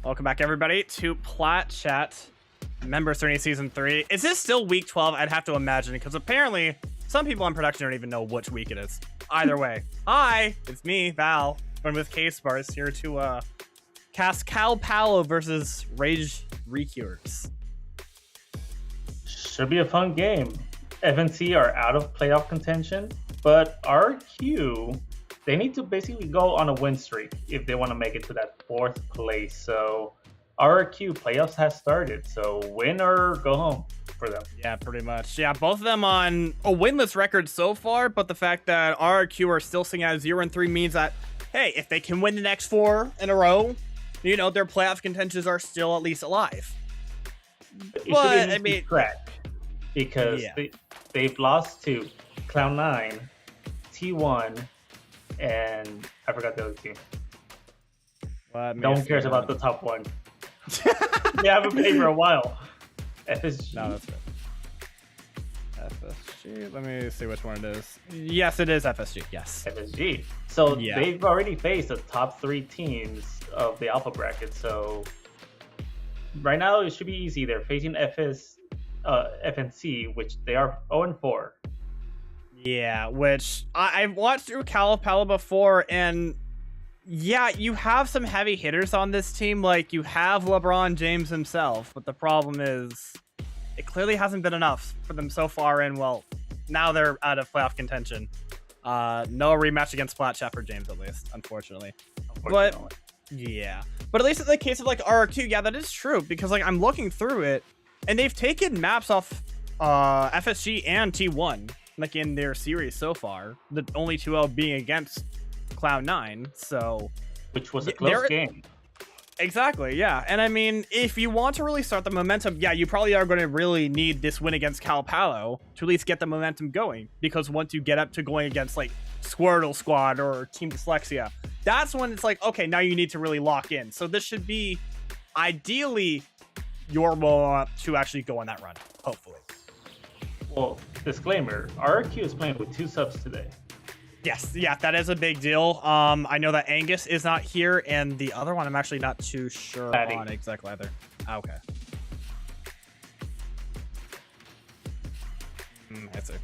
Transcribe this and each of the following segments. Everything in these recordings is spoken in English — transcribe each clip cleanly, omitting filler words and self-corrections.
Welcome back, everybody, to Plat Chat Members 30 Season 3. Is this still Week 12? I'd have to imagine, because apparently some people in production don't even know which week it is. Either way. Hi, it's me, Val. I'm with K-Spars here to cast Paulo versus Rage Recures. Should be a fun game. FNC are out of playoff contention, but RQ, they need to basically go on a win streak if they want to make it to that 4th place. So RQ playoffs has started, so win or go home for them. Yeah, pretty much. Yeah, both of them on a winless record so far, but the fact that RQ are still sitting at 0-3 means that, hey, if they can win the next 4 in a row, you know, their playoff contentions are still at least alive. But I mean, correct, because they've lost to Cloud9, T1, and I forgot the other team. No one cares about the top one. They haven't played for a while. FSG. No, that's good. FSG. Let me see which one it is. Yes, it is FSG. Yes. FSG. So they've already faced the top 3 teams of the alpha bracket. So right now it should be easy. They're facing FNC, which they are 0-4. Yeah, which I've watched through Paulo before, and yeah, you have some heavy hitters on this team. Like, you have LeBron James himself, but the problem is it clearly hasn't been enough for them so far, and well, now they're out of playoff contention. No rematch against Plat for James, at least, unfortunately. But yeah, but at least in the case of like RQ, yeah, that is true, because like I'm looking through it, and they've taken maps off FSG and T1 like in their series so far. The only 2-0 being against Cloud9, so which was a close game. Exactly, yeah. And I mean, if you want to really start the momentum, yeah, you probably are going to really need this win against Paulo to at least get the momentum going, because once you get up to going against like Squirtle Squad or Team Dyslexia, that's when it's like, okay, now you need to really lock in. So this should be ideally your warm-up to actually go on that run, hopefully. Well, disclaimer, RQ is playing with 2 subs today. Yes, yeah, that is a big deal. I know that Angus is not here, and the other one I'm actually not too sure on exactly either. Okay. I see.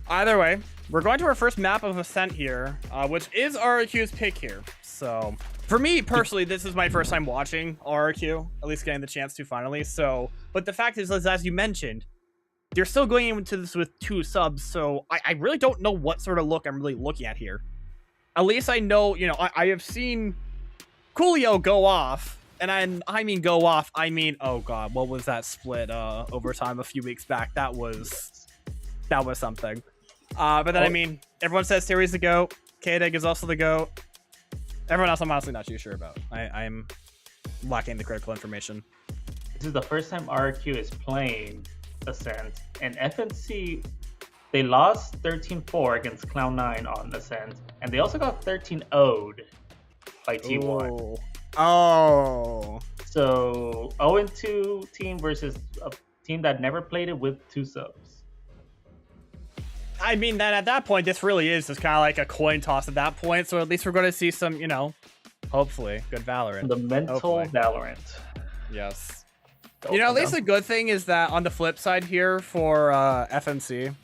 Either way, we're going to our first map of Ascent here, which is RQ's pick here. So, for me personally, this is my first time watching RQ, at least getting the chance to finally. So, but the fact is, as you mentioned, they're still going into this with 2 subs, so I really don't know what sort of look I'm really looking at here. At least I know, you know, I have seen Coolio go off, and I mean go off, I mean, oh god, what was that split overtime a few weeks back? That was something. But then, I mean, everyone says Series the GOAT, K-Dig is also the GOAT. Everyone else I'm honestly not too sure about. I'm lacking the critical information. This is the first time RQ is playing Ascent, and FNC, they lost 13-4 against Cloud9 on Ascent, and they also got 13-0'd by T1. Ooh. Oh. So 0-2 team versus a team that never played it with 2 subs. I mean, that at that point, this really is just kind of like a coin toss at that point, so at least we're going to see some, you know, hopefully, good Valorant. The mental Valorant. Yes. You know, at least the good thing is that on the flip side here for FNC,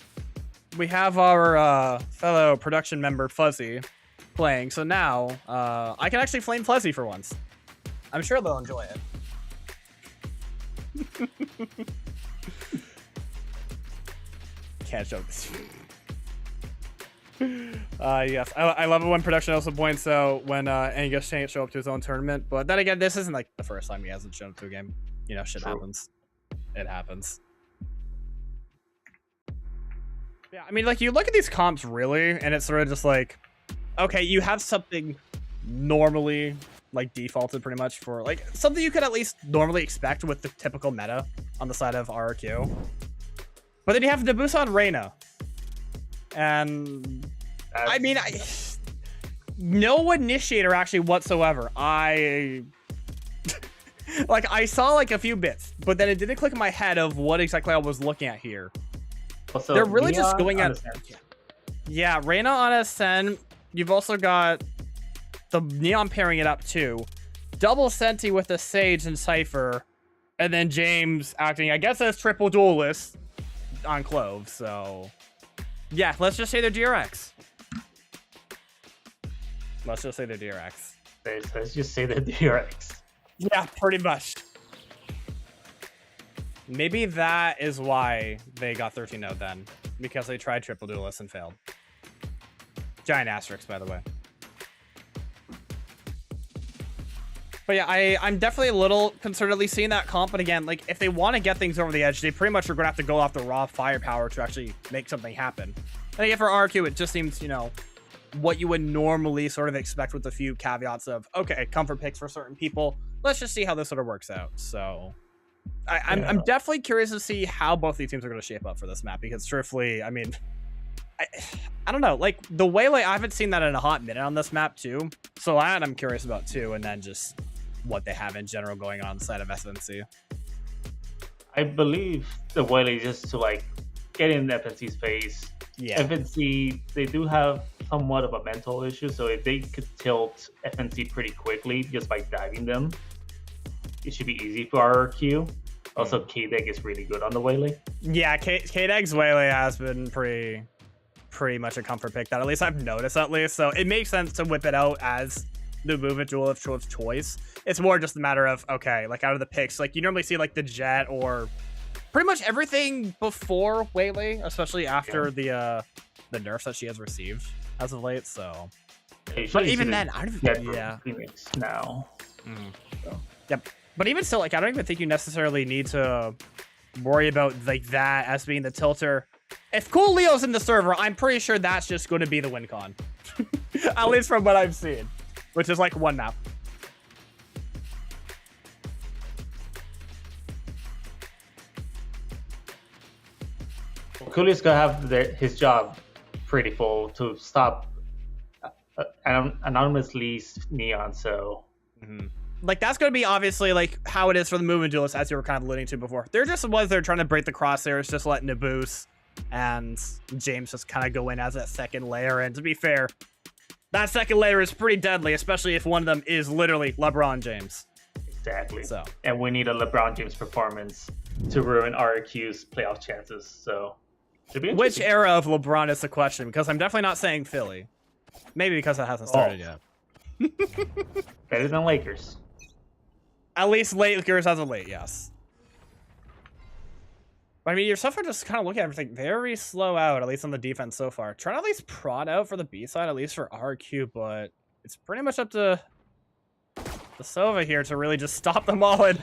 we have our fellow production member Fuzzy playing. So now I can actually flame Fuzzy for once. I'm sure they'll enjoy it. Can't show this. Yes, I love it when production also points out when Angus can't show up to his own tournament. But then again, this isn't like the first time he hasn't shown up to a game. You know, shit happens. It happens. Yeah, I mean, like, you look at these comps, really, and it's sort of just like, okay, you have something normally, like, defaulted pretty much for, like, something you could at least normally expect with the typical meta on the side of RQ. But then you have Debusan Reyna. And, I mean, no initiator, actually, whatsoever. Like, I saw, like, a few bits, but then it didn't click in my head of what exactly I was looking at here. Also, they're really just going at... Yeah, Reyna on Ascent. You've also got the Neon pairing it up, too. double Senti with a Sage and Cypher, and then James acting, I guess, as triple duelist on Clove. So, yeah, let's just say they're DRX. Let's just say they're DRX. Let's just say they're DRX. Yeah, pretty much. Maybe that is why they got 13-0 then, because they tried triple duelist and failed. Giant asterisk, by the way. But yeah, I'm definitely a little concerned at least seeing that comp. But again, like, if they want to get things over the edge, they pretty much are going to have to go off the raw firepower to actually make something happen. And again, for RQ, it just seems, you know, what you would normally sort of expect with a few caveats of, okay, comfort picks for certain people. Let's just see how this sort of works out. So I'm definitely curious to see how both these teams are going to shape up for this map, because truthfully, I mean, I don't know, like the way, like, I haven't seen that in a hot minute on this map too, so that I'm curious about too, and then just what they have in general going on the side of SNC. I believe the way just to like get in FNC's face. Yeah, FNC, they do have somewhat of a mental issue, so if they could tilt FNC pretty quickly just by diving them, it should be easy for RRQ. Also, K-Deg is really good on the Waylay. Yeah, K-Deg's Waylay has been pretty much a comfort pick, that at least I've noticed at least. So it makes sense to whip it out as the movement duel of choice. It's more just a matter of, okay, like out of the picks, like you normally see like the Jet or pretty much everything before Waylay, especially after the nerfs that she has received as of late. So, but even then, I don't Phoenix now. So. Yep. But even still, like, I don't even think you necessarily need to worry about like that as being the tilter. If Cool Leo's in the server, I'm pretty sure that's just going to be the win con. At least from what I've seen, which is like one map. Coolio's gonna have his job pretty full to stop anonymously Neon. So. Like, that's going to be obviously like how it is for the movement duelists, as you were kind of alluding to before. They're just the ones that are trying to break the crosshairs, just letting Naboos and James just kind of go in as that second layer. And to be fair, that second layer is pretty deadly, especially if one of them is literally LeBron James. Exactly. So, and we need a LeBron James performance to ruin RQ's playoff chances. So, which era of LeBron is the question? Because I'm definitely not saying Philly. Maybe because it hasn't started yet. Better than Lakers. At least Lakers as of late, yes. But I mean, you're so far just kind of looking at everything very slow out, at least on the defense so far. Trying to at least prod out for the B side, at least for RQ, but it's pretty much up to the Sova here to really just stop them all. And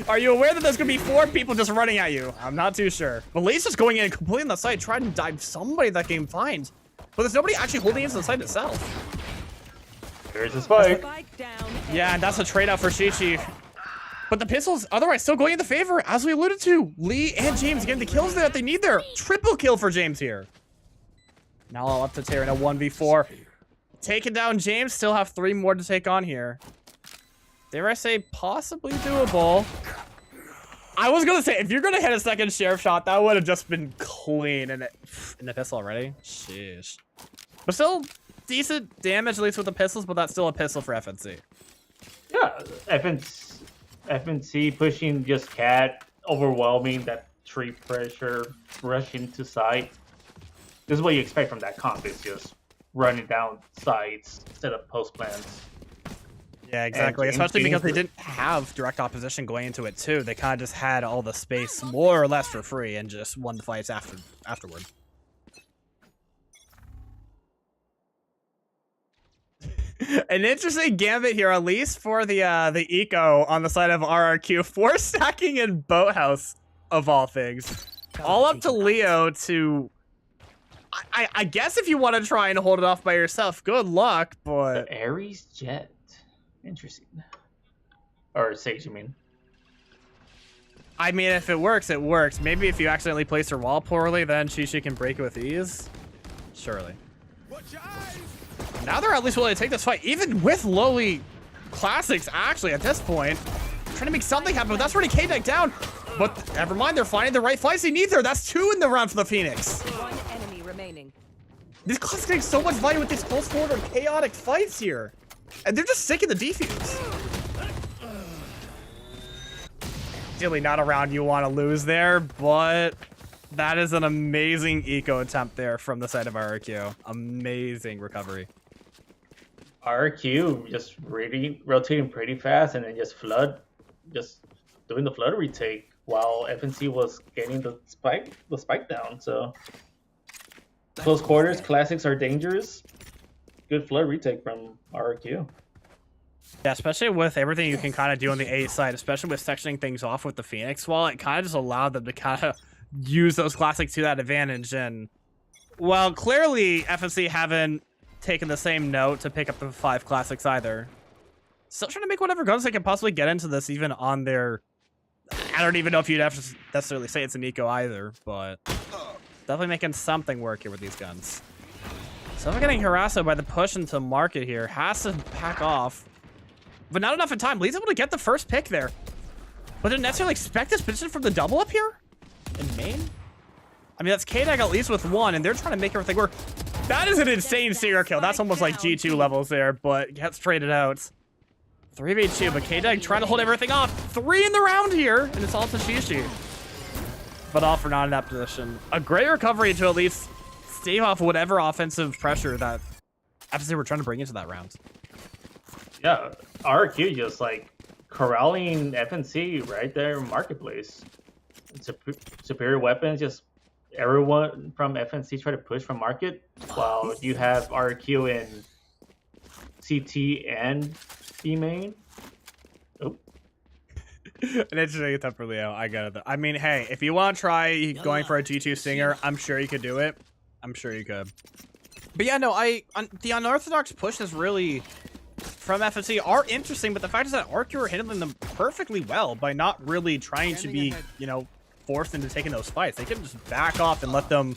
are you aware that there's going to be 4 people just running at you? I'm not too sure. But Lee's just going in and completing the site, trying to dive somebody that can find. But there's nobody actually holding into the site itself. There's a spike. Yeah, and that's a trade out for Shichi. But the pistols otherwise still going in the favor, as we alluded to. Lee and James getting the kills that they need there. Triple kill for James here. Now all up to Terran, a 1v4. Taking down James, still have 3 more to take on here. Dare I say possibly doable. I was going to say, if you're going to hit a second sheriff shot, that would have just been clean. And in the pistol already? Sheesh. But still decent damage, at least with the pistols, but that's still a pistol for FNC. Yeah, FNC pushing just Cat, overwhelming that tree pressure, rushing to site. This is what you expect from that comp, is just running down sites instead of post plans. Yeah, exactly. Especially because they didn't have direct opposition going into it too. They kind of just had all the space more or less for free and just won the fights afterward. An interesting gambit here, at least for the eco on the side of RRQ. 4 stacking in Boathouse, of all things. All up to Leo to... I guess if you want to try and hold it off by yourself, good luck, but... The Ares Jet. Interesting. Or Sage, you mean? I mean, if it works, it works. Maybe if you accidentally place her wall poorly, then she can break it with ease. Surely. Now they're at least willing to take this fight, even with lowly classics, actually, at this point. Trying to make something happen, but that's already K-Deck down. But never mind, they're finding the right fights they need there. That's 2 in the round for the Phoenix. 1 enemy remaining. These classics getting so much value with these close quarter chaotic fights here. And they're just sick in the defuse. Ideally not a round you want to lose there, but that is an amazing eco attempt there from the side of RRQ. Amazing recovery. RRQ just really rotating pretty fast and then just doing the flood retake while FNC was getting the spike down. So close quarters, classics are dangerous. Good flood retake from RRQ. Yeah, especially with everything you can kind of do on the A side, especially with sectioning things off with the Phoenix wall, it kind of just allowed them to kind of use those classics to that advantage. And well, clearly FNC haven't taken the same note to pick up the 5 classics either. Still trying to make whatever guns they can possibly get into this, even on their... I don't even know if you'd have to necessarily say it's an eco either, but definitely making something work here with these guns. So I'm getting harassed by the push into market here. Has to back off. But not enough in time. Lee's able to get the first pick there. But didn't necessarily expect this position from the double up here in main. I mean, that's K-Dag at least with 1, and they're trying to make everything work. That is an insane Stinger kill. That's almost like G2 levels there, but gets traded out. 3v2, but K-Dag trying to hold everything off. 3 in the round here, and it's all to Shishi. But all for not in that position. A great recovery to at least stave off whatever offensive pressure that FNC were trying to bring into that round. Yeah, RQ just like corralling FNC right there in marketplace. Superior weapons, just everyone from FNC try to push from market, while you have RQ in CT and B main. Oh. An interesting attempt for Leo. I got it. I mean, hey, if you want to try going for a G2 Stinger, I'm sure you could do it. I'm sure you could. But yeah, no, the unorthodox push is really... from FNC are interesting, but the fact is that RQ are handling them perfectly well by not really trying to be, you know, forced into taking those fights. They can just back off and let them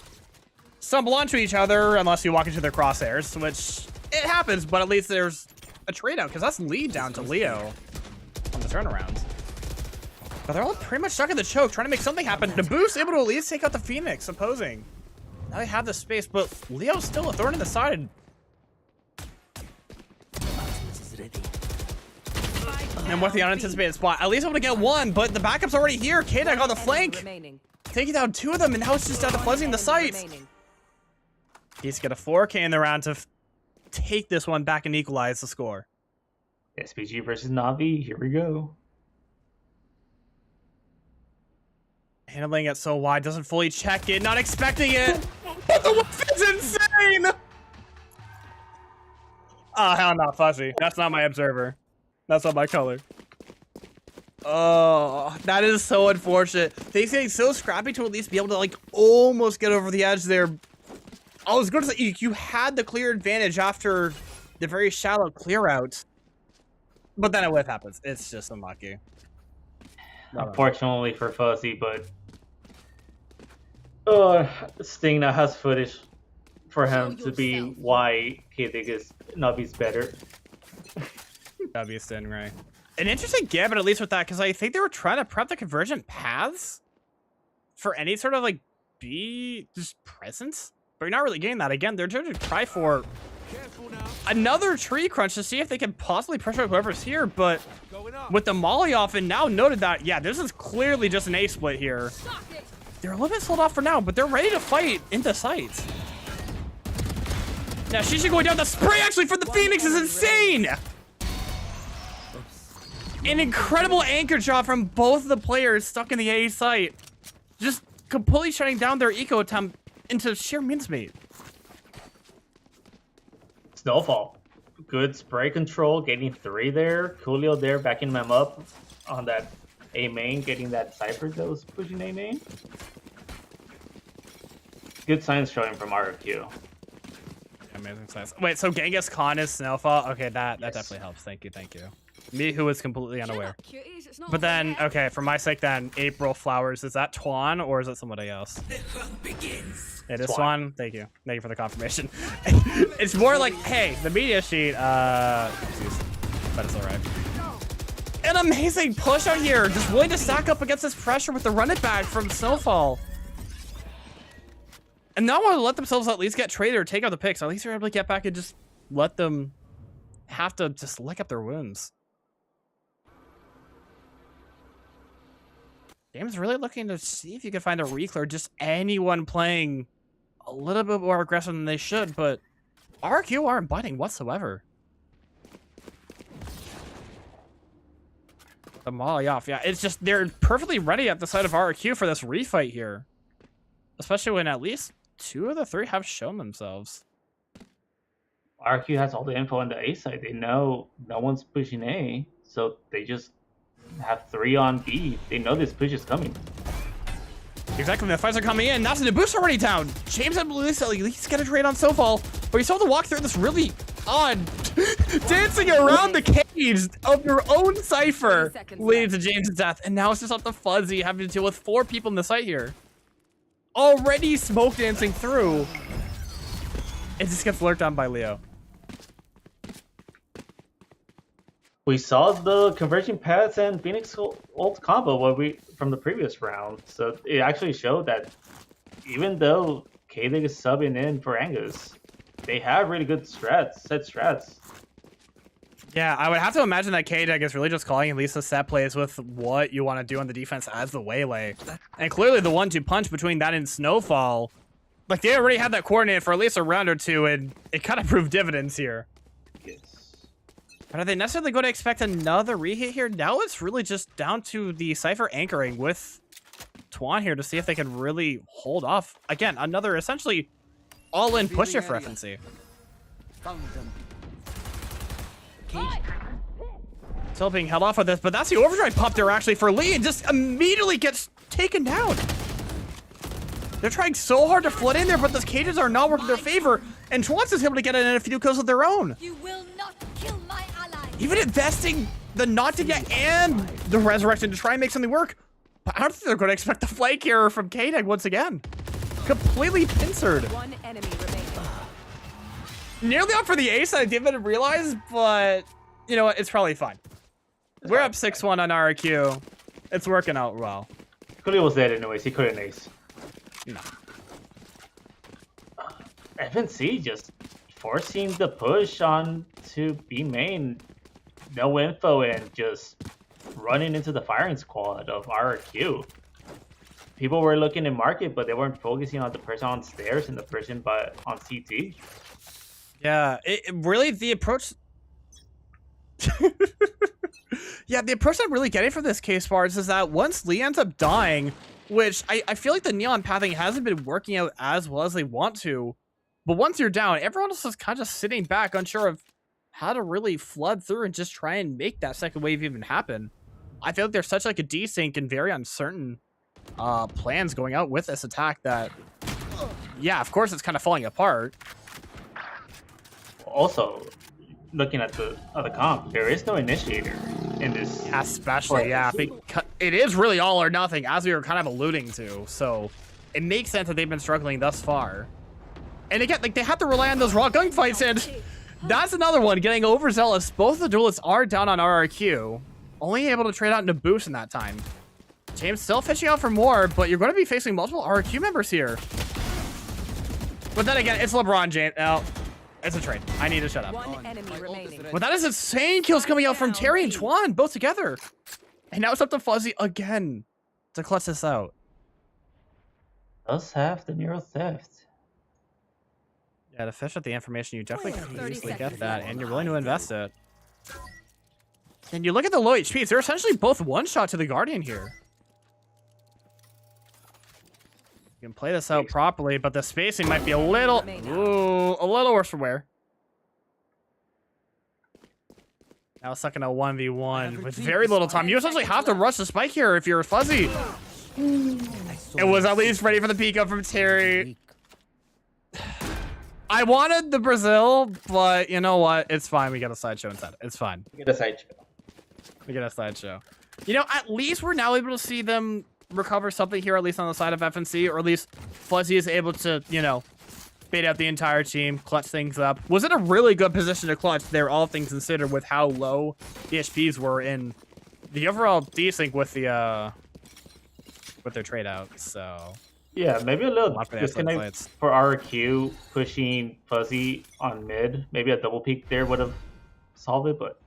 stumble onto each other unless you walk into their crosshairs, which it happens, but at least there's a trade out because that's lead down to Leo on the turnaround. But they're all pretty much stuck in the choke, trying to make something happen. Naboos able to at least take out the Phoenix, opposing. Now they have the space, but Leo's still a thorn in the side. And with the unanticipated spot, at least able to get 1, but the backup's already here. K-Dag on the flank, taking down 2 of them, and now it's just down to fuzzing the site. He's to get a 4K in the round to take this one back and equalize the score. SPG versus Na'Vi, here we go. Handling it so wide, doesn't fully check it, not expecting it. But the weapon's insane! Oh, hell no, Fuzzy. That's not my observer. That's not my color. Oh, that is so unfortunate. They say so scrappy to at least be able to like almost get over the edge there. I was going to say you had the clear advantage after the very shallow clear out, but then a whiff happens. It's just unlucky. Unfortunately for Fuzzy, but Sting now has footage for him to be why K-Dig is Navi's better. That'd be a Sting, right? An interesting gambit, at least with that, because I think they were trying to prep the convergent paths for any sort of like B just presence, but you're not really getting that. Again, they're trying to try for another tree crunch to see if they can possibly pressure whoever's here, but with the molly off and now noted that, yeah, this is clearly just an A split here. They're a little bit sold off for now, but they're ready to fight into sight. Now, Shishi going down. The spray actually for the Phoenix is insane. An incredible anchor shot from both of the players stuck in the A site. Just completely shutting down their eco attempt into sheer mincemeat. Snowfall. Good spray control, getting 3 there. Coolio there, backing them up on that A main, getting that Cypher that was pushing A main. Good signs showing from RQ. Amazing signs. Wait, so Genghis Khan is Snowfall? Okay, that definitely helps. Thank you. Me, who was completely unaware. But then, okay, for my sake, then April Flowers, is that Twan or is it somebody else? It is Twan. Thank you for the confirmation. It's more like, hey, the media sheet. But it's all right. An amazing push out here, just willing to stack up against this pressure with the run it back from Snowfall. And not want to let themselves at least get traded or take out the picks. At least they're able to get back and just let them have to just lick up their wounds. James really looking to see if you can find a Reekler, just anyone playing a little bit more aggressive than they should, but RQ aren't biting whatsoever. The molly off, yeah. It's just they're perfectly ready at the side of RQ for this refight here. Especially when at least 2 of the 3 have shown themselves. RQ has all the info on the A side. They know no one's pushing A, so they just have 3 on B. They know this push is coming. Exactly, the fights are coming in. That's the boost already down. James and Luis at least get a trade on Sofal, but you saw the walk through this really odd dancing around the cage of your own Cypher leading to James' death, and now it's just up to Fuzzy having to deal with 4 people in the site here. Already smoke dancing through. It just gets lurked on by Leo. We saw the converging paths and Phoenix ult combo from the previous round, so it actually showed that even though K-Dig is subbing in for Angus, they have really good set strats. Yeah, I would have to imagine that K-Dig is really just calling at least the set plays with what you want to do on the defense as the waylay. And clearly the 1-2 punch between that and Snowfall, like they already had that coordinated for at least a round or 2, and it kind of proved dividends here. But are they necessarily going to expect another reheat here? Now it's really just down to the Cypher anchoring with Twan here to see if they can really hold off. Again, another essentially all-in push here for FNC. Still being held off with this, but that's the overdrive pop there actually for Lee, and just immediately gets taken down. They're trying so hard to flood in there, but those cages are not working in their favor, and Twan's is able to get in a few kills of their own. You will not kill my ally. Even investing the not to get and the resurrection to try and make something work. But I don't think they're going to expect the flank here from K-Dag once again. Completely pincered. 1 enemy remaining. Nearly up for the ace, I didn't even realize, but you know what? It's probably fine. We're up 6-1 on RQ. It's working out well. Cooley was dead anyways. He couldn't ace. No. FNC just forcing the push on to B main. No info and just running into the firing squad of RQ. People were looking in market, but they weren't focusing on the person on stairs and the person on CT. Yeah, it really, the approach... yeah, the approach I'm really getting from this case, Bards, is that once Lee ends up dying, which I feel like the neon pathing hasn't been working out as well as they want to, but once you're down, everyone else is kind of just sitting back, unsure of how to really flood through and just try and make that second wave even happen. I feel like there's such like a desync and very uncertain plans going out with this attack that, yeah, of course it's kind of falling apart. Also, looking at the other comp, there is no initiator in this. Especially, yeah, because it is really all or nothing, as we were kind of alluding to. So it makes sense that they've been struggling thus far. And again, like they have to rely on those raw gunfights, and that's another one getting overzealous. Both the duelists are down on RRQ, only able to trade out into boost in that time. James still fishing out for more, but you're going to be facing multiple RRQ members here. But then again, it's LeBron James. Oh, it's a trade. I need to shut up. 1 enemy remaining. But that is insane kills coming out from Terry and Twan, both together. And now it's up to Fuzzy again to clutch this out. Does have the Neuro Theft. Yeah, to fish out the information, you definitely can easily get that, and you're willing to invest it. And you look at the low HPs, they're essentially both one-shot to the Guardian here. You can play this out properly, but the spacing might be a little... Ooh, a little worse for wear. Now stuck in a 1v1 with very little time. You essentially have to rush the spike here if you're Fuzzy. It was at least ready for the peek up from Terry. I wanted the Brazil, but you know what? It's fine. We get a sideshow instead. It's fine. We get a sideshow. We get a sideshow. You know, at least we're now able to see them recover something here, at least on the side of FNC, or at least Fuzzy is able to, you know, bait out the entire team, clutch things up. Was in a really good position to clutch there, all things considered, with how low the HPs were in the overall desync with the with their trade out. So yeah, maybe a little disconnect for RQ pushing Fuzzy on mid. Maybe a double peek there would have solved it, but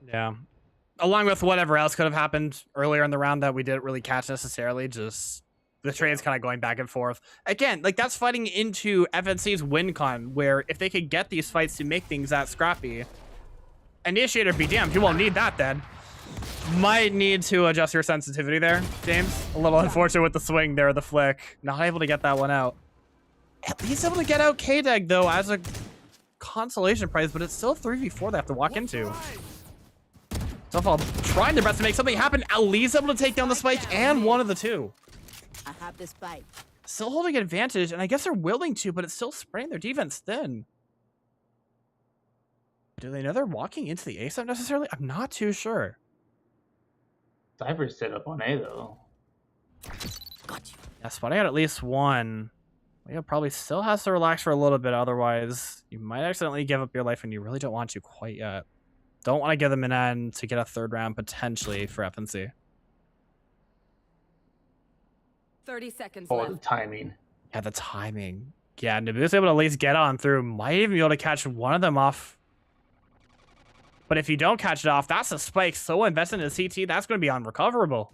yeah. along with whatever else could have happened earlier in the round that we didn't really catch necessarily, just the trade's kind of going back and forth. Again, like that's fighting into FNC's win con, where if they could get these fights to make things that scrappy, Initiator be damned, you won't need that then. Might need to adjust your sensitivity there, James. A little unfortunate with the swing there, the flick. Not able to get that one out. At least able to get out K-Dag though as a consolation prize, but it's still 3v4 they have to walk into. Softball trying their best to make something happen. At least able to take down the spike and one of the two. I have this spike. Still holding advantage, and I guess they're willing to, but it's still spreading their defense thin. Do they know they're walking into the A side necessarily? I'm not too sure. Cypher set up on A though. Got you. Yeah, spotting out at least one. Leo probably still has to relax for a little bit, otherwise you might accidentally give up your life and you really don't want to quite yet. Don't want to give them an end to get a third round potentially for FNC. 30 seconds Oh, left. the timing. Yeah, the timing. Yeah, Nabu's able to at least get on through. Might even be able to catch one of them off. But if you don't catch it off, that's a spike so invested in the CT, that's going to be unrecoverable.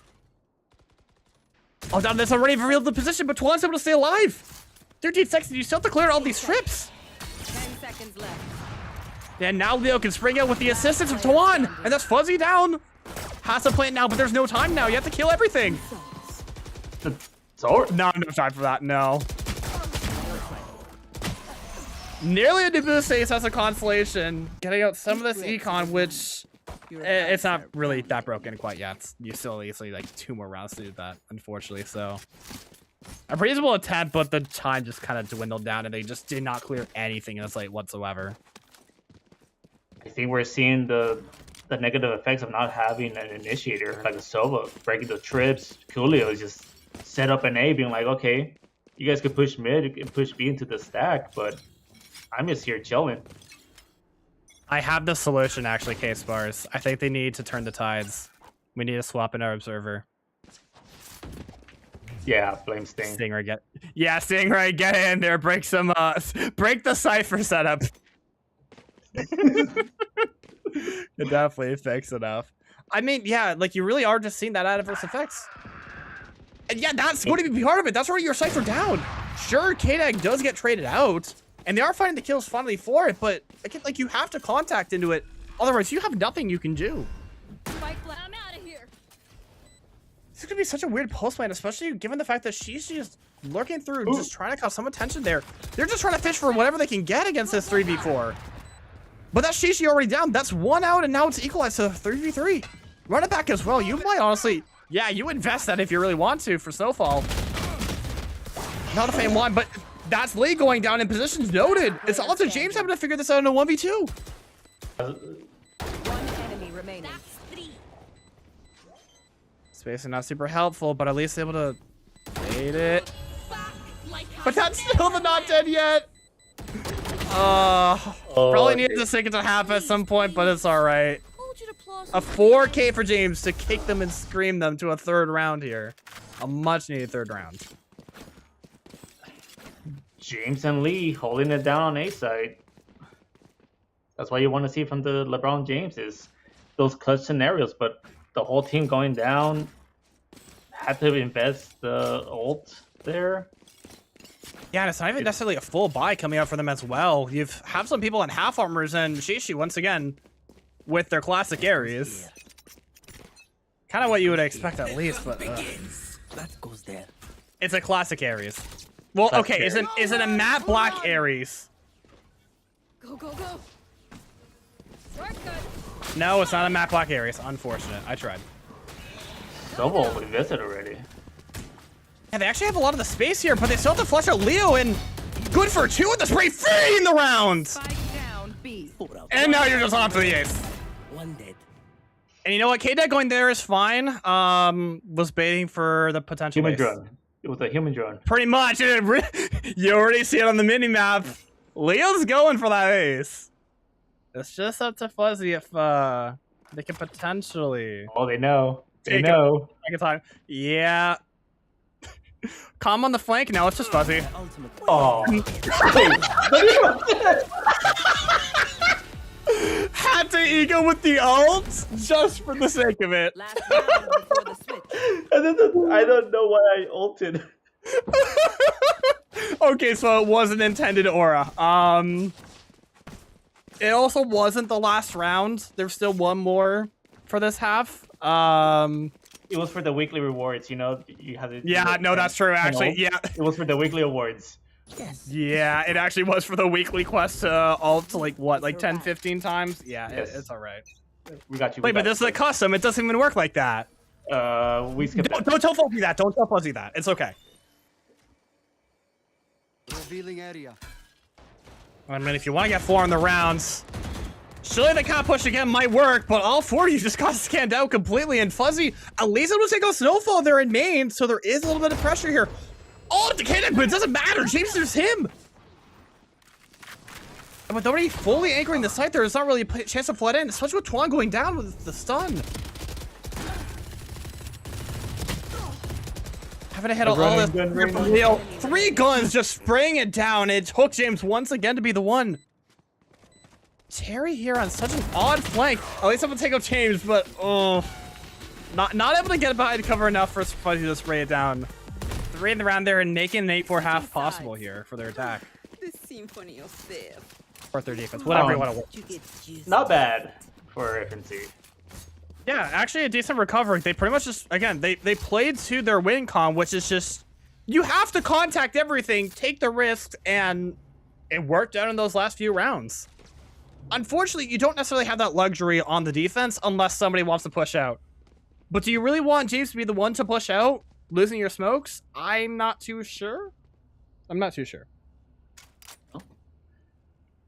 Oh, that's already revealed the position, but Twan's able to stay alive. 13 seconds, you still have to clear all these strips. 10 seconds left. And now Leo can spring out with the assistance of Tawan, and that's Fuzzy down. Has to plant now, but there's no time now. You have to kill everything. So No time for that, no. Nearly a Nabu stays as a consolation, getting out some of this econ, which it's not really that broken quite yet. You still easily like 2 more rounds to do that, unfortunately. So a reasonable attempt, but the time just kind of dwindled down, and they just did not clear anything in this late whatsoever. I think we're seeing the negative effects of not having an initiator like a Sova breaking the trips. Coolio is just set up an A, being like, okay, you guys could push mid, you can push B into the stack, but I'm just here chilling. I have the solution, actually, K-Spars. I think they need to turn the tides. We need to swap in our observer. Yeah, blame Sting. Stingray, Stingray, get in there. Break some, break the Cypher setup. It definitely fix enough. I mean, yeah, like you really are just seeing that adverse effects. And yeah, that's going to be part of it. That's where your Cypher down. Sure, K-Dag does get traded out, and they are finding the kills finally for it, but again, like you have to contact into it. Otherwise, you have nothing you can do. Spike Plat, I'm out of here. This is going to be such a weird post lane, especially given the fact that she's just lurking through, just trying to cause some attention there. They're just trying to fish for whatever they can get against this 3v4. But that's Shishi already down. That's 1 out, and now it's equalized to 3v3. Run it back as well. You might honestly, yeah, you invest that if you really want to for Snowfall. Not a FaN 1, but that's Lee going down in positions noted. It's also James having to figure this out in a 1v2. One enemy remaining. That's 3. Spacing not super helpful, but at least able to bait it. Like But that's still the not dead yet. Probably needed to sink it to half at some point, but it's all right. A 4K for James to kick them and scream them to a third round here. A much needed third round. James and Lee holding it down on A side. That's what you want to see from the LeBron James is those clutch scenarios, but the whole team going down had to invest the ult there. Yeah, and it's not even necessarily a full buy coming out for them as well. You have some people in half armors, and Shishi once again with their classic Ares. Kind of what you would expect at least, but That goes there. It's a classic Ares. Well, okay, is it a matte black Ares? Go, go, go. Shortcut. No, it's not a matte black Ares. Unfortunate. I tried. Double invested already. Yeah, they actually have a lot of the space here, but they still have to flush out Leo, and good for 2 with the spray, feeding the round. Spike down, B. And now you're just on to the ace. One dead. And you know what? K-Dag going there is fine. Was baiting for the potential Human ace. drone. It was a human drone. Pretty much. You already see it on the mini-map. Leo's going for that ace. It's just up to Fuzzy if they can potentially... Oh, they know. They know. Take a time. Yeah. Calm on the flank. Now it's just Fuzzy. Ultimate. Oh. Had planting Ego with the ult just for the sake of it. Last round before the switch. And then I don't know why I ulted. Okay, so it wasn't intended aura. It also wasn't the last round. There's still one more for this half. It was for the weekly rewards, you know. You have to. Yeah, no, that's true. Actually, yeah. It was for the weekly awards. Yes. Yeah, it actually was for the weekly quest ult like what, like 10, 15 times? Yeah, Yes. it's all right. We got you. Wait, but this is a custom. It doesn't even work like that. We skipped. Don't tell Fuzzy that. Don't tell Fuzzy that. It's okay. Revealing area. I mean, if you want to get 4 in the rounds, surely the cat push again might work, but all 4 of you just got scanned out completely, and Fuzzy, at least it was take a snowfall there in main, so there is a little bit of pressure here. Oh, the cannon, but it doesn't matter. James, there's him. And with nobody fully anchoring the site, there's not really a chance to flood in, especially with Tuan going down with the stun. Having to hit all this. 3 guns just spraying it down. It took James once again to be the one. Terry here on such an odd flank. At least I'm gonna take out James, but not able to get behind cover enough for Fuzzy to spray it down. 3 in the round there and making an 8-4 half possible here for their attack. The symphony of death. Or their defense, whatever you want to work. You get juicy. Not bad for FNC. Yeah, actually a decent recovery. They pretty much just, again, they played to their win con, which is just, you have to contact everything, take the risks, and it worked out in those last few rounds. Unfortunately, you don't necessarily have that luxury on the defense unless somebody wants to push out. But do you really want James to be the one to push out, losing your smokes? I'm not too sure. I'm not too sure.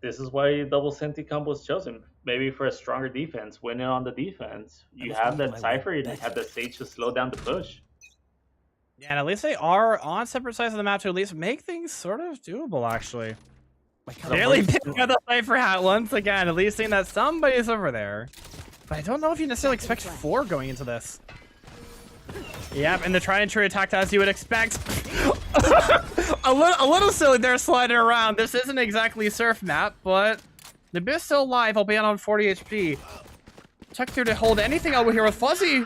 This is why double Senti combo was chosen. Maybe for a stronger defense, winning on the defense. You have that Cypher, and you have the Sage to slow down the push. Yeah, and at least they are on separate sides of the map to at least make things sort of doable, actually. Barely picking up the Cypher hat once again, at least seeing that somebody's over there. But I don't know if you necessarily expect 4 going into this. Yep, and the tried and true attack as you would expect. a little silly there sliding around. This isn't exactly surf map, but the Abyss still alive, albeit on 40 HP. Check through to hold anything over here with Fuzzy.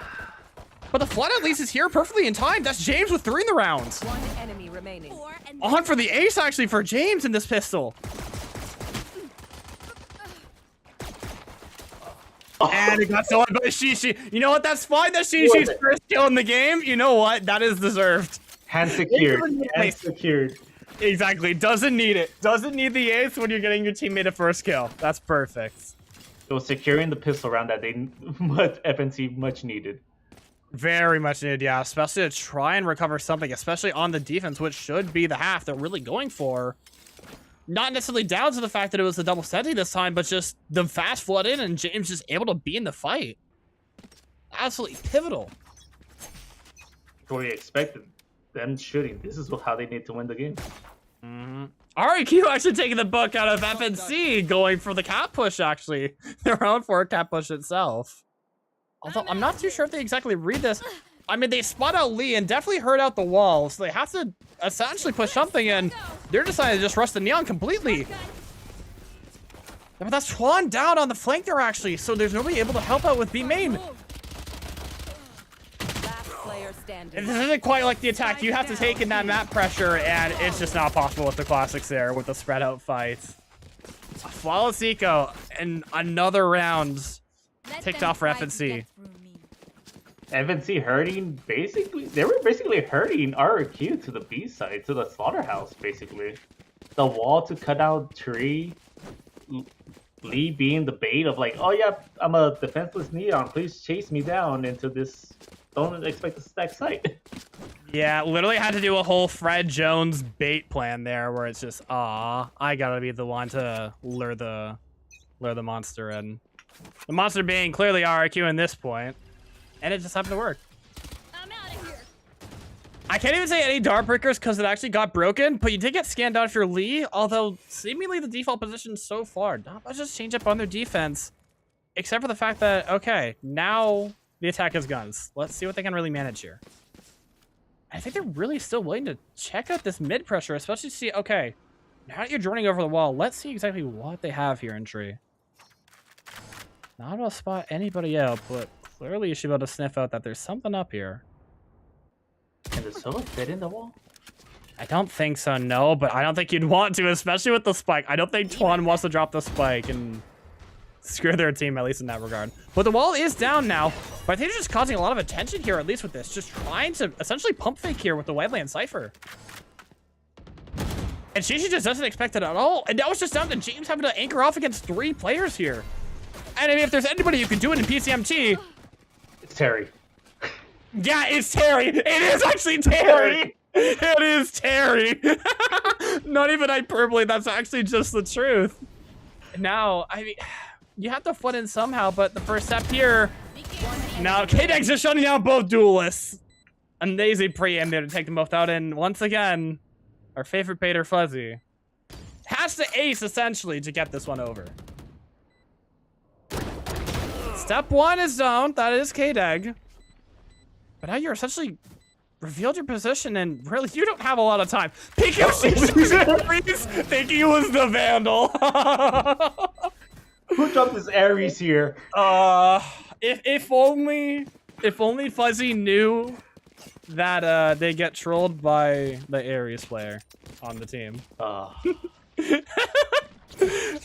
But the flood at least is here perfectly in time. That's James with 3 in the round. 1 enemy remaining. On for the ace actually for James in this pistol. And it got stolen by Shishi. You know what? That's fine. That's Shishi's first kill in the game. You know what? That is deserved. Hand secured. Hand secured. Exactly. Doesn't need it. Doesn't need the ace when you're getting your teammate a first kill. That's perfect. It was securing the pistol round that they FNC much needed. Very much needed, yeah. Especially to try and recover something, especially on the defense, which should be the half they're really going for. Not necessarily down to the fact that it was a double Senti this time, but just the fast flood in and James just able to be in the fight. Absolutely pivotal. What we expected. Them shooting. This is how they need to win the game. REQ actually taking the book out of FNC, going for the cat push, actually. They're on for a cat push itself. Although, I'm not too sure if they exactly read this. I mean, they spot out Lee and definitely heard out the wall, so they have to essentially push something in. They're deciding to just rush the Neon completely. Yeah, but that's Tuan down on the flank there, actually, so there's nobody able to help out with B main. And this isn't quite like the attack you have to take in that map pressure, and it's just not possible with the classics there, with the spread out fight. A flawless eco, and another round ticked off for FNC. FNC hurting, basically, they were basically hurting RQ to the B side, to the slaughterhouse, basically. The wall to cut out tree, Lee being the bait of like, oh yeah, I'm a defenseless Neon, please chase me down into this, don't expect to stack site. Yeah, literally had to do a whole Fred Jones bait plan there where it's just, I gotta be the one to lure the monster in. The monster being clearly RQ in this point. And it just happened to work. I'm out of here. I can't even say any dart breakers because it actually got broken, but you did get scanned out if you're Lee, although seemingly the default position so far, not much has changed up on their defense, except for the fact that, okay, now the attack is guns. Let's see what they can really manage here. I think they're really still willing to check out this mid pressure, especially to see, okay, now that you're joining over the wall, let's see exactly what they have here in tree. Not able to spot anybody out, but clearly you should be able to sniff out that there's something up here. Can the Sova fit in the wall? I don't think so, no, but I don't think you'd want to, especially with the spike. I don't think Twan wants to drop the spike and screw their team, at least in that regard. But the wall is down now, but I think they're just causing a lot of attention here, at least with this. Just trying to essentially pump fake here with the Wildland Cypher. And Shishi just doesn't expect it at all. And now it's just down to James having to anchor off against 3 players here. And I mean, if there's anybody who can do it in PCMT... It's Terry. Yeah, it's Terry. It is actually Terry. It is Terry. Not even hyperbole. That's actually just the truth. Now, I mean, you have to foot in somehow, but the first step here... Now, K-Dex just shutting down both duelists. Amazing pre-aim there to take them both out. And once again... Our favorite Pater Fuzzy has to ace, essentially, to get this one over. Step 1 is down. That is K-Dag. But now you're essentially revealed your position, and really, you don't have a lot of time. Thinking he was the Vandal. Who dropped this Ares here? If only Fuzzy knew that they get trolled by the Ares player on the team.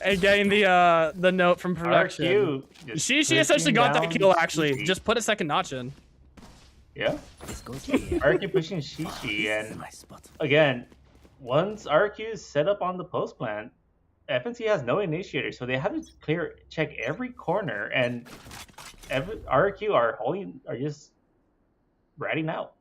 And getting the note from production. She essentially got that kill, actually. Shishi. Just put a second notch in. Yeah. RQ pushing Shishi, and again, once RQ is set up on the post plant, FNC has no initiator, so they have to check every corner, and RQ are just ratting out.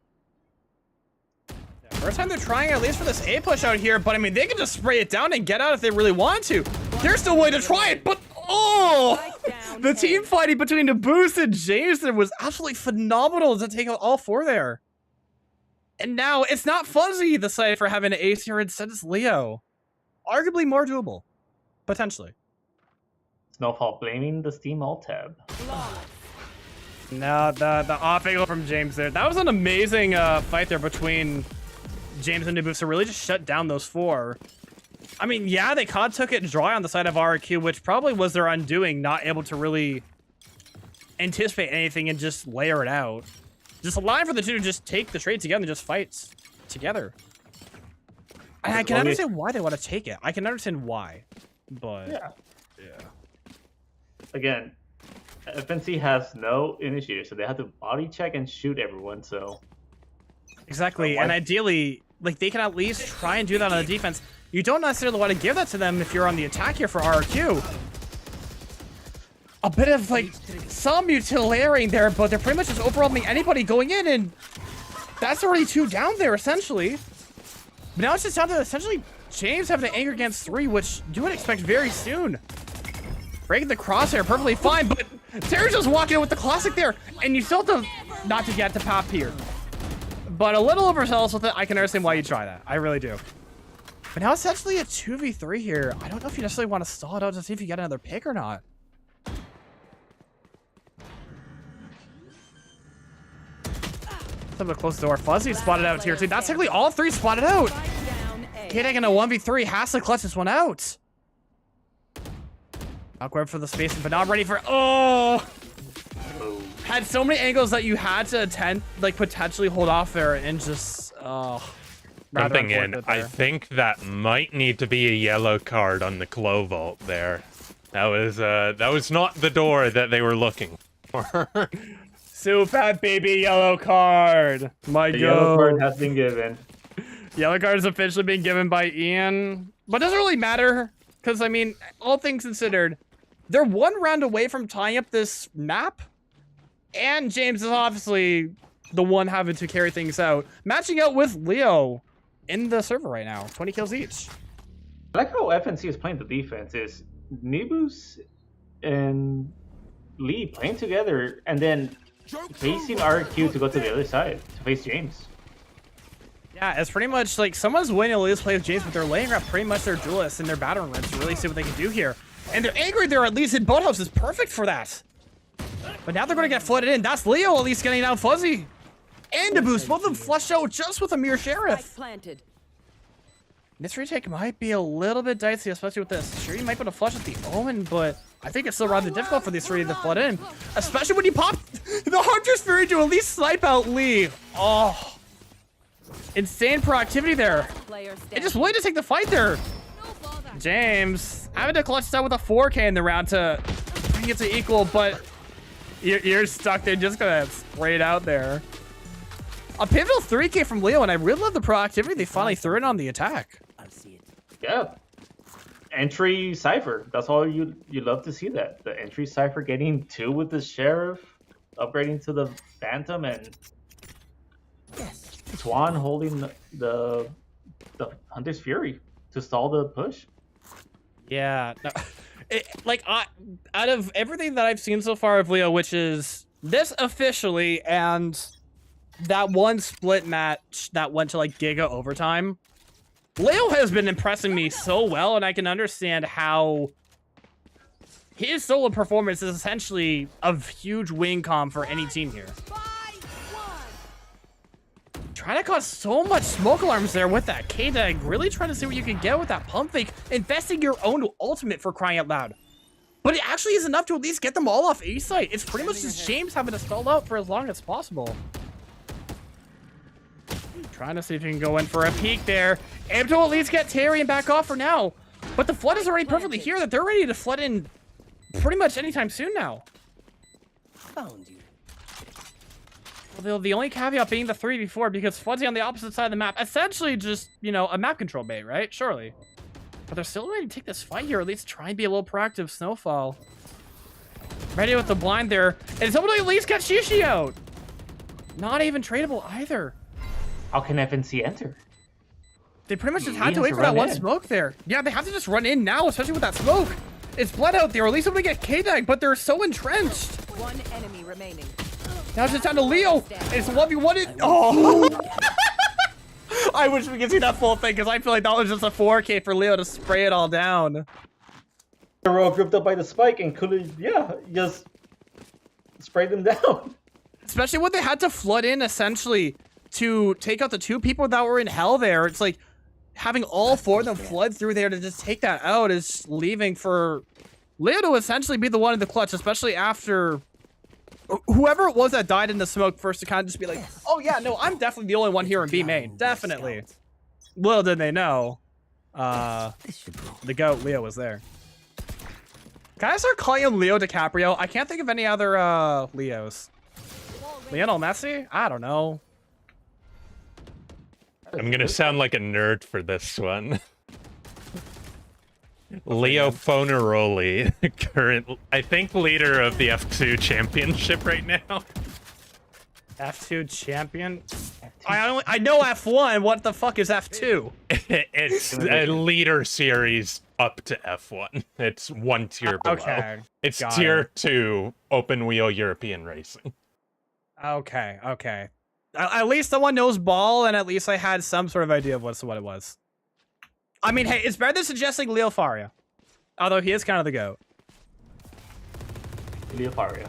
First time they're trying at least for this A push out here, but I mean, they can just spray it down and get out if they really want to. There's no way to try it, but the team fighting between the Boost and Jameson was absolutely phenomenal to take out all 4 there. And now it's not Fuzzy, the side for having an ace here, instead it's Leo. Arguably more doable, potentially. Snowfall blaming the Steam alt tab. No, the off angle from James there. That was an amazing fight there between James and Naboost to really just shut down those 4. I mean, yeah, they took it dry on the side of RQ, which probably was their undoing, not able to really anticipate anything and just layer it out. Just allowing for the 2 to just take the trade together and just fight together. And I can understand why they want to take it. I can understand why, but yeah. Again, FNC has no initiator, so they have to body check and shoot everyone. So exactly, and ideally, like, they can at least try and do that on the defense. You don't necessarily want to give that to them if you're on the attack here for RQ. A bit of, like, some utilitarian there, but they're pretty much just overwhelming anybody going in, and that's already 2 down there, essentially. But now it's just down to, essentially, James having to anger against 3, which you would expect very soon. Breaking the crosshair, perfectly fine, but Terry's just walking in with the classic there, and you still have to, not to get to pop here. But a little overzealous with it. I can understand why you try that. I really do. But now essentially a 2v3 here. I don't know if you necessarily want to stall it out to see if you get another pick or not. Something close the door. Fuzzy spotted out here too. That's technically all 3 spotted out. K-Dag in a 1v3 has to clutch this one out. Awkward for the spacing, but not ready for... Oh! Had so many angles that you had to attempt, like, potentially hold off there and just... Jumping in, I think that might need to be a yellow card on the Clo Vault there. That was not the door that they were looking for. Super baby yellow card. My God. Yellow card has been given. Yellow card has officially been given by Ian. But it doesn't really matter. Because, I mean, all things considered, they're 1 round away from tying up this map. And James is obviously the one having to carry things out. Matching out with Leo in the server right now. 20 kills each. I like how FNC is playing the defense. Is Nibus and Lee playing together and then facing RQ to go to the other side to face James. Yeah, it's pretty much like someone's winning a lose play with James, but they're laying up pretty much their duelists and their battering rams to really see what they can do here. And they're angry there, at least in boathouse is perfect for that. But now they're going to get flooded in. That's Leo at least getting out Fuzzy. And a boost. Both of them flushed out just with a mere sheriff. Planted. This retake might be a little bit dicey, especially with this. Sure, you might be able to flush with the Omen, but I think it's still rather difficult for these three to flood in. Especially when you pop the Hunter's Fury to at least snipe out Lee. Oh. Insane proactivity there. It just willing to take the fight there. James, having to clutch this out with a 4K in the round to bring it to equal, but you're stuck there. Just gonna spray it out there. A pivotal 3K from Leo, and I really love the proactivity they finally threw in on the attack. I'll see it. Yeah. Entry Cypher. That's all you love to see that. The entry Cypher getting 2 with the Sheriff, upgrading to the Phantom, and Swan holding the Hunter's Fury to stall the push. Yeah. No, out of everything that I've seen so far of Leo, which is this officially and that one split match that went to like Giga overtime, Leo has been impressing me so well, and I can understand how his solo performance is essentially a huge win com for any team here. Trying to cause so much smoke alarms there with that K-Dag, really trying to see what you can get with that pump fake, investing your own ultimate for crying out loud. But it actually is enough to at least get them all off A site. It's pretty much just James having to stall out for as long as possible. Trying to see if you can go in for a peek there. Able to at least get Terry and back off for now. But the flood is already perfectly here that they're ready to flood in pretty much anytime soon now. Found you. Well, the only caveat being the 3v4 because Flood's on the opposite side of the map. Essentially just, you know, a map control bait, right? Surely. But they're still ready to take this fight here, or at least try and be a little proactive. Snowfall. Ready with the blind there. And somebody at least got Shishi out. Not even tradable either. How can FNC enter? They pretty much just had to wait for that one smoke there. Yeah, they have to just run in now, especially with that smoke. It's blood out there, or at least somebody get K-Dag, but they're so entrenched. One enemy remaining. Now it's just down to Leo. It's 1v1. Oh! I wish we could see that full thing, because I feel like that was just a 4K for Leo to spray it all down. They were all gripped up by the spike and could have, yeah, just sprayed them down. Especially when they had to flood in, essentially, to take out the 2 people that were in hell there. It's like having all 4 of them flood through there to just take that out is leaving for Leo to essentially be the one in the clutch, especially after whoever it was that died in the smoke first to kind of just be like, oh yeah, no, I'm definitely the only one here in B main. Definitely. Little did they know, the GOAT Leo was there. Can I start calling him Leo DiCaprio? I can't think of any other Leos. Lionel Messi? I don't know. I'm gonna sound like a nerd for this one. Leo Fonaroli, current, I think, leader of the F2 championship right now. F2 champion? I know F1. What the fuck is F2? It's a leader series up to F1. It's one tier below. Okay. It's tier 2 open wheel European racing. Okay, okay. At least someone knows ball, and at least I had some sort of idea of what it was. I mean, hey, it's better than suggesting Leo Faria. Although he is kind of the GOAT. Leo Faria.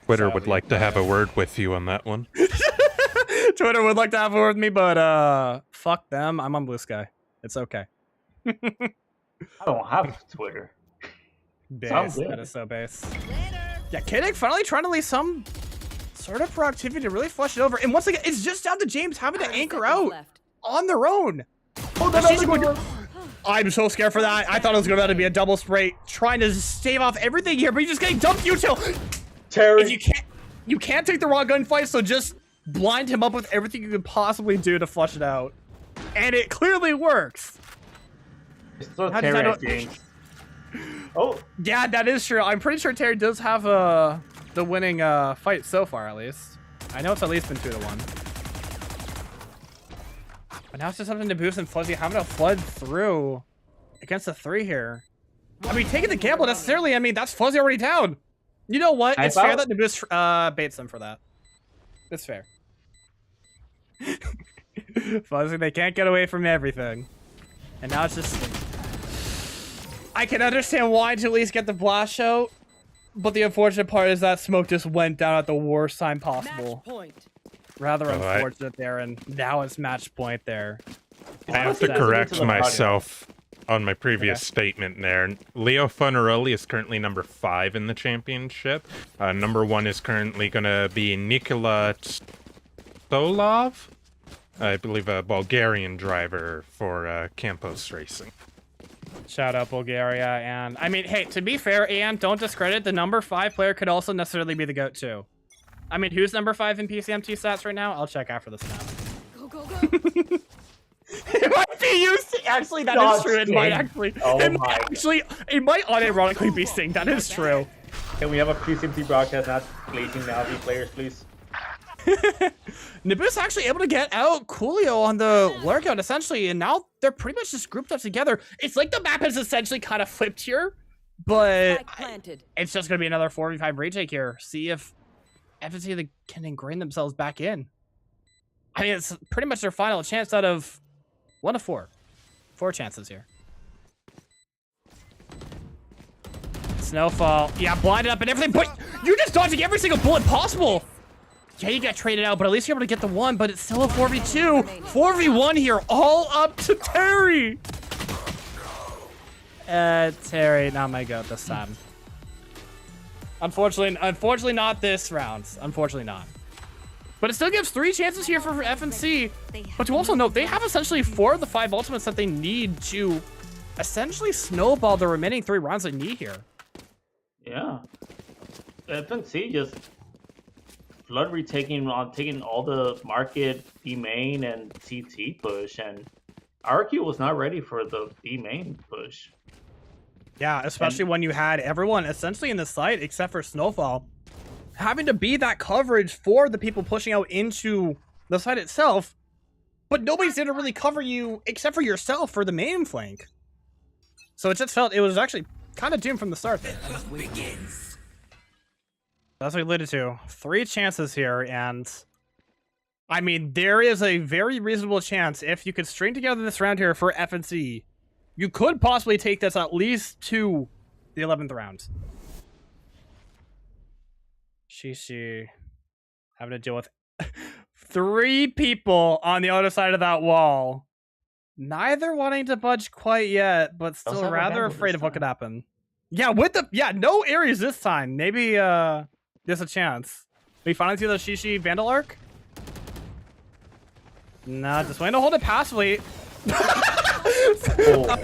Twitter would like to have a word with you on that one. Twitter would like to have a word with me, but fuck them. I'm on Blue Sky. It's okay. I don't have Twitter. Base. That is so base. Yeah, K-Dag finally trying to leave some sort of proactivity to really flush it over. And once again, it's just down to James having to anchor out on their own. I'm so scared for that. I thought it was going to be a double spray, trying to stave off everything here, but he's just getting dumped util. Terry. You can't take the raw gunfight, so just blind him up with everything you could possibly do to flush it out. And it clearly works. Oh. Yeah, that is true. I'm pretty sure Terry does have the winning fight so far, at least. I know it's at least been 2-1. But now it's just something to boost and Fuzzy having to flood through against the 3 here. I mean, taking the gamble necessarily, I mean, that's Fuzzy already down. You know what? It's fair that Naboost baits them for that. It's fair. Fuzzy, they can't get away from everything. And now it's just... I can understand why to at least get the blast out, but the unfortunate part is that smoke just went down at the worst time possible. Rather unfortunate there, and now it's match point there. I have to correct myself on my previous statement there. Leo Funaroli is currently number 5 in the championship. Number 1 is currently going to be Nikola Stolov, I believe a Bulgarian driver for Campos Racing. Shout out Bulgaria. And I mean, hey, to be fair, and don't discredit, the number 5 player could also necessarily be the GOAT too. I mean, who's number 5 in PCMT stats right now? I'll check after this snap. Go, go, go. It might be you. Actually, that is true. It might actually. It might unironically be Sting. That is true. Can we have a PCMT broadcast not glazing Navi players, please? Naboo's actually able to get out Coolio on the lurkout, essentially, and now they're pretty much just grouped up together. It's like the map has essentially kind of flipped here, but it's just going to be another 4v5 retake here. See if FNC can ingrain themselves back in. I mean, it's pretty much their final chance out of 1 of 4. 4 chances here. Snowfall. Yeah, blinded up and everything, but you're just dodging every single bullet possible. Yeah, you got traded out, but at least you're able to get the 1, but it's still a 4v2. 4v1 here, all up to Terry. Terry, not my goat this time. Unfortunately not this round. Unfortunately not. But it still gives 3 chances here for FNC. But to also note, they have essentially 4 of the 5 ultimates that they need to essentially snowball the remaining 3 rounds they need here. Yeah. FNC just flood retaking on taking all the market B main and CT push, and RQ was not ready for the B main push. Yeah, especially when you had everyone essentially in the site except for Snowfall having to be that coverage for the people pushing out into the site itself, but nobody's there to really cover you except for yourself for the main flank. So it just felt it was actually kind of doomed from the start. That's what we alluded to. 3 chances here, and I mean, there is a very reasonable chance if you could string together this round here for FNC, you could possibly take this at least to the 11th round. Shishi having to deal with 3 people on the other side of that wall. Neither wanting to budge quite yet, but still rather afraid of what could happen. Yeah, no Ares this time. Maybe there's a chance. We finally see the Shishi Vandal Arc? Nah, just waiting to hold it passively.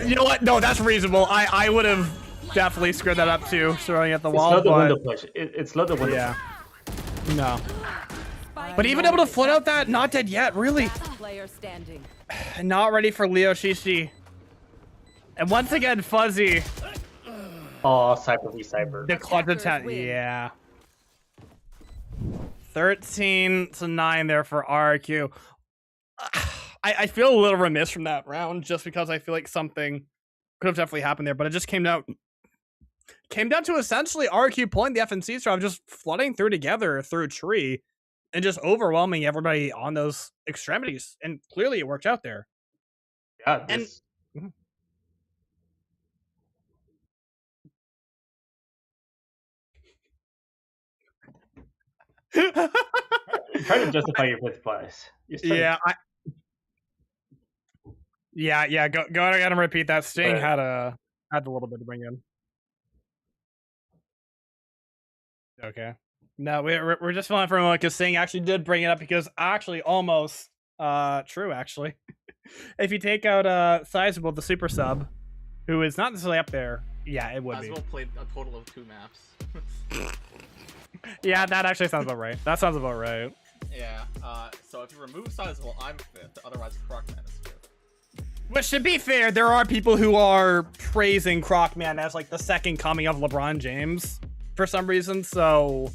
You know what? No, that's reasonable. I would have definitely screwed that up too, throwing at the wall. It's not the window push. It's not the window. Yeah. No. But even able to float out that not dead yet, really. Player standing. Not ready for Leo Shishi. And once again, Fuzzy. Oh, Cyber v Cyber. The clutch attack. Yeah. 13-9 there for RQ. I feel a little remiss from that round just because I feel like something could have definitely happened there, but it just came down to essentially RQ pulling the FNC drive, just flooding through together through tree and just overwhelming everybody on those extremities. And clearly it worked out there. Yeah. Try to justify your 5th place. Yeah. Go ahead and repeat that. Sting had a little bit to bring in. Okay. No, we're just feeling for a moment because Sting actually did bring it up because actually almost true actually. If you take out Sizable, the super sub, who is not necessarily up there, yeah, it would Sizable played a total of 2 maps. Yeah, that actually sounds about right. That sounds about right. Yeah. So if you remove Sizable, I'm 5th. Otherwise, Crocman is 5th. Which, to be fair, there are people who are praising Crocman as like the second coming of LeBron James for some reason. So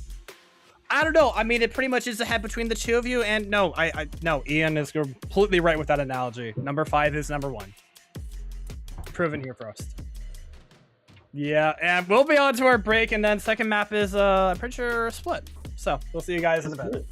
I don't know. I mean, it pretty much is a head between the 2 of you. And no, no, Ian is completely right with that analogy. Number 5 is number 1. Proven here first. Yeah, and we'll be on to our break, and then second map is I'm pretty sure split. So we'll see you guys in a bit.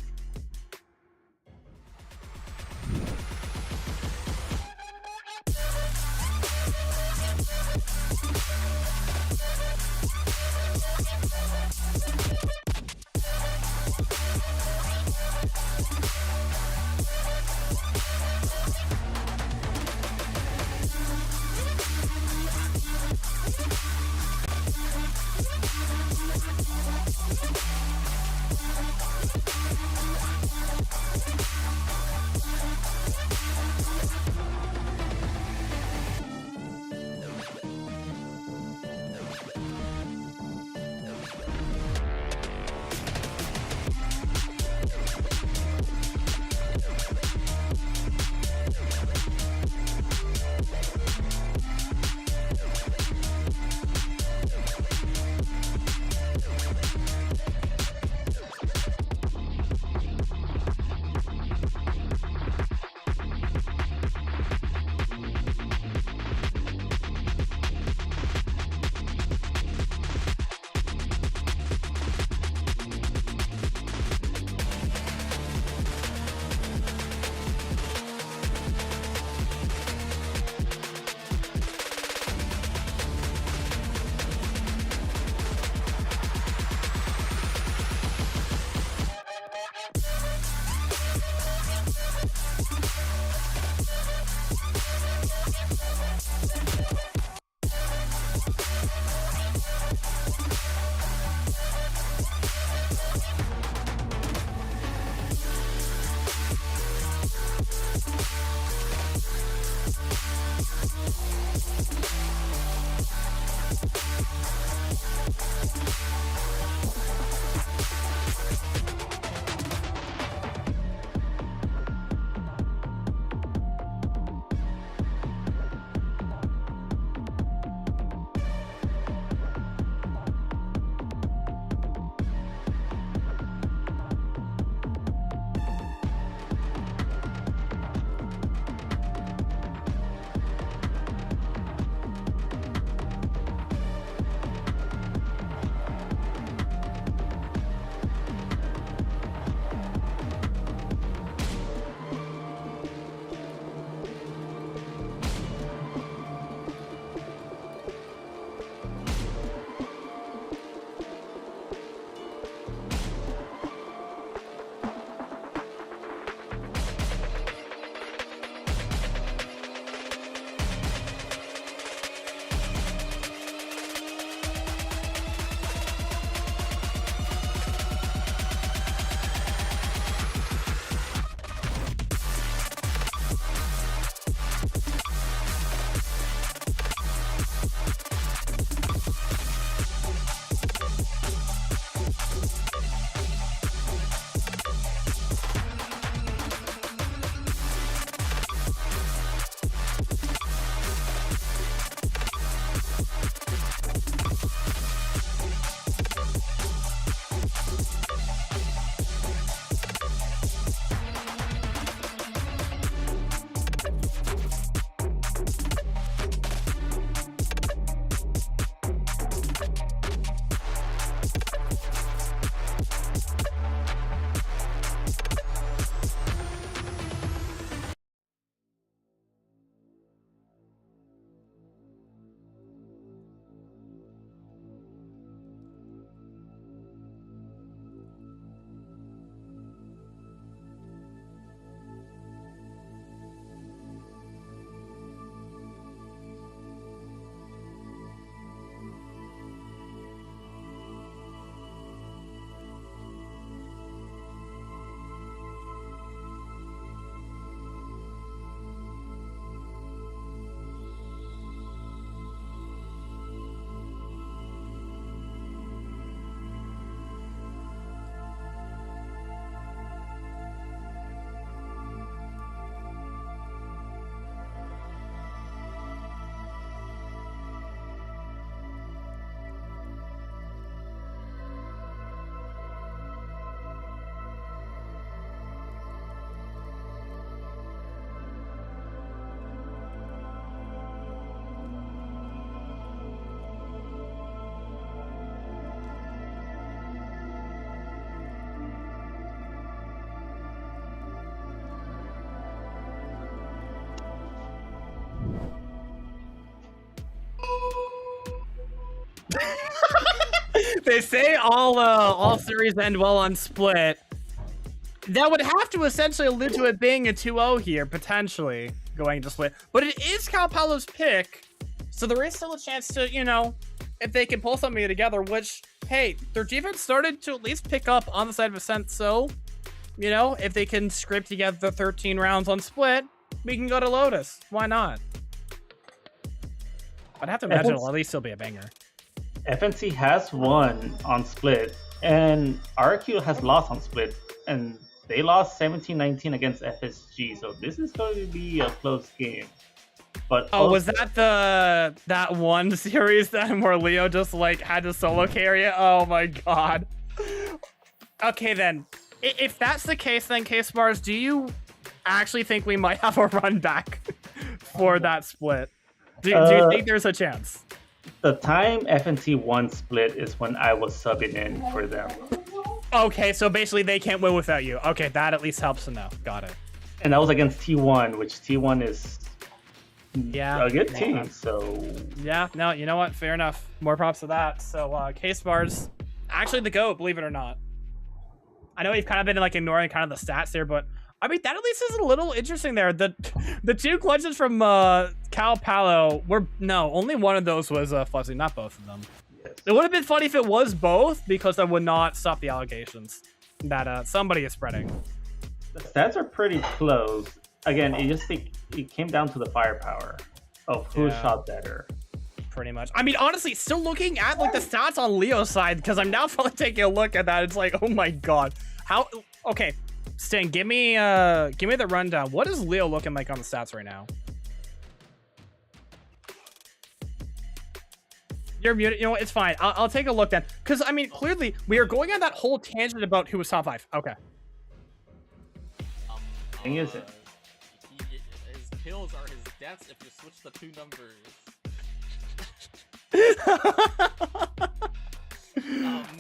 They say all series end well on split. That would have to essentially allude to it being a 2-0 here, potentially going to split. But it is Paulo's pick, so there is still a chance to, you know, if they can pull something together, which, hey, their defense started to at least pick up on the side of Ascent, so, you know, if they can scrape together the 13 rounds on split, we can go to Lotus. Why not? I'd have to imagine it'll at least still be a banger. FNC has won on split, and RQ has lost on split, and they lost 17-19 against FSG, so this is going to be a close game. But was that that one series then where Leo just like had to solo carry it? Oh my god. Okay then, if that's the case, then K-Spars, do you actually think we might have a run back for that split? Do you think there's a chance? The time FNC won split is when I was subbing in for them. Okay, so basically they can't win without you. Okay, that at least helps to know. Got it. And that was against T1, which T1 is a good team, so... Yeah, no, you know what? Fair enough. More props to that. So, K-Spars, actually the GOAT, believe it or not. I know we've kind of been like ignoring kind of the stats there, but I mean, that at least is a little interesting there. The two clutches from Paulo were... No, only one of those was fuzzy, not both of them. Yes. It would have been funny if it was both, because that would not stop the allegations that somebody is spreading. The stats are pretty close. Again, it came down to the firepower of who shot better. Pretty much. I mean, honestly, still looking at like the stats on Leo's side, because I'm now finally taking a look at that. It's like, oh my god. How... Okay, Sting, give me the rundown. What is Leo looking like on the stats right now? You're muted. You know what? It's fine. I'll take a look then. Because, I mean, clearly, we are going on that whole tangent about who was top 5. Okay. Thing is it? His kills are his deaths if you switch the two numbers.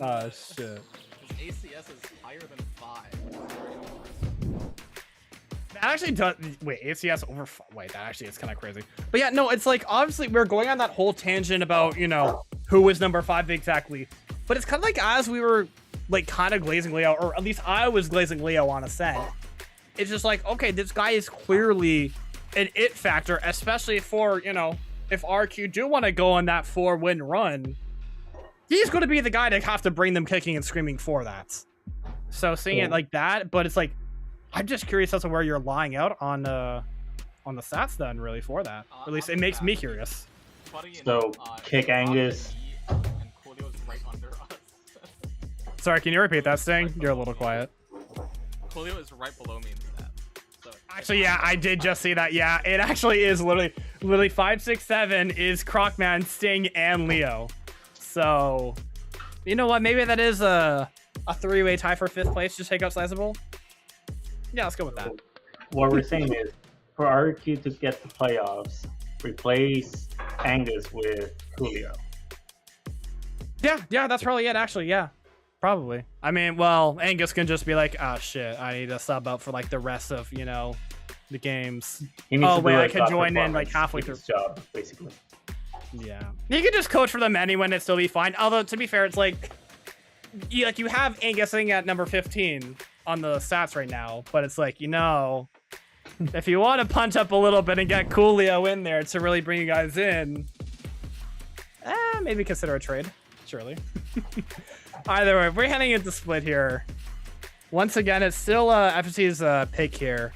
Oh, shit. His ACS is higher than 5. That actually does... Wait, ACS over... Wait, that actually is kind of crazy. But yeah, no, it's like, obviously, we're going on that whole tangent about, you know, who was number 5 exactly. But it's kind of like as we were, like, kind of glazing Leo, or at least I was glazing Leo on a set. It's just like, okay, this guy is clearly an it factor, especially for, you know, if RQ do want to go on that 4-win run, he's going to be the guy to have to bring them kicking and screaming for that. So seeing it like that, but it's like, I'm just curious as to where you're lying out on the stats then, really, for that. Or at least it makes me curious. So, kick Angus. And Coolio's right under us. Sorry, can you repeat that, Sting? You're a little quiet. Coolio is right below me in stats. So, actually, yeah, I did just see that. Yeah, it actually is literally 5, 6, 7 is Crocman, Sting, and Leo. So, you know what? Maybe that is a 3-way tie for 5th place. Just take out Sizable. Yeah, let's go with that. What we're saying is, for RQ to get the playoffs, replace Angus with Coolio. Yeah, that's probably it, actually, yeah. Probably. I mean, well, Angus can just be like, oh, shit, I need to sub up for, like, the rest of, you know, the games. Oh, wait, I could join in, like, halfway through. Job, basically. Yeah. You could just coach for them anyway and it'd still be fine. Although, to be fair, it's like, you have Angus sitting at number 15 on the stats right now, but it's like, you know, if you want to punch up a little bit and get Coolio in there to really bring you guys in, maybe consider a trade, surely. Either way, we're heading into split here. Once again, it's still FFC's pick here.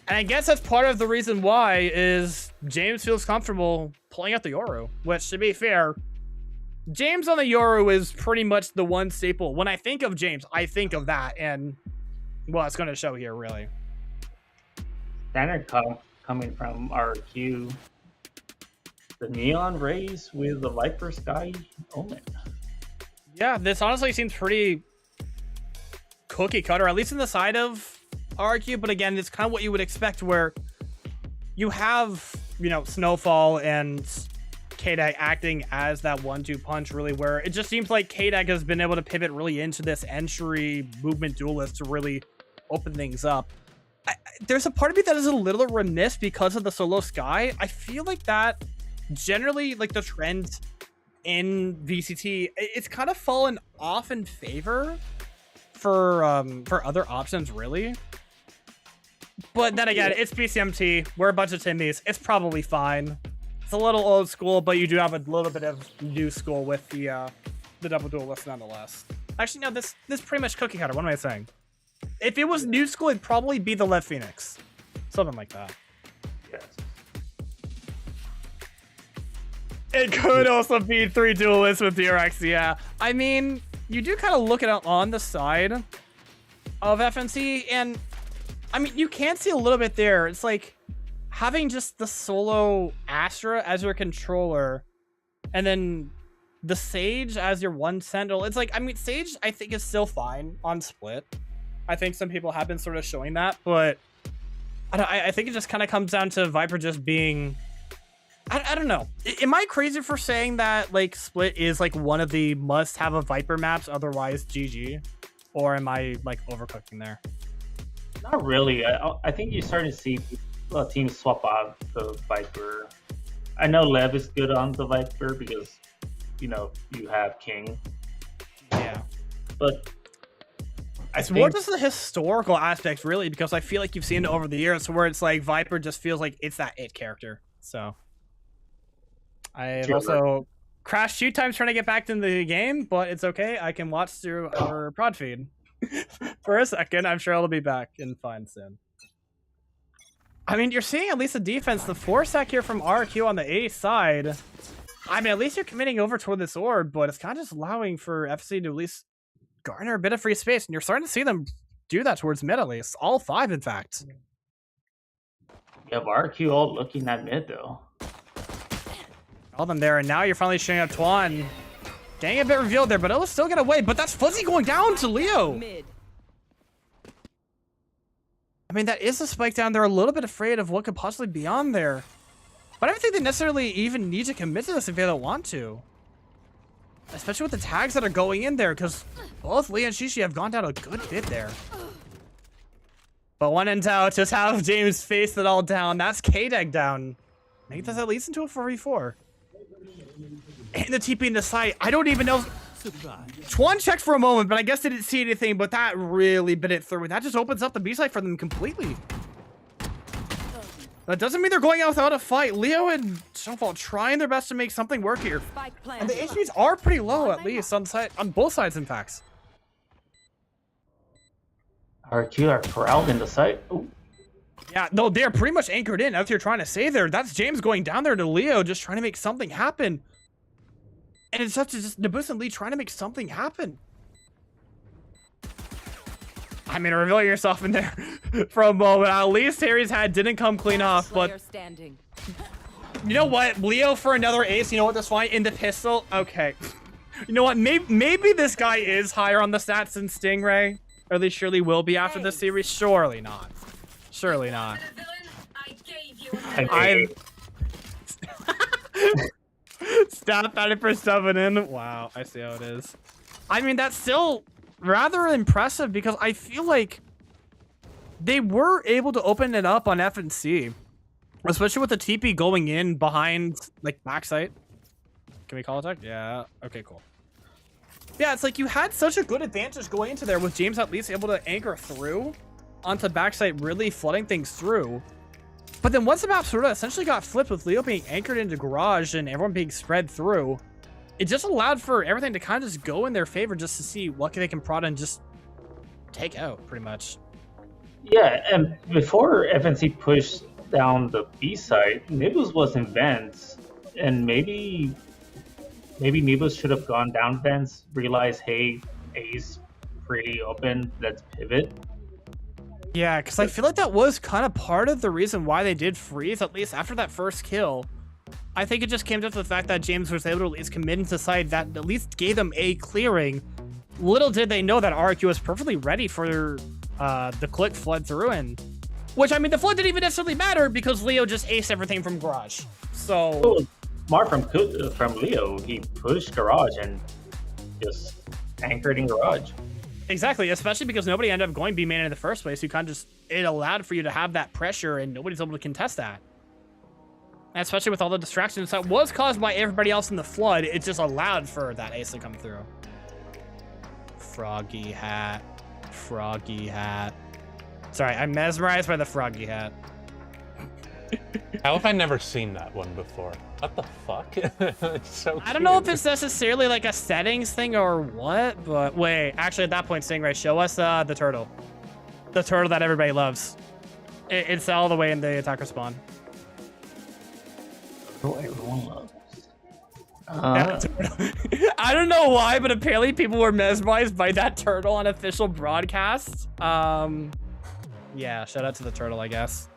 And I guess that's part of the reason why is James feels comfortable pulling out the Yoru, which, to be fair, James on the Yoru is pretty much the one staple. When I think of James, I think of that, and, well, it's going to show here, really. Standard coming from RQ. The Neon Rays with the Viper Sky Omen. Yeah, this honestly seems pretty cookie cutter, at least in the side of RQ, but again, it's kind of what you would expect, where you have, you know, Snowfall and K-Dag acting as that 1-2 punch, really, where it just seems like K-Dag has been able to pivot really into this entry movement duelist to really open things up. There's a part of me that is a little remiss because of the solo Sky. I feel like that generally, like, the trend in VCT, it's kind of fallen off in favor for other options, really. But then again, it's PCMT. We're a bunch of Timmies. It's probably fine. It's a little old school, but you do have a little bit of new school with the double duelist nonetheless. Actually, no, this pretty much cookie cutter. What am I saying? If it was new school, it'd probably be the Lev Phoenix. Something like that. Yes. It could also be 3 duelists with DRX, yeah. I mean, you do kind of look at it on the side of FNC, and I mean, you can see a little bit there. It's like having just the solo Astra as your controller, and then the Sage as your one Sentinel. It's like, I mean, Sage, I think, is still fine on Split. I think some people have been sort of showing that, but I think it just kind of comes down to Viper just being... I don't know. Am I crazy for saying that, like, Split is, like, one of the must-have a Viper maps, otherwise GG? Or am I, like, overcooking there? Not really. I think you're starting to see teams swap out the Viper. I know Lev is good on the Viper because, you know, you have King. Yeah. But it's more just the historical aspect, really, because I feel like you've seen it over the years where it's like Viper just feels like it's that it character. So I've also crashed 2 times trying to get back into the game, but it's okay. I can watch through our prod feed for a second. I'm sure I'll be back and fine soon. I mean, you're seeing at least the defense, the 4-stack here from RQ on the A side. I mean, at least you're committing over toward this orb, but it's kind of just allowing for FC to at least garner a bit of free space, and you're starting to see them do that towards mid, at least. All 5, in fact. You have RQ all looking at mid, though. All them there, and now you're finally showing up Tuan. Getting a bit revealed there, but it'll still get away. But that's Fuzzy going down to Leo. Mid. I mean, that is a spike down. They're a little bit afraid of what could possibly be on there. But I don't think they necessarily even need to commit to this if they don't want to. Especially with the tags that are going in there, because both Lee and Shishi have gone down a good bit there. But one and out, just have James face it all down. That's K-Deck down. Make this at least into a 4v4. And the TP in the site, I don't even know. Tuan checked for a moment, but I guess they didn't see anything, but that really bit it through. And that just opens up the B site for them completely. That doesn't mean they're going out without a fight. Leo and Snowfall trying their best to make something work here. And the HPs are pretty low, at least, on both sides, in fact. RQ are corralled in the site. Ooh. Yeah, no, they're pretty much anchored in. That's what you're trying to say there. That's James going down there to Leo, just trying to make something happen. And it's such just Nabus and Lee trying to make something happen. I mean, reveal yourself in there for a moment. At least Harry's head didn't come clean off, but you know what? Leo for another ace. You know what? That's fine. In the pistol. Okay. You know what? Maybe this guy is higher on the stats than Stingray. Or at least surely will be after this series. Surely not. Surely not. I'm... Stop at it for 7 in. Wow, I see how it is. I mean, that's still rather impressive because I feel like they were able to open it up on FNC. Especially with the TP going in behind, like, backside. Can we call it that? Yeah. Okay, cool. Yeah, it's like you had such a good advantage going into there with James at least able to anchor through onto backside, really flooding things through. But then once the map sort of essentially got flipped with Leo being anchored into garage and everyone being spread through, it just allowed for everything to kind of just go in their favor just to see what they can prod and just take out, pretty much. Yeah, and before FNC pushed down the B side, Nibus was in vents, and maybe Nibus should have gone down vents, realized, hey, A's pretty open, let's pivot. Yeah, because I feel like that was kind of part of the reason why they did freeze, at least after that first kill. I think it just came down to the fact that James was able to at least commit into side that at least gave them a clearing. Little did they know that RQ was perfectly ready for the click flood through, and which, I mean, the flood didn't even necessarily matter because Leo just aced everything from garage. So smart from Leo, he pushed garage and just anchored in garage. Exactly, especially because nobody ended up going B main in the first place. You kind of just, it allowed for you to have that pressure and nobody's able to contest that. Especially with all the distractions that was caused by everybody else in the flood, it just allowed for that ace to come through. Froggy hat. Froggy hat. Sorry, I'm mesmerized by the froggy hat. How have I never seen that one before? What the fuck? It's so I don't know if it's necessarily like a settings thing or what, but wait, actually at that point, Stingray, show us the turtle. The turtle that everybody loves. It's all the way in the attacker spawn. Oh, everyone loves. I don't know why, but apparently people were mesmerized by that turtle on official broadcast. Yeah, shout out to the turtle, I guess.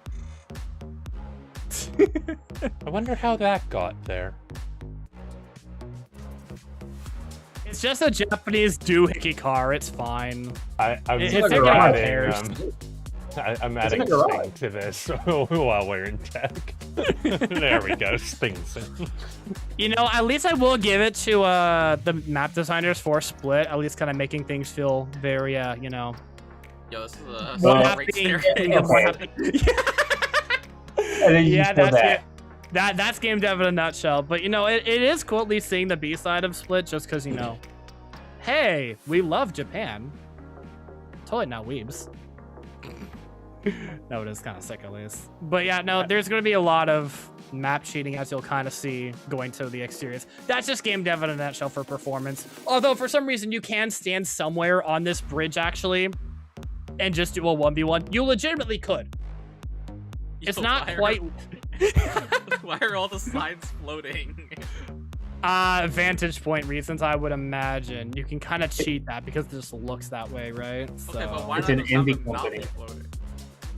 I wonder how that got there. It's just a Japanese doohickey car. It's fine. I'm adding Sting to this while we're in tech. There we go, Sting's in. You know, at least I will give it to the map designers for Split. At least kind of making things feel very, you know. Yo, this is that's game dev in a nutshell. But you know, it is cool at least seeing the B side of Split, just because you know, hey, we love Japan. Totally not weebs. No, it is kind of sick at least. But yeah, no, there's going to be a lot of map cheating, as you'll kind of see going to the exteriors. That's just game dev in a nutshell for performance. Although for some reason you can stand somewhere on this bridge actually and just do a 1v1. You legitimately could. It's not quite. Why are all the signs floating? Vantage point reasons, I would imagine. You can kind of cheat that because it just looks that way, right? So. Okay, but why it's not an indie company.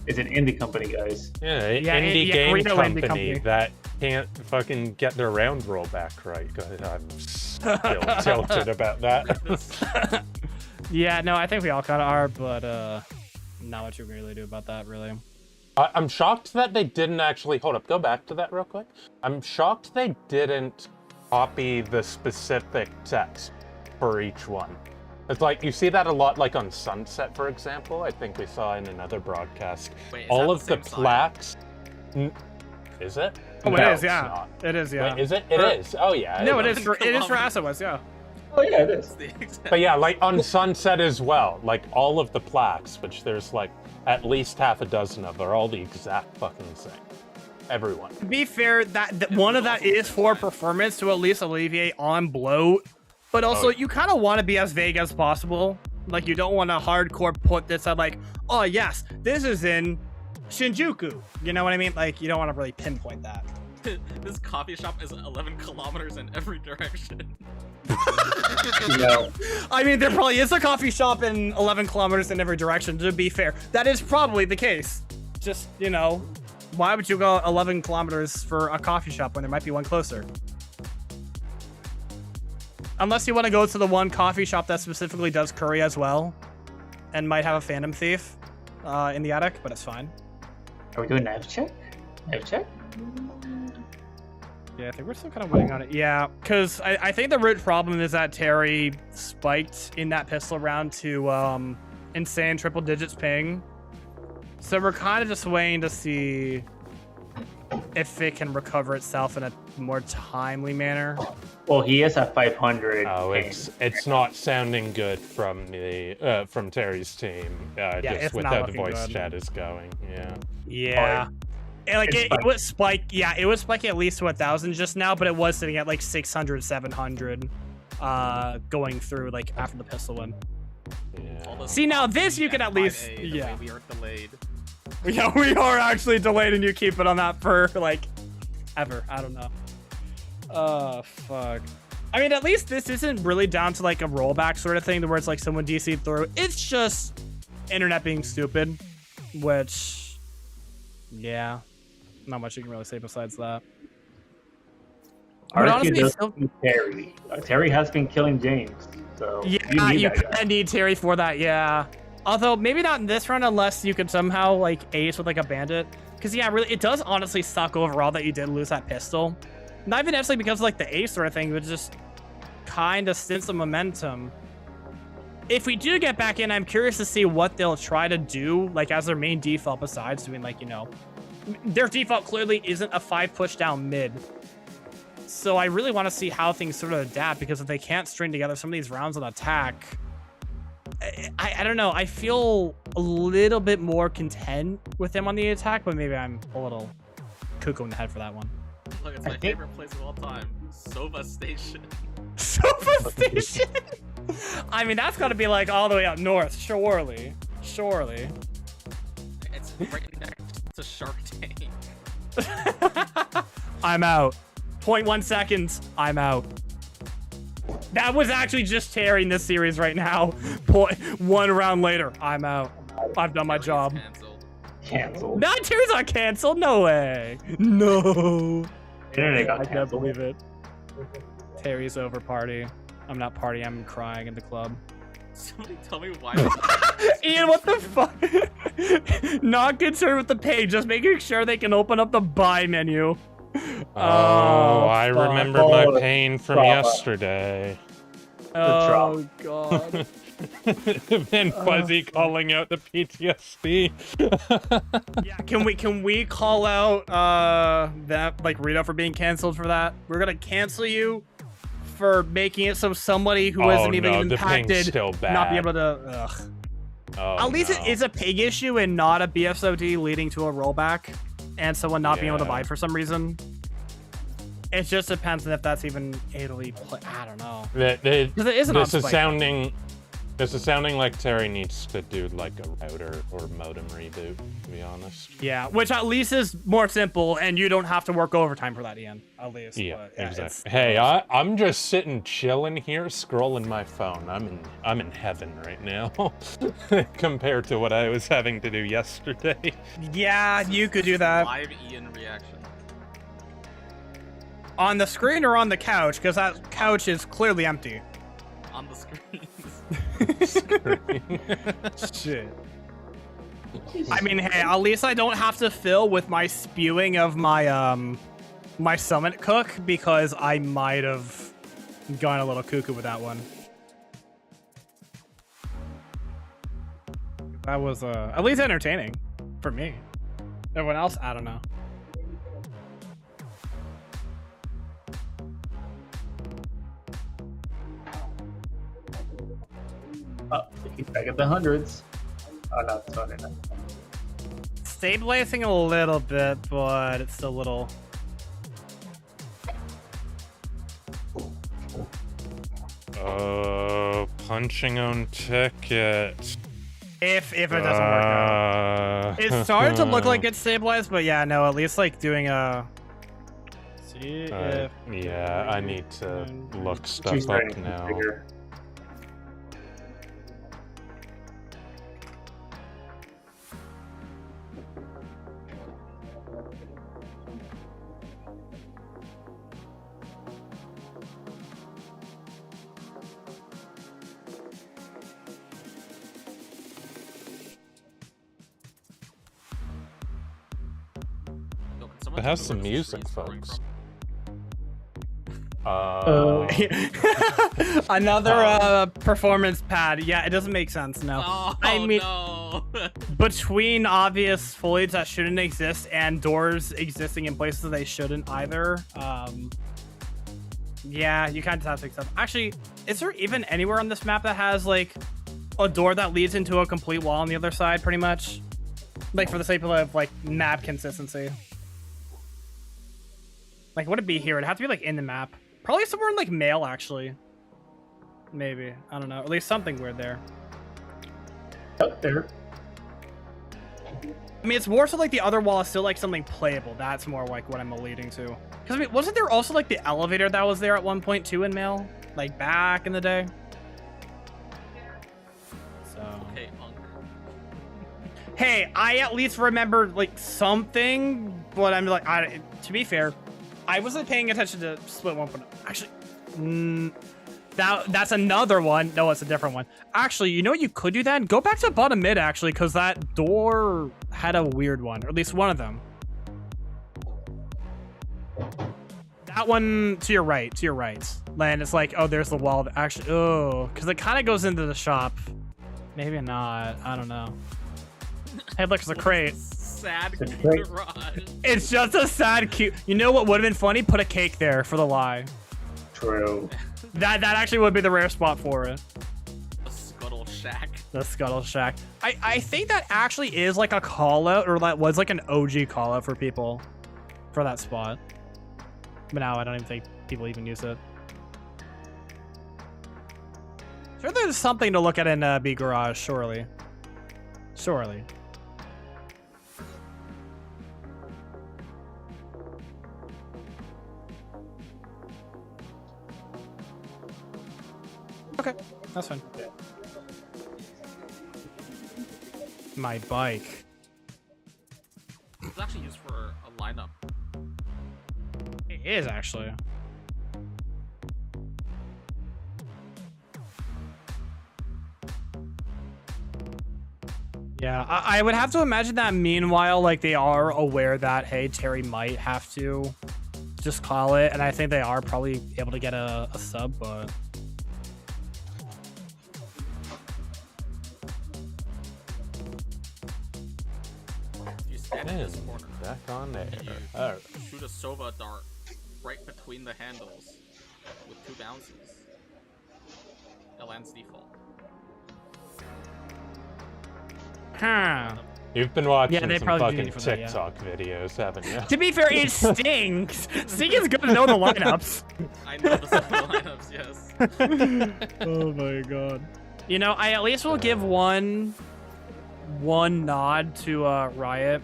It's an indie company, guys. Yeah, indie game company that can't fucking get their round roll back right. I'm still tilted about that. Yeah, no, I think we all kind of are, but not much you can really do about that, really. I'm shocked that they didn't actually... Hold up, go back to that real quick. I'm shocked they didn't copy the specific text for each one. It's like, you see that a lot, like on Sunset, for example. I think we saw in another broadcast. Wait, all of the plaques... Is it? Oh, no, it is, yeah. Not. It is, yeah. Wait, is it? It is. Oh, yeah. No, it is for Asawaz, yeah. Oh, yeah, it is. But yeah, like on Sunset as well, like all of the plaques, which there's like at least half a dozen of, are all the exact fucking same. Everyone. To be fair, that one of that is for performance to at least alleviate on bloat, but also you kind of want to be as vague as possible. Like you don't want to hardcore put this at like, oh yes, this is in Shinjuku. You know what I mean? Like you don't want to really pinpoint that. This coffee shop is 11 kilometers in every direction. No. I mean, there probably is a coffee shop in 11 kilometers in every direction, to be fair. That is probably the case. Just, you know, why would you go 11 kilometers for a coffee shop when there might be one closer? Unless you want to go to the one coffee shop that specifically does curry as well and might have a fandom thief in the attic, but it's fine. Are we doing knife check? Knife check? Yeah, I think we're still kind of waiting on it. Yeah, because I think the root problem is that Terry spiked in that pistol round to insane triple digits ping. So we're kind of just waiting to see if it can recover itself in a more timely manner. Well, he is at 500. Oh, it's not sounding good from the from Terry's team. Just with how the voice chat is going. Yeah. Yeah. Like it was spike, yeah, it was spiking at least to 1,000 just now, but it was sitting at like 600, 700, going through like after the pistol win. Yeah. See, now this you can at least, yeah, we are delayed. Yeah, we are actually delayed, and you keep it on that for like ever. I don't know. Oh fuck. I mean, at least this isn't really down to like a rollback sort of thing, where it's like someone DC'd through. It's just internet being stupid, which, yeah. Not much you can really say besides that. But honestly, Terry. Terry has been killing James, so yeah, you kind of need Terry for that. Yeah, although maybe not in this round unless you could somehow like ace with like a bandit. Because yeah, really, it does honestly suck overall that you did lose that pistol. Not even necessarily because of like the ace sort of thing, but just kind of stints of momentum. If we do get back in, I'm curious to see what they'll try to do, like as their main default besides doing like, you know, their default clearly isn't a 5 push down mid. So I really want to see how things sort of adapt, because if they can't string together some of these rounds on attack, I don't know. I feel a little bit more content with them on the attack, but maybe I'm a little cuckoo in the head for that one. Look, it's my favorite place of all time. Sova Station. Sova Station? I mean, that's got to be like all the way up north, surely. Surely. It's right next to Shark Tank. I'm out. 0.1 seconds. I'm out. That was actually just Terry in this series right now. 1 round later. I'm out. I've done my job. Canceled. Not Terry's not canceled. No way. No. Internet got I can't canceled. believe it. Terry's over party. I'm not party. I'm crying in the club. Somebody tell me why. Ian, what the fuck? Not concerned with the page, just making sure they can open up the buy menu. Oh, I fuck. remember my pain from yesterday. Oh god. And Fuzzy calling out the PTSD. Yeah, can we call out that, like, Rito for being canceled for that? We're gonna cancel you for making it so somebody who isn't even impacted still bad. not be able to. Ugh. Oh, At least it is a pig issue and not a BSOD leading to a rollback and someone not being able to buy for some reason. It just depends on if that's even Italy play. I don't know. This is sounding like Terry needs to do like a router or modem reboot, to be honest. Yeah, which at least is more simple, and you don't have to work overtime for that, Ian. At least. Yeah, But, exactly. Hey, I'm just sitting chilling here, scrolling my phone. I'm in heaven right now, compared to what I was having to do yesterday. Yeah, you could do that Live Ian reaction. on the screen or on the couch, because that couch is clearly empty. On the screen. Shit. I mean, hey, at least I don't have to fill with my spewing of my my summit cook, because I might have gone a little cuckoo with that one. That was at least entertaining for me. Everyone else, I don't know. He's back at the hundreds. Oh, no, it's 100. Stabilizing a little bit, but it's still a little. Punching on ticket. If it doesn't work out. It started to look like it's stabilized, but yeah, no, at least like doing a. See if. Yeah, I need to look stuff up now. It has some music, folks. Another performance pad. Yeah, it doesn't make sense. No. Oh, I mean, no. between obvious foliage that shouldn't exist and doors existing in places they shouldn't either. Yeah, you kind of have to accept. Actually, is there even anywhere on this map that has like a door that leads into a complete wall on the other side, pretty much? Like, for the sake of like map consistency. Like, would it be here? It'd have to be like in the map. Probably somewhere in like mail, actually. Maybe. I don't know. At least something weird there. Up there. I mean, it's more so like the other wall is still like something playable. That's more like what I'm alluding to. Because I mean, wasn't there also like the elevator that was there at 1.2 in mail? Like back in the day? So. Okay, Unk. Hey, I at least remember like something, but I'm like, to be fair, I wasn't paying attention to split 1.0. Actually, that's another one. No, it's a different one. Actually, you know what you could do then? Go back to bottom mid, actually, because that door had a weird one, or at least one of them. That one to your right, Then it's like, oh, there's the wall that actually, oh, because it kind of goes into the shop. Maybe not. I don't know. Hey, look, there's a crate. sad great. garage. It's just a sad cute. You know what would have been funny? Put a cake there for the lie. True. That actually would be the rare spot for it. The Scuttle Shack. The Scuttle Shack. I think that actually is like a call out, or that was like an OG call out for people for that spot. But now I don't even think people even use it. Sure, there's something to look at in B Garage, surely. Surely. Okay, that's fine. My bike. It's actually used for a lineup. It is actually. Yeah, I would have to imagine that meanwhile, like, they are aware that, hey, Terry might have to just call it, and I think they are probably able to get a sub, but... You stand in this corner. Back on there. You Oh. shoot a Sova dart right between the handles with 2 bounces. It lands default. Huh. You've been watching Yeah, they some probably do fucking need for that, yeah. TikTok videos, haven't you? To be fair, it stinks. Sting is good to know the lineups. I know the lineups, yes. Oh my god. You know, I at least will give one nod to Riot.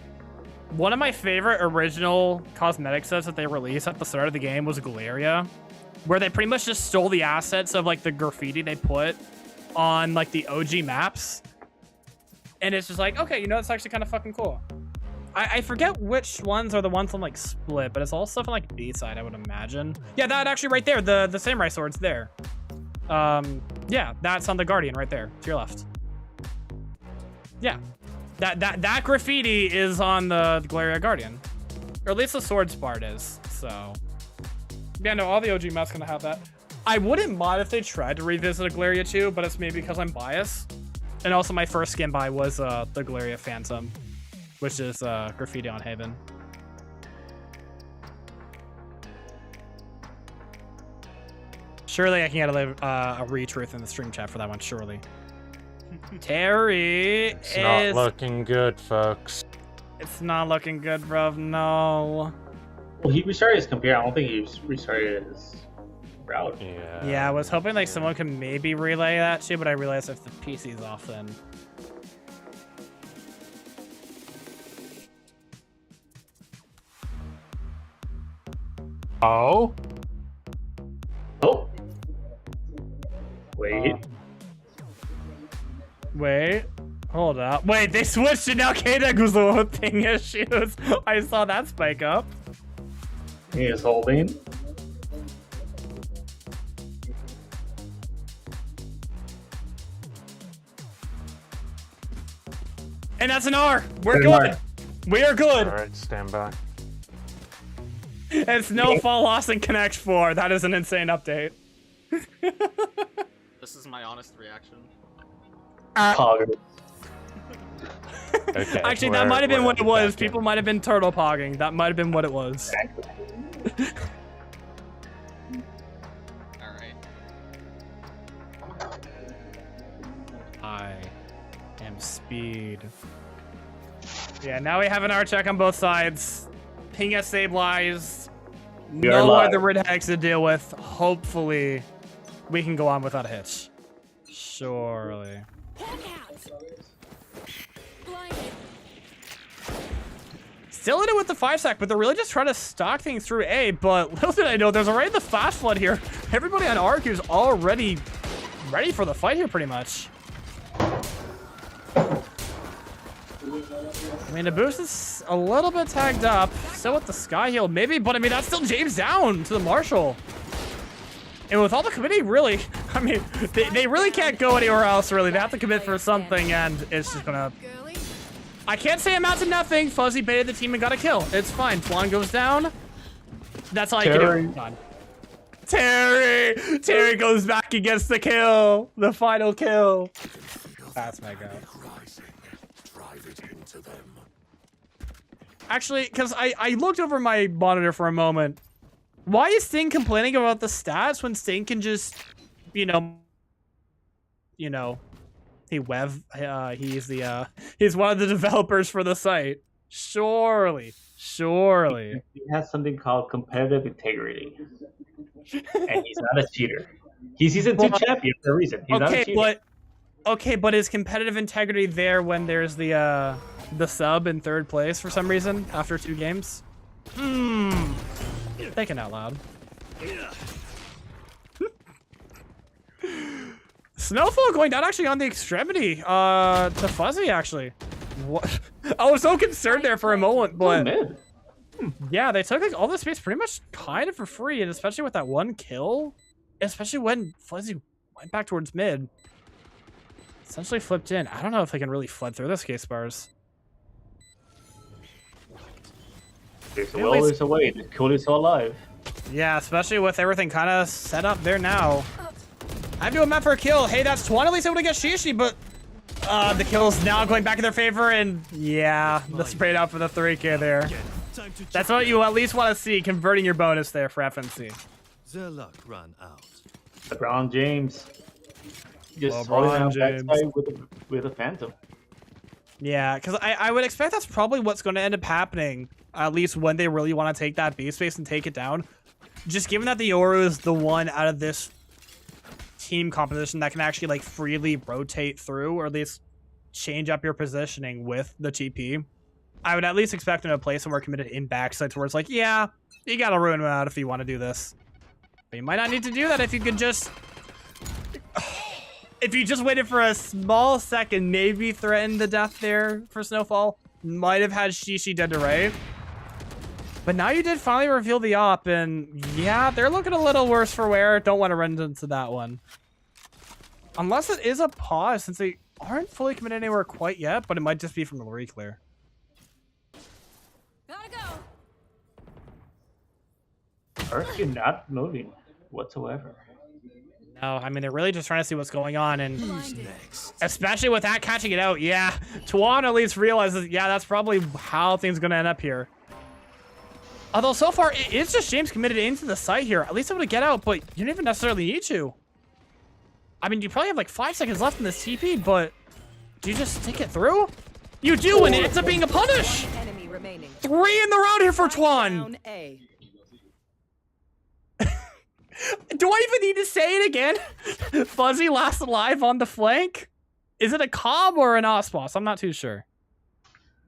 One of my favorite original cosmetic sets that they released at the start of the game was Galeria, where they pretty much just stole the assets of like the graffiti they put on like the OG maps. And it's just like, okay, you know, it's actually kind of fucking cool. I forget which ones are the ones on like Split, but it's all stuff on like B-side, I would imagine. Yeah, that actually right there, the samurai sword's there. Yeah, that's on the Guardian right there to your left. Yeah, that graffiti is on the Galeria Guardian, or at least the swords part is. So yeah, no, all the OG maps gonna have that. I wouldn't mind if they tried to revisit a Galeria too, but it's maybe because I'm biased. And also my first skin buy was the Galeria Phantom, which is graffiti on Haven. Surely I can get a retruth in the stream chat for that one, surely. Terry It's not looking good, folks. It's not looking good, bro. No. Well, he restarted his computer. I don't think he restarted his router. Yeah. Yeah, I was hoping like someone could maybe relay that too, but I realized if the PC's off, then. Oh? Oh. Wait. Wait. Hold up. Wait, they switched it now. K-Deck was the one thing issues. I saw that spike up. He is holding. And that's an R. We're Good good. We are good. All right, stand by. It's no fall loss in Connect 4. That is an insane update. This is my honest reaction. Pogger. Okay, Actually, that might have been what it was. People might have been turtle pogging. That might have been what it was. Alright. I am speed. Yeah, now we have an R check on both sides. Ping is stabilized. No other red hex to deal with. Hopefully, we can go on without a hitch. Surely. Still in it with the 5-stack, but they're really just trying to stock things through A. But little did I know, there's already the fast flood here. Everybody on Arc is already ready for the fight here, pretty much. I mean, the boost is a little bit tagged up. Still with the Sky Heal, maybe, but I mean, that's still James down to the Marshal. And with all the committing, really, I mean, they really can't go anywhere else, really. They have to commit for something, and it's just gonna... I can't say amounts of nothing. Fuzzy baited the team and got a kill. It's fine. Flan goes down. That's all you can do. Terry goes back and gets the kill. The final kill. That's my guy. Actually, because I looked over my monitor for a moment. Why is Sting complaining about the stats when Sting can just, you know, he's one of the developers for the site. Surely. He has something called competitive integrity, and he's not a cheater. He's season 2 champion for a reason. He's not a cheater. But is competitive integrity there when there's the sub in 3rd place for some reason after 2 games? Thinking out loud. Snowfall going down actually on the extremity to Fuzzy actually. What? I was so concerned there for a moment, but yeah, they took like all the space pretty much kind of for free, and especially with that 1 kill, especially when Fuzzy went back towards mid. Essentially flipped in. I don't know if they can really flood through this case bars. There's a will, there's a way. The kill is alive. Yeah, especially with everything kind of set up there now. I'm doing map for a kill. Hey, that's Twan at least able to get Shishi, but the kill's now going back in their favor, and yeah, the sprayed out for the 3K there. That's what you at least want to see, converting your bonus there for FNC. The luck ran out. LeBron James. Just LeBron James with a Phantom. Yeah, because I would expect that's probably what's going to end up happening, at least when they really want to take that B space and take it down. Just given that the Yoru is the one out of this team composition that can actually like freely rotate through, or at least change up your positioning with the TP, I would at least expect them to play somewhere committed in backsides where it's like, yeah, you got to ruin him out if you want to do this. But you might not need to do that if you could just... If you just waited for a small second, maybe threaten the death there for Snowfall, might have had Shishi dead to right. But now you did finally reveal the op, and yeah, they're looking a little worse for wear. Don't want to run into that one. Unless it is a pause, since they aren't fully committed anywhere quite yet, but it might just be from the reclear. Gotta go. Earth not moving whatsoever. No, I mean, they're really just trying to see what's going on, and especially with that catching it out, yeah, Tuan at least realizes, yeah, that's probably how things are going to end up here. Although so far, it's just James committed into the site here, at least able to get out, but you don't even necessarily need to. I mean, you probably have like 5 seconds left in this TP, but do you just stick it through? You do, and it ends up being a punish. 3 in the round here for Tuan. Do I even need to say it again? Fuzzy last alive on the flank? Is it a cob or an Osmos? I'm not too sure.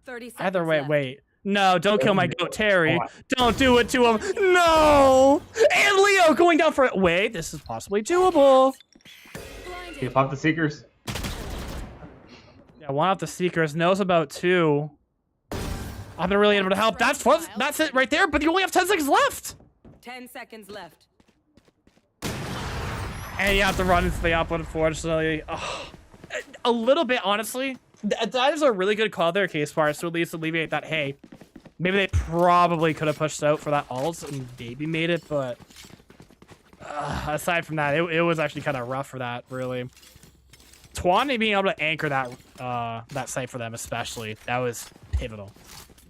30 seconds Either way, left. wait. No, don't kill my goat, Terry. Don't do it to him. No! And Leo going down for it. Wait, this is possibly doable. Can you pop the Seekers? Yeah, one off the Seekers. Knows about 2. I've been really able to help. That's it right there, but you only have 10 seconds left. 10 seconds left. And you have to run into the up, unfortunately. Oh, a little bit, honestly. That is a really good call there, Case Bars, to at least alleviate that, hey, maybe they probably could have pushed out for that ult and maybe made it, but aside from that, it was actually kind of rough for that, really. Tuan being able to anchor that that site for them, especially, that was pivotal.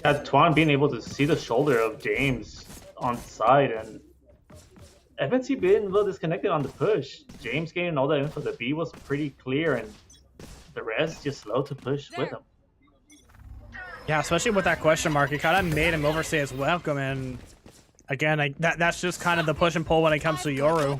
Yeah, Tuan being able to see the shoulder of James on side, and FNC being a little disconnected on the push. James getting all that info. The B was pretty clear, and the rest just slow to push with him. Yeah, especially with that question mark, it kind of made him overstay his welcome. And again, that's just kind of the push and pull when it comes to Yoru.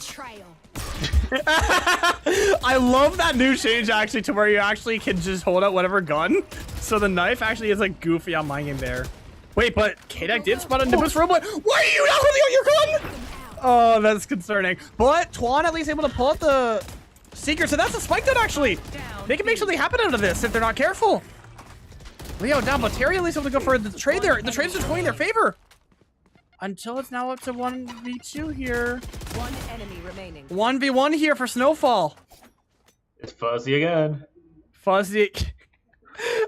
I love that new change actually to where you actually can just hold out whatever gun. So the knife actually is like goofy on my game there. Wait, but K-Deck did spot a Nimbus robot. Why are you not holding out your gun? Oh, that's concerning. But Tuan at least able to pull out the Seeker. So that's a spike down, actually. They can make something happen out of this if they're not careful. Leo down, but Terry at least able to go for the trade there. The trade's just going in their favor. Until it's now up to 1v2 here. 1 enemy remaining. 1v1 here for Snowfall. It's Fuzzy again. Fuzzy.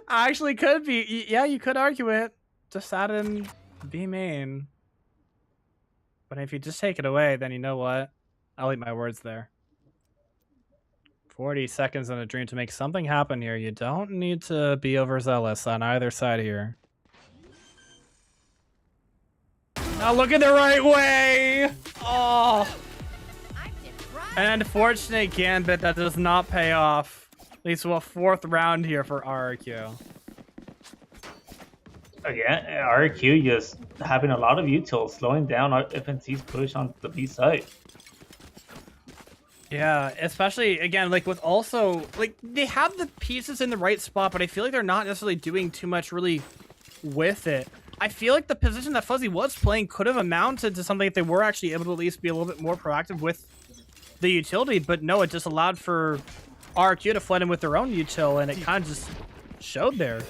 Actually could be. Yeah, you could argue it. Just add in B main. But if you just take it away, then you know what? I'll eat my words there. 40 seconds in a dream to make something happen here. You don't need to be overzealous on either side here. Now looking the right way. Oh. An unfortunate gambit that does not pay off. At least to a 4th round here for RRQ. Again, RRQ just having a lot of utils, slowing down FNC's push on the B side. Yeah, especially, again, like with also, like, they have the pieces in the right spot, but I feel like they're not necessarily doing too much really with it. I feel like the position that Fuzzy was playing could have amounted to something if they were actually able to at least be a little bit more proactive with the utility, but no, it just allowed for RQ to flood in with their own util, and it kind of just showed there.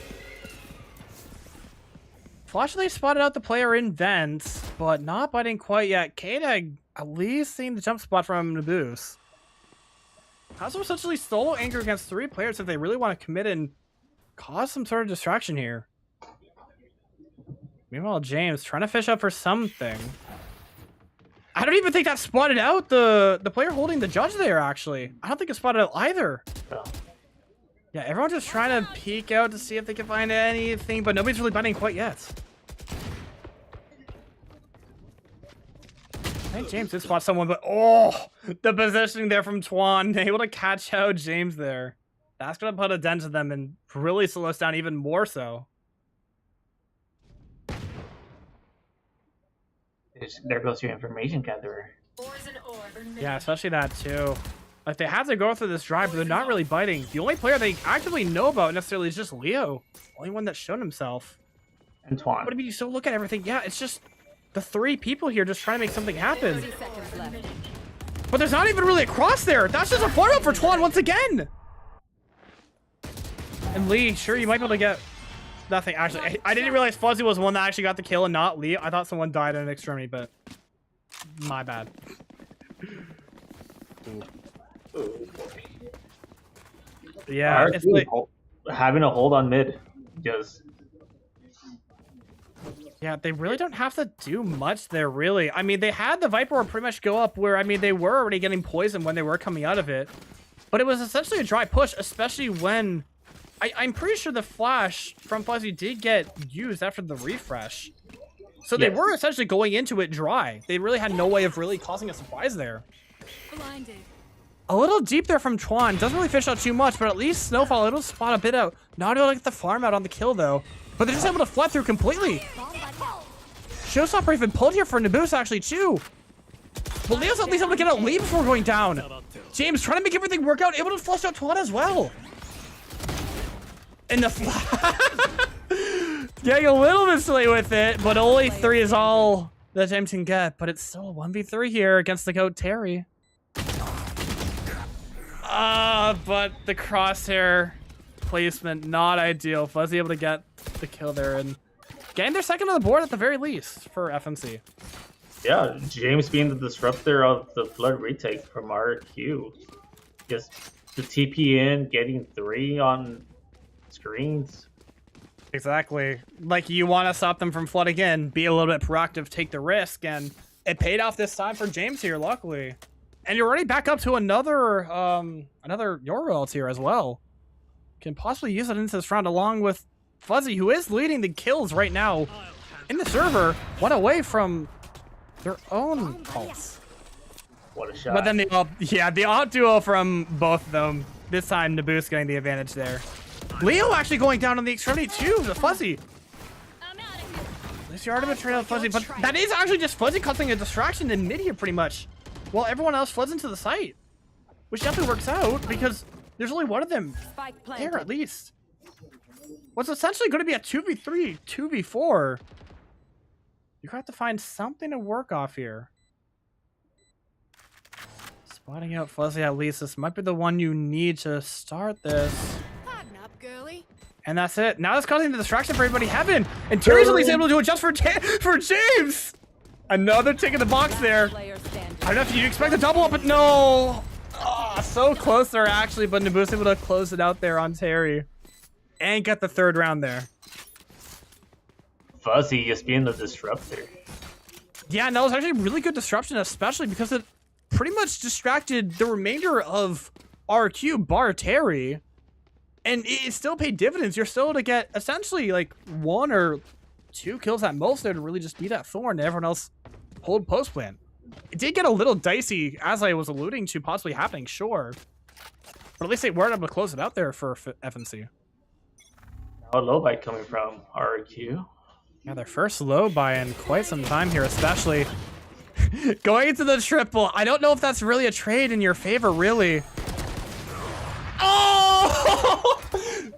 Fortunately spotted out the player in vents, but not biting quite yet. K-Dag at least seeing the jump spot from Naboos. Also essentially solo anger against 3 players if they really want to commit and cause some sort of distraction here. Meanwhile, James trying to fish up for something. I don't even think that spotted out the player holding the judge there, actually. I don't think it spotted out either. Yeah, everyone's just trying to peek out to see if they can find anything, but nobody's really biting quite yet. I think James did spot someone, but oh, the positioning there from Twan, able to catch out James there. That's going to put a dent to them and really slow us down even more so. There goes your information gatherer. Yeah, especially that too. Like, they have to go through this drive, but they're not really biting. The only player they actively know about necessarily is just Leo. Only one that's shown himself. And Twan. But I mean, you still look at everything. Yeah, it's just the 3 people here just trying to make something happen. But there's not even really a cross there. That's just a farm up for Twan once again. And Lee, sure, you might be able to get nothing. Actually, I didn't realize Fuzzy was the one that actually got the kill and not Lee. I thought someone died in an extremity, but my bad. Yeah, it's like having a hold on mid. Just yeah, they really don't have to do much there, really. I mean, they had the Viper pretty much go up where, I mean, they were already getting poisoned when they were coming out of it. But it was essentially a dry push, especially when... I'm pretty sure the flash from Fuzzy did get used after the refresh. So they were essentially going into it dry. They really had no way of really causing a surprise there. Blinded. A little deep there from Twan. Doesn't really fish out too much, but at least Snowfall, it'll spot a bit out. Not able to get the farm out on the kill, though. But they're just able to flood through completely. Showstopper even pulled here for Naboos, actually, too. But Leo's at least able to get a lead before going down. James trying to make everything work out, able to flush out Twan as well. And the getting a little bit silly with it, but only 3 is all that James can get. But it's still a 1v3 here against the GOAT Terry. But the crosshair placement, not ideal. Fuzzy able to get the kill there and getting their second on the board at the very least for FMC. Yeah, James being the disruptor of the flood retake from RQ. Just the TP in, getting 3 on screens. Exactly. Like, you want to stop them from flooding in, be a little bit proactive, take the risk, and it paid off this time for James here, luckily. And you're already back up to another your royalty here as well. Can possibly use it into this round along with Fuzzy, who is leading the kills right now in the server, 1 away from their own ults. What a shot. But then the ult duo from both of them. This time, Naboos getting the advantage there. Leo actually going down on the extremity too, the Fuzzy. This yard of a trail of Fuzzy, but that is actually just Fuzzy causing a distraction in mid here pretty much. While everyone else floods into the site. Which definitely works out because there's only one of them there at least. What's essentially going to be a 2v3, 2v4. You have to find something to work off here. Spotting out Fuzzy at least. This might be the one you need to start this. And that's it. Now it's causing the distraction for everybody. Heaven! And Terry's at least able to do it just for James! Another tick in the box there. I don't know if you'd expect a double up, but no! Oh, so close there actually, but Naboos able to close it out there on Terry. And get the 3rd round there. Fuzzy just being the disruptor. Yeah, no, it was actually a really good disruption, especially because it pretty much distracted the remainder of RQ bar Terry. And it still paid dividends. You're still to get essentially like 1 or 2 kills at most there to really just be that Thorn, and everyone else hold post plant. It did get a little dicey, as I was alluding to possibly happening, sure. But at least they weren't able to close it out there for FNC. Now a low buy coming from RQ. Yeah, their first low buy in quite some time here, especially going into the triple. I don't know if that's really a trade in your favor, really. Oh!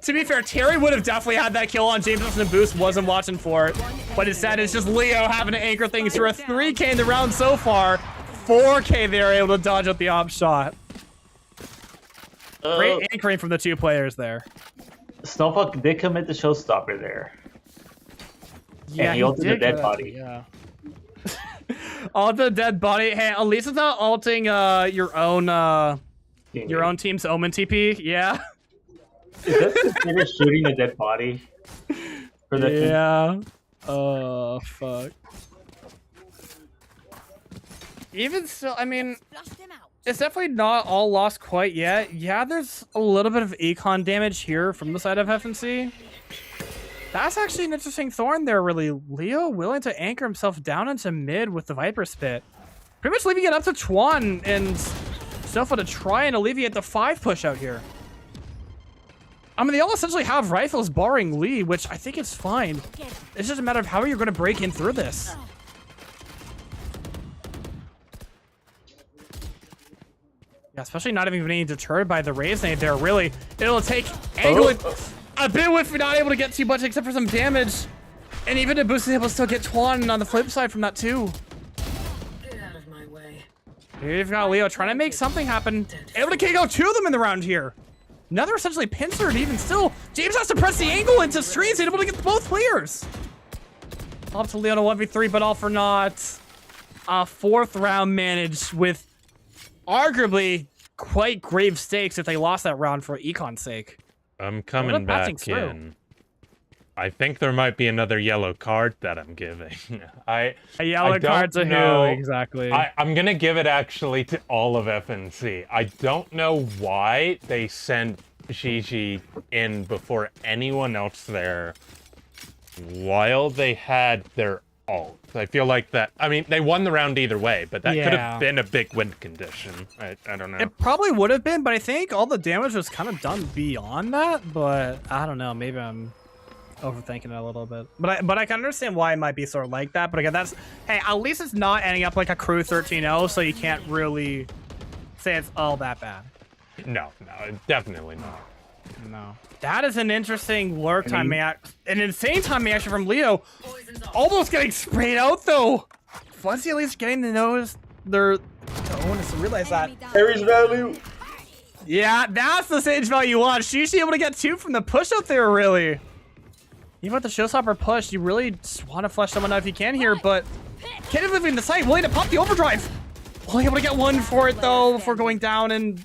To be fair, Terry would have definitely had that kill on James with the boost, wasn't watching for it. But instead, it's just Leo having to anchor things through a 3K in the round so far. 4K they are able to dodge out the op shot. Great anchoring from the 2 players there. Snowfall did commit the showstopper there. Yeah, and he ulted the dead body. Yeah. Ult the dead body. Hey, at least it's not ulting your own team's Omen TP. Yeah. Is that considered shooting a dead body? For the yeah. Oh, fuck. Even still, I mean, it's definitely not all lost quite yet. Yeah, there's a little bit of econ damage here from the side of FNC. That's actually an interesting Thorn there, really. Leo willing to anchor himself down into mid with the Viper Spit. Pretty much leaving it up to Twan and Snowfall to try and alleviate the 5 push out here. I mean, they all essentially have rifles barring Lee, which I think is fine. It's just a matter of how you're going to break in through this. Yeah, especially not even being deterred by the raise nade there, really. It'll take angle a bit if you're not able to get too much except for some damage. And even if Boost is able to still get Twan on the flip side from that too. Get out of my way. Here you've got Leo trying to make something happen. Able to kick out 2 of them in the round here. Another essentially pincer, and even still, James has to press the angle into streams, able to get both players. Up to Leo to 1v3, but all for naught. A 4th round managed with arguably quite grave stakes if they lost that round for econ's sake. I'm coming back in. I think there might be another yellow card that I'm giving. A yellow card to who exactly? I'm gonna give it actually to all of FNC. I don't know why they sent Gigi in before anyone else there while they had their ult. I feel like that. I mean, they won the round either way, but that could have been a big win condition. I don't know. It probably would have been, but I think all the damage was kind of done beyond that. But I don't know. Maybe I'm overthinking it a little bit, but I can understand why it might be sort of like that. But again, that's, hey, at least it's not ending up like a crew 13-0, so you can't really say it's all that bad. No, definitely not. No, that is an interesting lurk time, an insane time reaction from Leo. Almost getting sprayed out though. Fuzzy at least getting to notice their. I want to realize that. Aries value. Yeah, that's the Sage value you want. She's able to get 2 from the push out there, really. Even with the showstopper push, you really just want to flush someone out if you can here, but can't even the site, willing to pop the overdrive. Only able to get 1 for it though before going down, and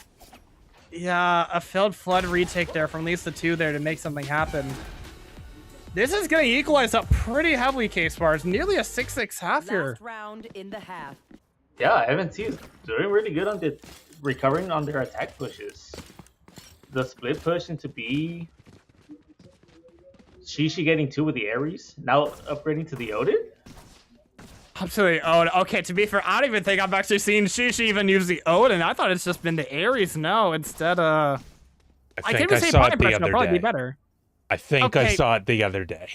yeah, a failed flood retake there from at least the 2 there to make something happen. This is going to equalize up pretty heavily, K-Spars. Nearly a 6-6 half here. Last round in the half. Yeah, FNC is doing really good on the recovering on their attack pushes. The split push into B. Shishi getting 2 with the Ares. Now upgrading to the Odin. Absolutely. Oh, okay. To be fair, I don't even think I've actually seen Shishi even use the Odin. I thought it's just been the Ares. No, instead, I think I saw it the other day. Be better. I think I saw it the other day.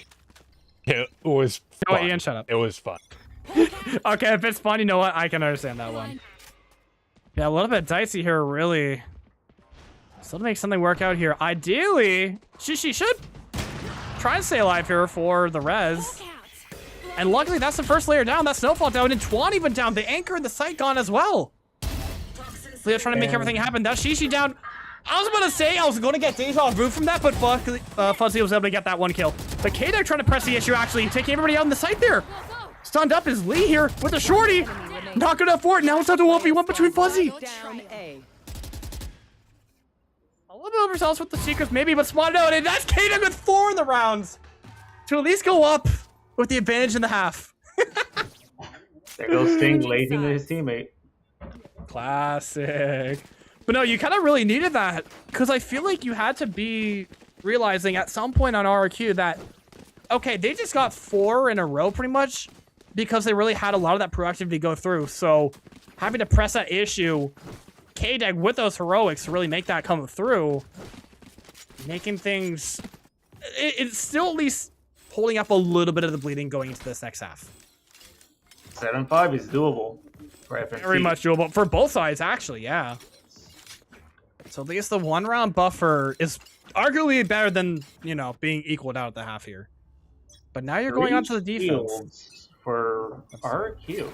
It was fun. Oh, Ian, shut up. It was fun. Okay, if it's fun, you know what? I can understand that one. Yeah, a little bit dicey here, really. Still to make something work out here. Ideally, Shishi should try and stay alive here for the res. And luckily, that's the first layer down. That Snowfall down, and Twan even down. The anchor and the sight gone as well. Leo trying to make everything happen. That's Shishi down. I was about to say I was going to get deja vu from that, but Fuzzy was able to get that 1 kill. But K-Dog trying to press the issue, actually, taking everybody out on the site there. Stunned up is Lee here with a shorty. Not good enough for it. Now it's down to 1v1 between Fuzzy. Down A. A little bit overzealous with the secrets, maybe, but spotted out. And that's K-Dog with 4 in the rounds to at least go up with the advantage in the half. There goes Sting lazing his teammate. Classic. But no, you kind of really needed that, because I feel like you had to be realizing at some point on RQ that okay, they just got 4 in a row pretty much because they really had a lot of that proactivity go through. So having to press that issue, K-Dag with those heroics to really make that come through, making things... It's still at least holding up a little bit of the bleeding going into this next half. 7-5 is doable for FNC. Very much doable for both sides, actually, yeah. So at least the 1-round buffer is arguably better than, you know, being equaled out at the half here. But now you're going on to the defense. For RQ.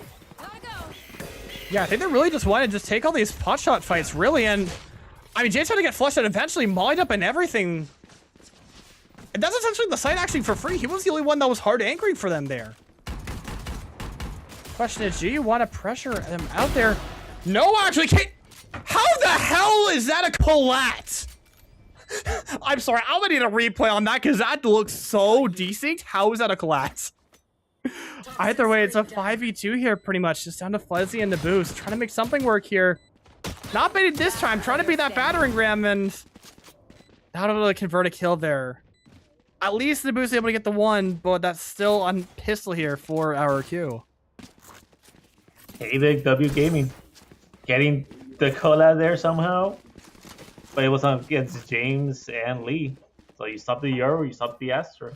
Yeah, I think they really just want to just take all these pot shot fights, really, and I mean, James had to get flushed out eventually, mollied up and everything. And that's essentially the site actually for free. He was the only one that was hard anchoring for them there. Question is, do you want to pressure them out there? No, actually, how the hell is that a collat? I'm sorry, I'm gonna need a replay on that because that looks so decent. How is that a collat? Either way, it's a 5v2 here pretty much. Just down to Fuzzy and the boost. Trying to make something work here. Not baited this time. Trying to be that battering ram and not able to convert a kill there. At least the boost is able to get the 1, but that's still on pistol here for our Q. Hey, Big W Gaming. Getting the collab there somehow. But it was against James and Lee. So you stopped the Euro, you stopped the Astra.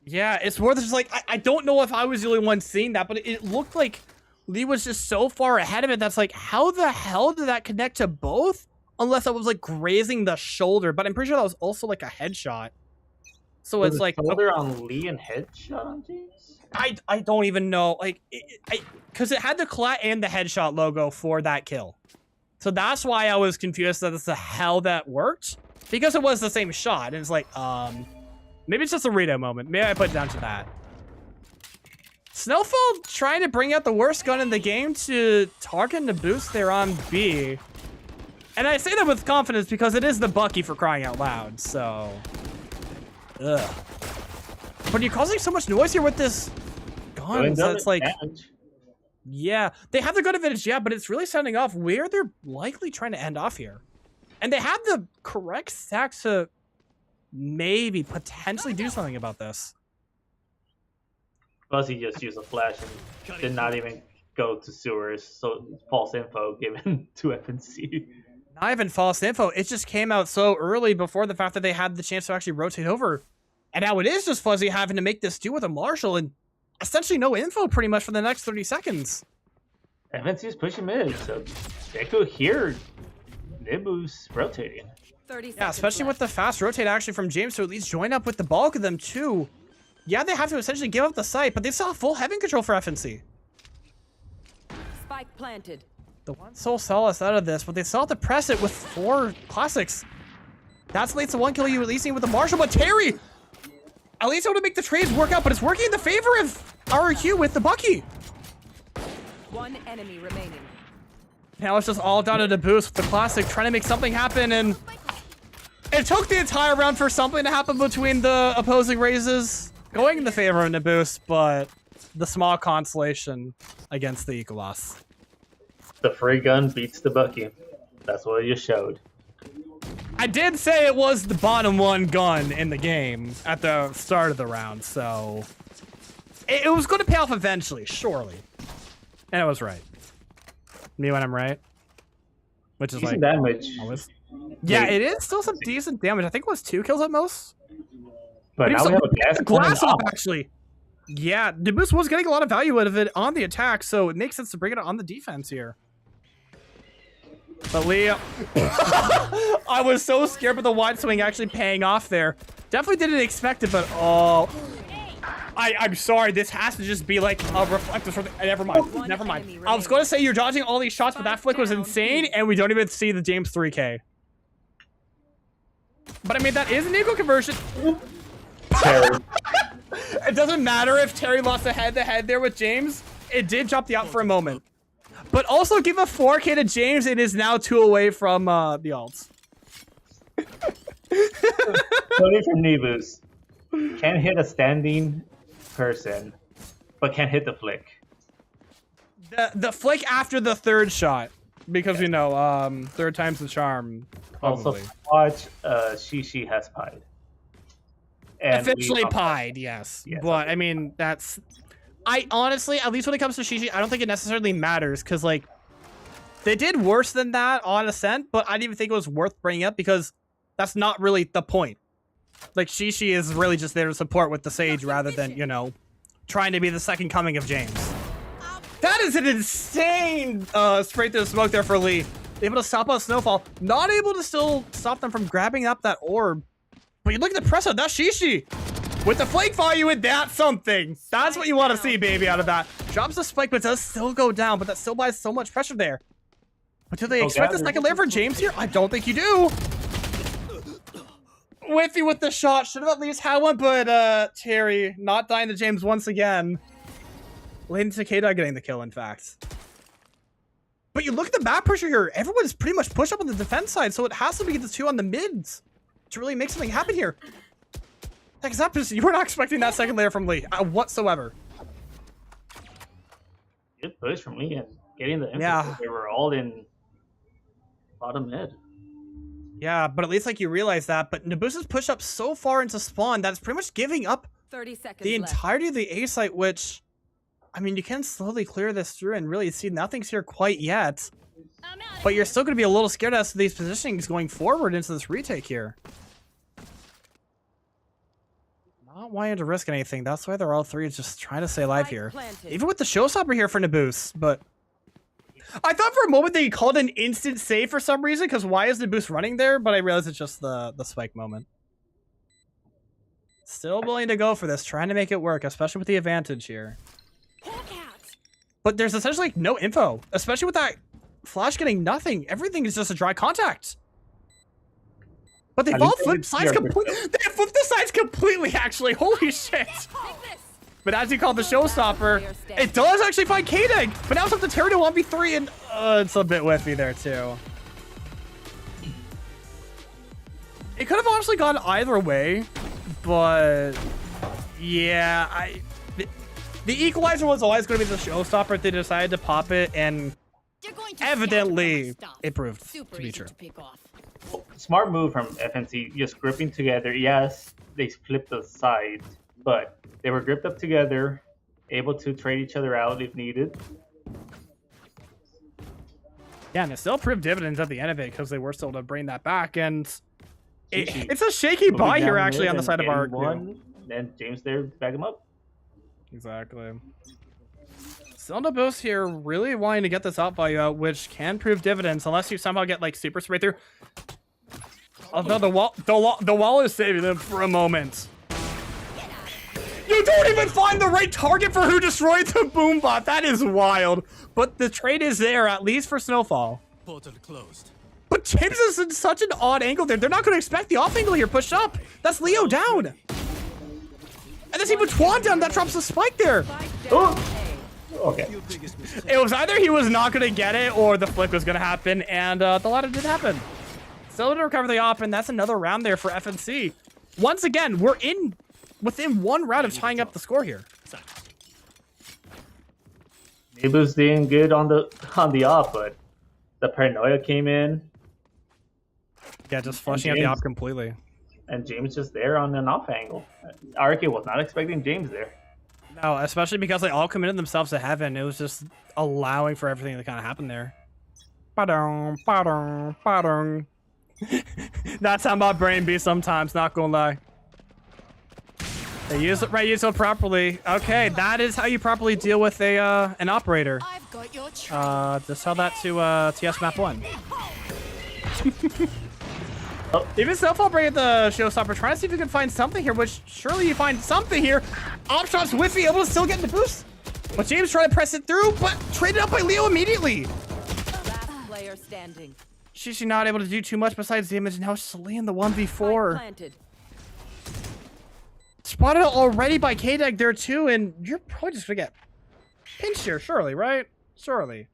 Yeah, it's more than just like, I don't know if I was the only one seeing that, but it looked like Lee was just so far ahead of it. That's like, how the hell did that connect to both? Unless I was like grazing the shoulder, but I'm pretty sure that was also like a headshot. So was it's like shoulder on Lee and headshot on James? I don't even know, like, because it had the collat and the headshot logo for that kill. So that's why I was confused that it's the hell that worked, because it was the same shot. And it's like, maybe it's just a Rito moment. Maybe I put it down to that. Snowfall trying to bring out the worst gun in the game to target the boost there on B. And I say that with confidence because it is the Bucky for crying out loud, so... Ugh. But you're causing so much noise here with this gun, so it's like... Damage. Yeah, they have the gun advantage, yeah, but it's really sounding off where they're likely trying to end off here. And they have the correct stack to maybe potentially do something about this. Plus he just used a flash and did not even go to sewers, so false info given to FNC. Not even false info, it just came out so early before the fact that they had the chance to actually rotate over. And now it is just Fuzzy having to make this do with a Marshall and essentially no info pretty much for the next 30 seconds. FNC is pushing mid, so they could hear Nibu's rotating. Yeah, especially with the fast rotate actually from James to at least join up with the bulk of them too. Yeah, they have to essentially give up the site, but they still have full heaven control for FNC. Spike planted. The one soul solace out of this, but they still have to press it with 4 classics. That's leads to 1 kill you at least with the Marshall, but Terry at least able to make the trades work out, but it's working in the favor of RQ with the Bucky. 1 enemy remaining. Now it's just all down to the boost with the classic, trying to make something happen, and it took the entire round for something to happen between the opposing raises, going in the favor of the boost, but the small consolation against the Ecolos. The free gun beats the Bucky. That's what you showed. I did say it was the bottom 1 gun in the game at the start of the round, so it was going to pay off eventually, surely. And I was right. Me when I'm right. Which is decent like damage. Always. Yeah, it is still some decent damage. I think it was 2 kills at most. But now we have a glass off, actually. Yeah, the boost was getting a lot of value out of it on the attack, so it makes sense to bring it on the defense here. But Leo, I was so scared, but the wide swing actually paying off there. Definitely didn't expect it, but oh, I'm sorry. This has to just be like a reflective sort of. Never mind. Never mind. I was going to say you're dodging all these shots, but that flick was insane, and we don't even see the James 3K. But I mean, that is an equal conversion. It doesn't matter if Terry lost a head-to-head there with James. It did drop the out for a moment. But also give a 4K to James. It is now 2 away from the alts. 20 from Nibus. Can't hit a standing person, but can't hit the flick. The flick after the 3rd shot. Because, you know, 3rd time's the charm. Probably. Also, watch She Has Pied. and officially leave on pied, yes. Yes, But I mean, that's. I honestly, at least when it comes to Shishi, I don't think it necessarily matters because like they did worse than that on Ascent, but I didn't even think it was worth bringing up because that's not really the point. Like Shishi is really just there to support with the Sage rather than, you know, trying to be the second coming of James. That is an insane spray through the smoke there for Lee. Able to stop out Snowfall. Not able to still stop them from grabbing up that orb. But you look at the press up, that's Shishi. With the flake value in that something. That's what you want to see, baby, out of that. Drops the spike, but does still go down, but that still buys so much pressure there. But do they expect the second layer for James here? I don't think you do. Whiffy with the shot. Should have at least had one, but Terry not dying to James once again. Lane Takeda getting the kill, in fact. But you look at the map pressure here. Everyone's pretty much pushed up on the defense side, so it has to be the two on the mids to really make something happen here. You were not expecting that second layer from Lee whatsoever. Good push from Lee and getting the info. Yeah. They were all in bottom mid. Yeah, but at least like you realize that. But Nabusa's pushed up so far into spawn that it's pretty much giving up 30 seconds the left. entirety of the A site, which, I mean, you can slowly clear this through and really see nothing's here quite yet. But you're still going to be a little scared as to these positionings going forward into this retake here. Not wanting to risk anything. That's why they're all three just trying to stay alive here. Even with the showstopper here for Nabus, but I thought for a moment they called an instant save for some reason, because why is Nabus running there? But I realized it's just the spike moment. Still willing to go for this, trying to make it work, especially with the advantage here. But there's essentially no info, especially with that flash getting nothing. Everything is just a dry contact. But they've all flipped sides completely. They have flipped the sides completely, actually. Holy shit. But as you called the showstopper, it does actually find K-Dag. But now it's up to Terry to 1v3, and it's a bit whiffy there, too. It could have honestly gone either way, but yeah, the equalizer was always going to be the showstopper. They decided to pop it, and evidently it proved to be true. Smart move from FNC, just gripping together. Yes, they flipped the sides, but they were gripped up together, able to trade each other out if needed. Yeah, and it still proved dividends at the end of it because they were still able to bring that back. And it's a shaky buy here, actually, on the side of our one. Then James there back him up. Exactly. Still the boost here, really wanting to get this out value out, which can prove dividends unless you somehow get like super spray through. Although the wall is saving them for a moment. You don't even find the right target for who destroyed the boom bot. That is wild. But the trade is there, at least for Snowfall. Portal closed. But James is in such an odd angle there. They're not going to expect the off angle here pushed up. That's Leo down. And there's even Twan down. That drops the spike there. Oh. Okay. It was either he was not going to get it or the flick was going to happen, and the latter did happen. Still to recover the op, and that's another round there for FNC. Once again, we're within one round of tying up the score here. Nebu's doing good on the op, but the paranoia came in. Yeah, just flushing out the op completely. And James just there on an off angle. RK was not expecting James there. No, especially because they all committed themselves to heaven. It was just allowing for everything to kind of happen there. Ba-dum, ba-dum, ba-dum. That's how my brain be sometimes, not gonna lie. They use it right, use it properly. Okay, that is how you properly deal with an operator. Just tell that to TS map 1. Even Snowfall bringing the showstopper, trying to see if you can find something here, which surely you find something here. Opshot's whiffy, able to still get the boost. But James trying to press it through, but traded up by Leo immediately. Last player standing. She's not able to do too much besides damage, and now she's laying the 1v4. Spotted already by K-Dag there too, and you're probably just gonna get pinched here, surely, right? Surely.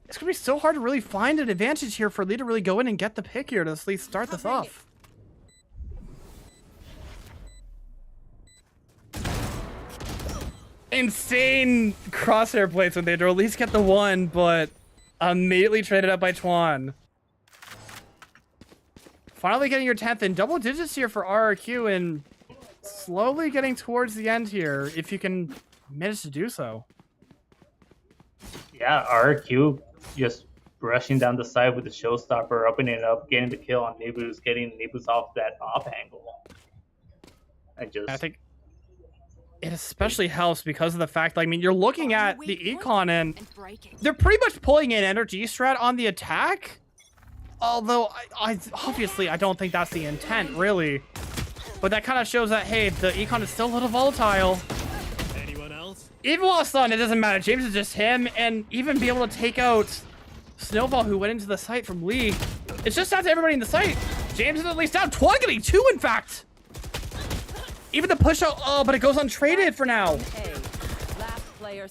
It's gonna be so hard to really find an advantage here for Lee to really go in and get the pick here to at least start this off. Insane crosshair plates when they at least get the one, but immediately traded up by Twan. Finally getting your 10th in double digits here for RRQ, and slowly getting towards the end here, if you can manage to do so. Yeah, RQ just rushing down the side with the showstopper, opening it up, getting the kill on Nibus, getting Nibus off that off angle. And just... I think it especially helps because of the fact, I mean, you're looking at the Econ and they're pretty much pulling in energy strat on the attack. Although, I obviously, I don't think that's the intent, really. But that kind of shows that, hey, the Econ is still a little volatile. Anyone else? Even while stunned, it doesn't matter. James is just him, and even be able to take out Snowball, who went into the site from Lee. It's just down to everybody in the site. James is at least down. Twan getting 2, in fact. Even the push out, oh, but it goes untraded for now.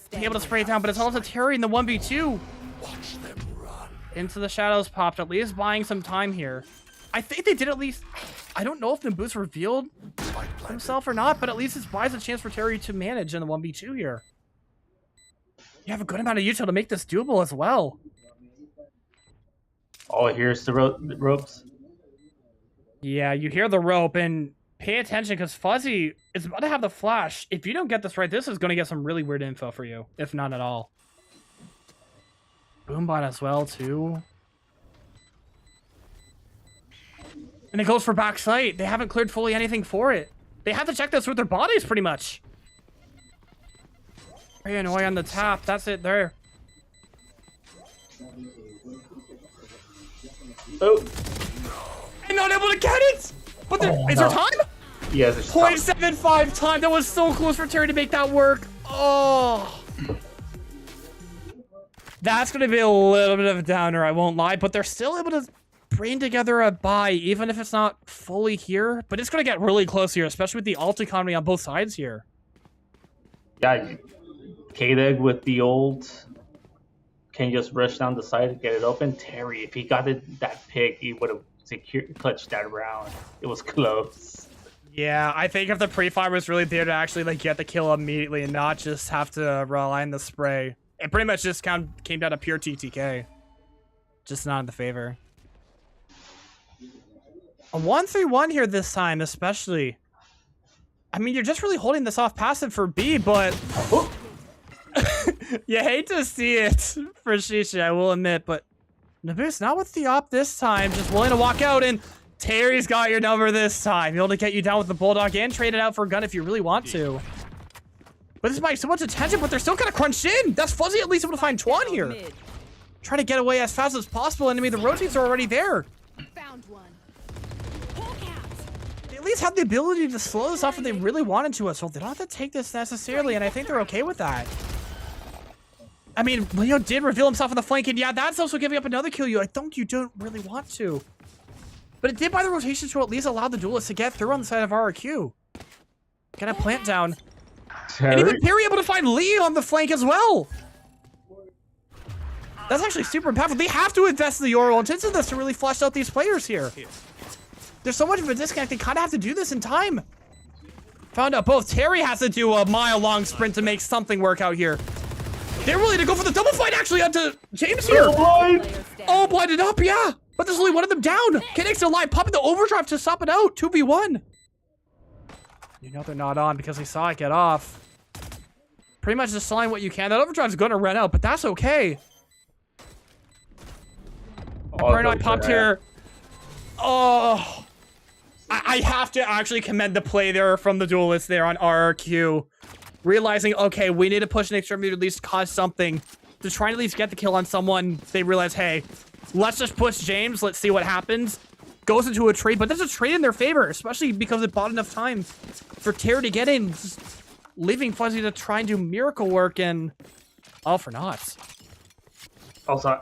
Being able to spray it down, but it's also Terry in the 1v2. Watch them run. Into the shadows popped, at least buying some time here. I think they did at least, I don't know if the boost revealed himself or not, but at least it buys a chance for Terry to manage in the 1v2 here. You have a good amount of util to make this doable as well. Oh, here's the ropes. Yeah, you hear the rope, and pay attention because Fuzzy is about to have the flash. If you don't get this right, this is going to get some really weird info for you, if not at all. Boombot as well, too. And it goes for backside. They haven't cleared fully anything for it. They have to check this with their bodies, pretty much. Very annoying on the tap. That's it there. Oh. And not able to get it! But is there time? Yeah, there's 0.75 time. That was so close for Terry to make that work. Oh. That's going to be a little bit of a downer, I won't lie. But they're still able to bring together a buy, even if it's not fully here. But it's going to get really close here, especially with the ult economy on both sides here. Yeah, K-Deg with the ult can just rush down the side and get it open. Terry, if he got that pick, he would have clutched that round. It was close. Yeah, I think if the pre-fire was really there to actually like get the kill immediately and not just have to rely on the spray, it pretty much just came down to pure TTK. Just not in the favor. A 1-3-1 here this time, especially. I mean, you're just really holding this off passive for B, but you hate to see it for Shisha, I will admit, but Nabus not with the op this time, just willing to walk out, and Terry's got your number this time. Able to get you down with the Bulldog and trade it out for a gun if you really want to. But this might so much attention, but they're still kind of crunched in. That's Fuzzy at least able to find Twan here. Trying to get away as fast as possible, and I mean, the rotates are already there. Found one. They at least have the ability to slow this off if they really wanted to, so they don't have to take this necessarily, and I think they're okay with that. I mean, Leo did reveal himself on the flank, and yeah, that's also giving up another kill. You don't really want to. But it did buy the rotation to at least allow the duelist to get through on the side of RQ. Get a plant down. Terry? And even Perry able to find Lee on the flank as well. That's actually super impactful. They have to invest in the Oro into this to really flesh out these players here. There's so much of a disconnect, they kind of have to do this in time. Found out both. Terry has to do a mile-long sprint to make something work out here. They're willing to go for the double fight actually onto James here. Oh, blinded up, yeah. But there's only one of them down. K-Deg's alive, popping the overdrive to stop it out. 2v1. You know they're not on because they saw it get off. Pretty much just selling what you can. That overdrive's going to run out, but that's okay. Paranoid popped here. Oh. I have to actually commend the play there from the duelist there on RRQ. Realizing, okay, we need to push an extremity to at least cause something. To try and at least get the kill on someone. They realize, hey, let's just push James. Let's see what happens. Goes into a trade, but that's a trade in their favor, especially because it bought enough time for Terry to get in. Just leaving Fuzzy to try and do miracle work, and all for naught. Also,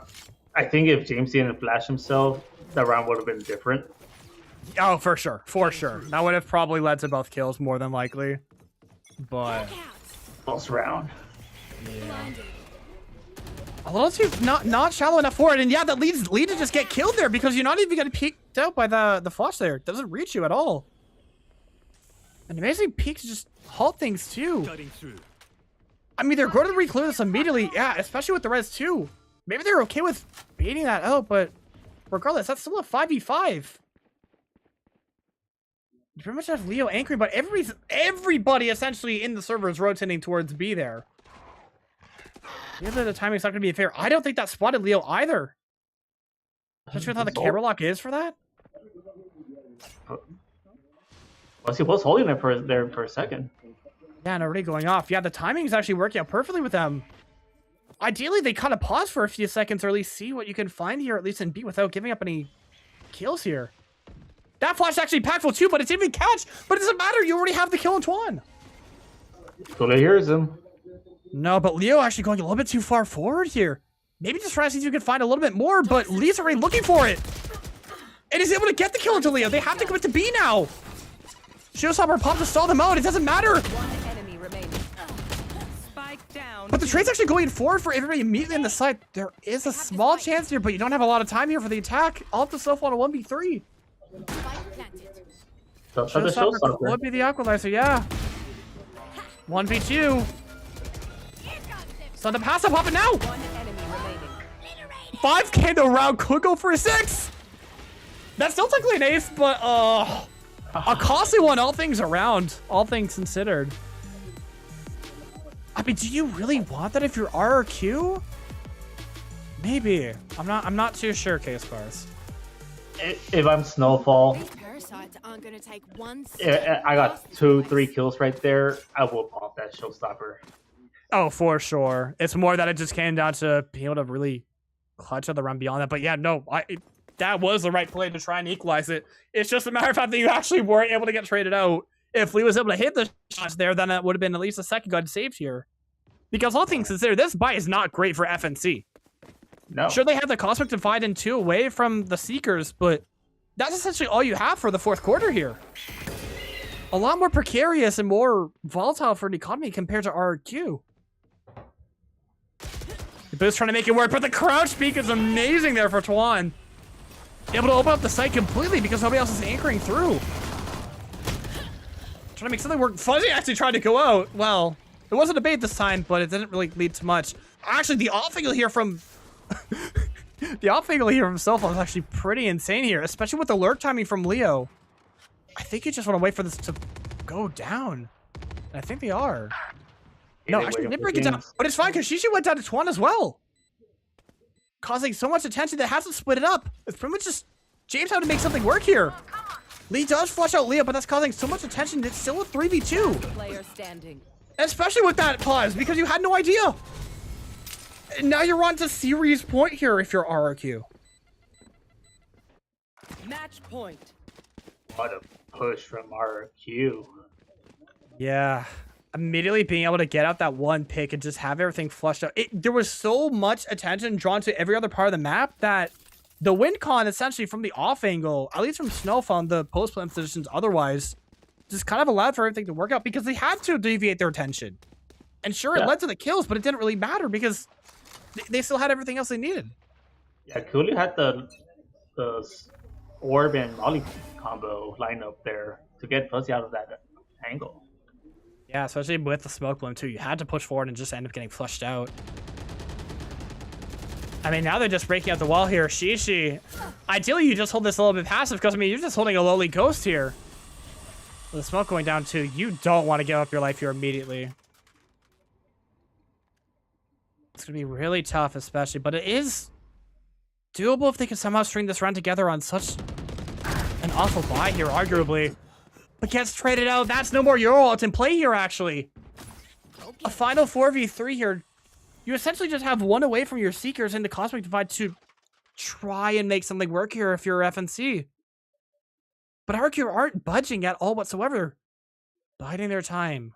I think if James didn't flash himself, that round would have been different. Oh, for sure. For sure. That would have probably led to both kills, more than likely. But close round. Yeah. A little too not shallow enough for it, and yeah, that leads Lee to just get killed there because you're not even getting peeked out by the flash there. It doesn't reach you at all. An amazing peek to just halt things too. I mean, they're going to re-clear this immediately, yeah, especially with the res too. Maybe they're okay with baiting that out, but regardless, that's still a 5v5. You pretty much have Leo anchoring, but everybody essentially in the server is rotating towards B there. The timing's not going to be fair. I don't think that spotted Leo either. Not sure how the camera lock is for that. Well, he was holding it there for a second. Yeah, and already going off. Yeah, the timing is actually working out perfectly with them. Ideally, they kind of pause for a few seconds or at least see what you can find here, at least in B, without giving up any kills here. That flash is actually impactful too, but it didn't even catch. But it doesn't matter. You already have the kill on Tuan. Totally hears him. No, but Leo actually going a little bit too far forward here. Maybe just try to see if you can find a little bit more, but Lee's already looking for it. And he's able to get the kill into Leo. They have to commit to B now. Showstopper popped to stall them out. It doesn't matter. One enemy remaining. Spike down. But the trade's actually going forward for everybody immediately in the side. There is a small chance here, but you don't have a lot of time here for the attack. All up to self on a 1v3. Showstopper would be the equalizer, yeah. 1v2. So the pass up popping now. One enemy remaining. 5k the round could go for a 6. That's still technically an ace, but a costly one, all things around, all things considered. I mean, do you really want that if you're RRQ? Maybe. I'm not too sure, Case Bars. If I'm Snowfall, Parasites aren't gonna take one I got 2-3 kills right there. I will pop that Showstopper. Oh, for sure. It's more that it just came down to being able to really clutch at the run beyond that. But yeah, no, that was the right play to try and equalize it. It's just a matter of fact that you actually weren't able to get traded out. If Lee was able to hit the shots there, then it would have been at least a second gun saved here. Because all things considered, this buy is not great for FNC. No. Sure, they have the Cosmic Divide and 2 away from the Seekers, but that's essentially all you have for the fourth quarter here. A lot more precarious and more volatile for an economy compared to RQ. The boost trying to make it work, but the crouch peek is amazing there for Tuan. Able to open up the site completely because nobody else is anchoring through. Trying to make something work. Fuzzy actually tried to go out. Well, it wasn't a bait this time, but it didn't really lead to much. Actually, the off angle here from the off angle here from Snowfall is actually pretty insane here, especially with the lurk timing from Leo. I think you just want to wait for this to go down. And I think they are. No, actually, they didn't break it down, but it's fine because Shishi went down to Tuan as well, causing so much attention that has to split it up. It's pretty much just James having to make something work here. Lee does flush out Leo, but that's causing so much attention. It's still a 3v2. Player standing. Especially with that pause, because you had no idea. And now you're on to series point here if you're RRQ. Match point. What a push from RQ. Yeah. Immediately being able to get out that one pick and just have everything flushed out. There was so much attention drawn to every other part of the map that the win con essentially from the off angle, at least from Snowfall, the post plant positions otherwise, just kind of allowed for everything to work out because they had to deviate their attention. And sure, it led to the kills, but it didn't really matter because they still had everything else they needed. Yeah, Cooley had the orb and molly combo lineup there to get Fuzzy out of that angle. Yeah, especially with the smoke bloom too. You had to push forward and just end up getting flushed out. I mean, now they're just breaking out the wall here. Shishi, ideally you just hold this a little bit passive because, I mean, you're just holding a lowly ghost here. With the smoke going down too, you don't want to give up your life here immediately. It's going to be really tough, especially, but it is doable if they can somehow string this run together on such an awful buy here, arguably. But gets traded out. That's no more Euro ult in play here, actually. A final 4v3 here. You essentially just have one away from your Seekers in the Cosmic Divide to try and make something work here if you're FNC. But RQ aren't budging at all whatsoever. Biding their time.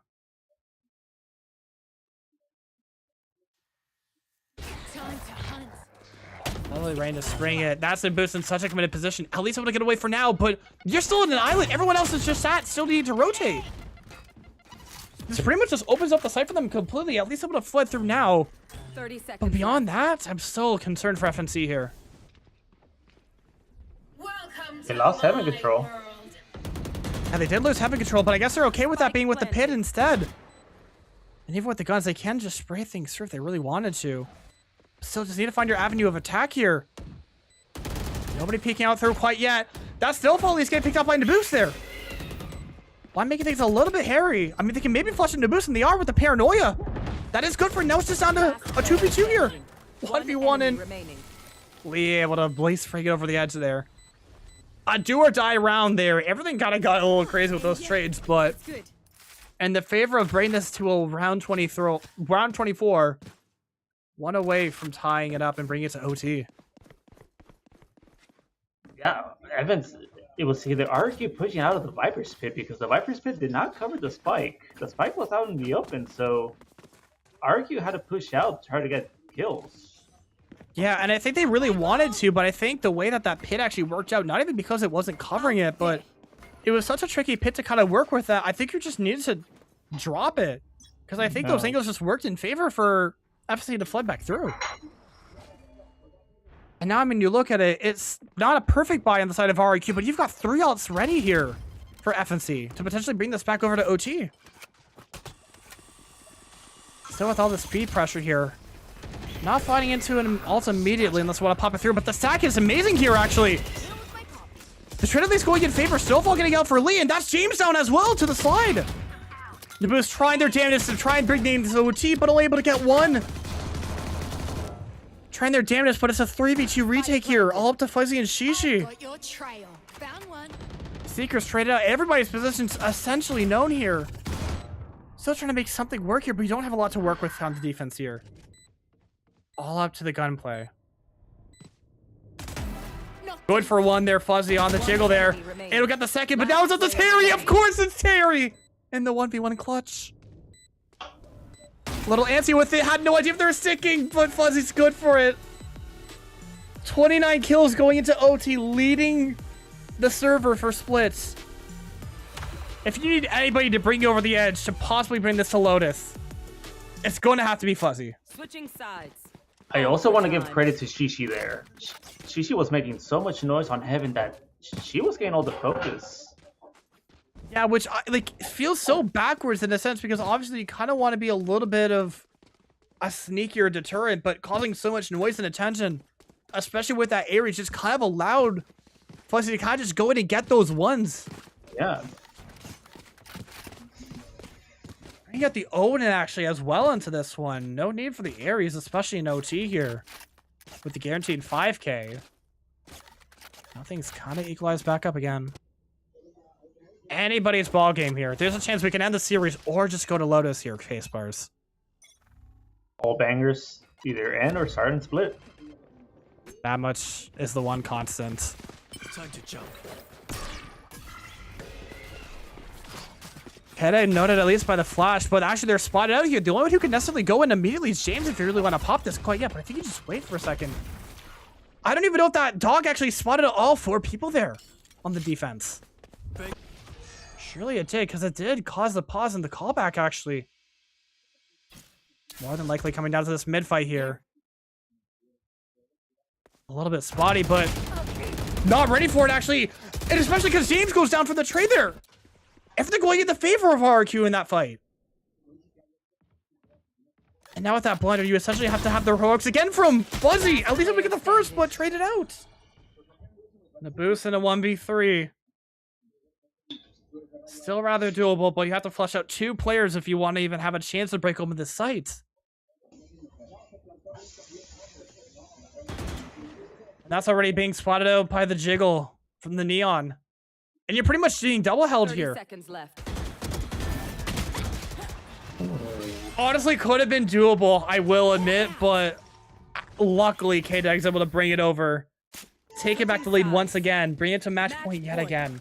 Only Rain to spring it. That's the boost in such a committed position. At least able to get away for now, but you're still in an island. Everyone else is just still needing to rotate. This pretty much just opens up the site for them completely. At least able to flood through now. 30 seconds. But beyond that, I'm still concerned for FNC here. They lost heaven control. Yeah, they did lose heaven control, but I guess they're okay with that being with the pit instead. And even with the guns, they can just spray things through if they really wanted to. Still just need to find your avenue of attack here. Nobody peeking out through quite yet. That's still Foley's getting picked up by the boost there. Why making things a little bit hairy? I mean, they can maybe flush into boost in the R with the paranoia. That is good for now. It's just down to a 2v2 here. 1v1 and Lee able to blaze frag over the edge there. A do or die round there. Everything kind of got a little crazy with those trades, but in the favor of bringing this to a round 24, one away from tying it up and bringing it to OT. Yeah, Evans, it was either RQ pushing out of the Viper's pit because the Viper's pit did not cover the spike. The spike was out in the open, so RQ had to push out to try to get kills. Yeah, and I think they really wanted to, but I think the way that pit actually worked out, not even because it wasn't covering it, but it was such a tricky pit to kind of work with that. I think you just needed to drop it because I think those angles just worked in favor for FNC to flood back through. And now, I mean, you look at it, it's not a perfect buy on the side of RIQ, but you've got 3 ults ready here for FNC to potentially bring this back over to OT. Still with all the speed pressure here. Not fighting into an ult immediately unless you want to pop it through, but the stack is amazing here, actually. The trade at least going in favor. Snowfall getting out for Lee, and that's James down as well to the slide. Naboo's trying their damnedest to try and bring names to OT, but only able to get one. Trying their damnedest, but it's a 3v2 retake here, all up to Fuzzy and Shishi. Seekers traded out. Everybody's position's essentially known here. Still trying to make something work here, but you don't have a lot to work with on the defense here. All up to the gunplay. Good for one there, Fuzzy on the jiggle there. It'll get the second, but now it's up to Terry. Of course it's Terry in the 1v1 clutch. Little antsy with it. Had no idea if they were sticking, but Fuzzy's good for it. 29 kills going into OT, leading the server for splits. If you need anybody to bring you over the edge to possibly bring this to Lotus, it's going to have to be Fuzzy. Switching sides. I also want to give credit to Shishi there. Shishi was making so much noise on Heaven that she was getting all the focus. Yeah, which feels so backwards in a sense because obviously you kind of want to be a little bit of a sneakier deterrent, but causing so much noise and attention, especially with that area, just kind of allowed Fuzzy to kind of just go in and get those ones. Yeah. You got the Odin actually as well into this one. No need for the Ares, especially in OT here. With the guaranteed 5k. Nothing's kind of equalized back up again. Anybody's ball game here. There's a chance we can end the series or just go to Lotus here, Face Bars. All bangers, either end or start and split. That much is the one constant. Time to jump. Keda noted at least by the flash, but actually they're spotted out here. The only one who can necessarily go in immediately is James if you really want to pop this quite yet, but I think you just wait for a second. I don't even know if that dog actually spotted all 4 people there on the defense. Surely it did, because it did cause the pause in the callback, actually. More than likely coming down to this mid-fight here. A little bit spotty, but not ready for it, actually. And especially because James goes down for the trade there. Everything going in the favor of RQ in that fight. And now with that blunder, you essentially have to have the heroics again from Fuzzy. At least if we get the first, but trade it out. Naboo's in a 1v3. Still rather doable, but you have to flush out 2 players if you want to even have a chance to break open this site. And that's already being spotted out by the jiggle from the Neon. And you're pretty much being double held here. Seconds left. Honestly, could have been doable, I will admit, but luckily K-Dag's able to bring it over. Take it back to lead once again. Bring it to match point yet again.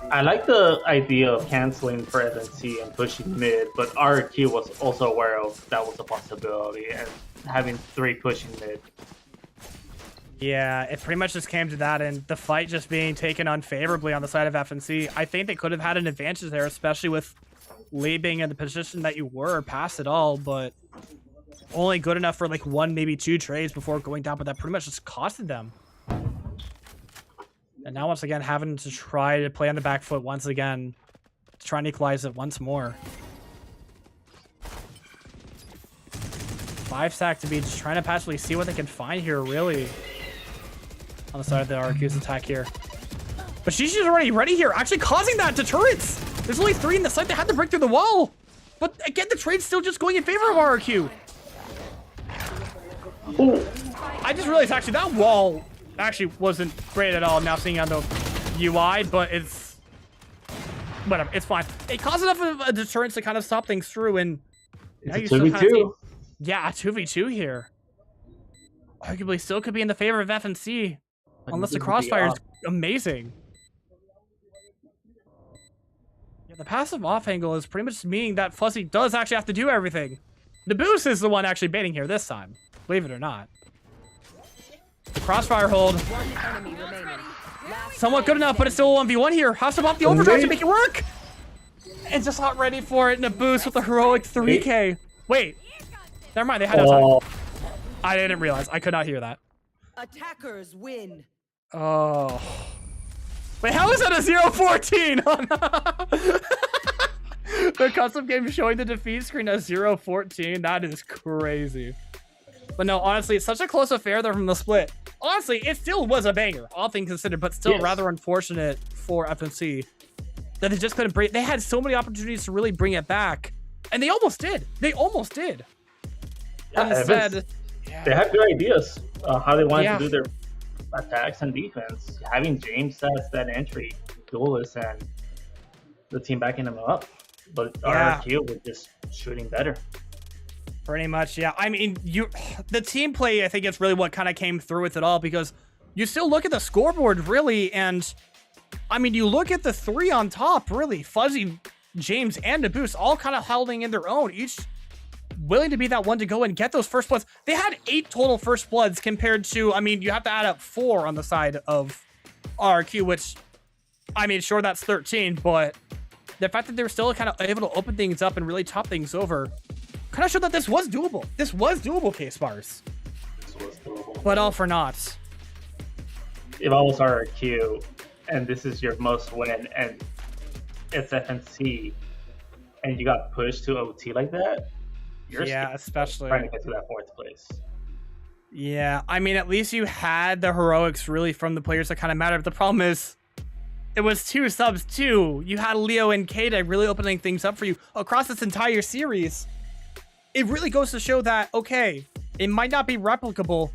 I like the idea of canceling for FNC and pushing mid, but RQ was also aware of that was a possibility and having 3 pushing mid. Yeah, it pretty much just came to that, and the fight just being taken unfavorably on the side of FNC. I think they could have had an advantage there, especially with Lee being in the position that you were past it all, but only good enough for like 1, maybe 2 trades before going down, but that pretty much just costed them. And now once again, having to try to play on the back foot once again to try and equalize it once more. 5 stack to be just trying to passively see what they can find here, really. On the side of the RQ's attack here. But she's already ready here, actually causing that deterrence. There's only 3 in the site. They had to break through the wall. But again, the trade's still just going in favor of RRQ. Ooh. I just realized actually that wall actually wasn't great at all now seeing on the UI, but it's whatever, it's fine. It caused enough of a deterrence to kind of stop things through, and now It's you a 2v2. Yeah, a 2v2 here. Arguably still could be in the favor of FNC, unless the crossfire is amazing. Yeah, the passive off angle is pretty much meaning that Fuzzy does actually have to do everything. The boost is the one actually baiting here this time, believe it or not. The crossfire hold. Somewhat good enough, but it's still a 1v1 here. Has to bump the overdrive to make it work. And just not ready for it in a boost with the heroic 3k. Wait, never mind, they had no time. I didn't realize. I could not hear that. Attackers win. Oh. Wait, how is that a 0-14? Oh, no. The custom game showing the defeat screen as 0-14. That is crazy. But no, honestly, it's such a close affair there from the split. Honestly, it still was a banger, all things considered, but still rather unfortunate for FNC that they just couldn't bring. They had so many opportunities to really bring it back, and they almost did. They almost did. Yeah, instead, they had good ideas how they wanted to do their attacks and defense. Having James as that entry duelist and the team backing them up, but RRQ was just shooting better. Pretty much, yeah. I mean, the team play, I think, is really what kind of came through with it all, because you still look at the scoreboard, really, and I mean, you look at the 3 on top, really. Fuzzy, James, and the boost all kind of holding in their own, each willing to be that one to go and get those first bloods. They had 8 total first bloods compared to, I mean, you have to add up 4 on the side of RQ, which, I mean, sure, that's 13, but the fact that they were still kind of able to open things up and really top things over kind of showed that this was doable. This was doable, K-Spars. This was doable. But all for naught. If I was RRQ, and this is your most win, and it's FNC, and you got pushed to OT like that, you're especially trying to get to that 4th place. Yeah, I mean, at least you had the heroics really from the players that kind of mattered. But the problem is, it was 2 subs too. You had Leo and Kata really opening things up for you across this entire series. It really goes to show that, okay, it might not be replicable,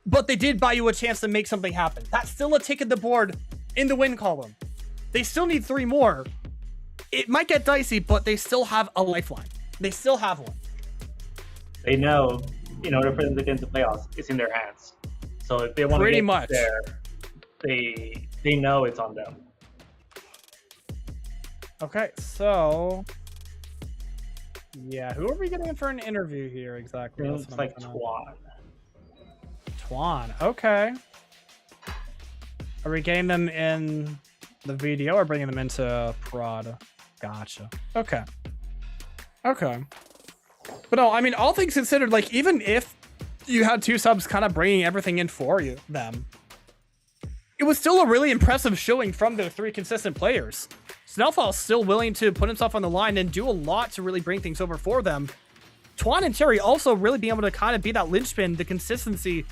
but they did buy you a chance to make something happen. That's still a tick at the board in the win column. They still need 3 more. It might get dicey, but they still have a lifeline. They still have one. They know, in order for them to get into playoffs, it's in their hands. So if they want to get there, they know it's on them. Okay, so yeah, who are we getting in for an interview here exactly? It's like Twan. Twan, okay. Are we getting them in the VDO or bringing them into prod? Gotcha. Okay. Okay. But no, I mean, all things considered, like, even if you had 2 subs kind of bringing everything in for them, it was still a really impressive showing from the 3 consistent players. Snellfall's still willing to put himself on the line and do a lot to really bring things over for them. Twan and Terry also really being able to kind of be that linchpin, the consistency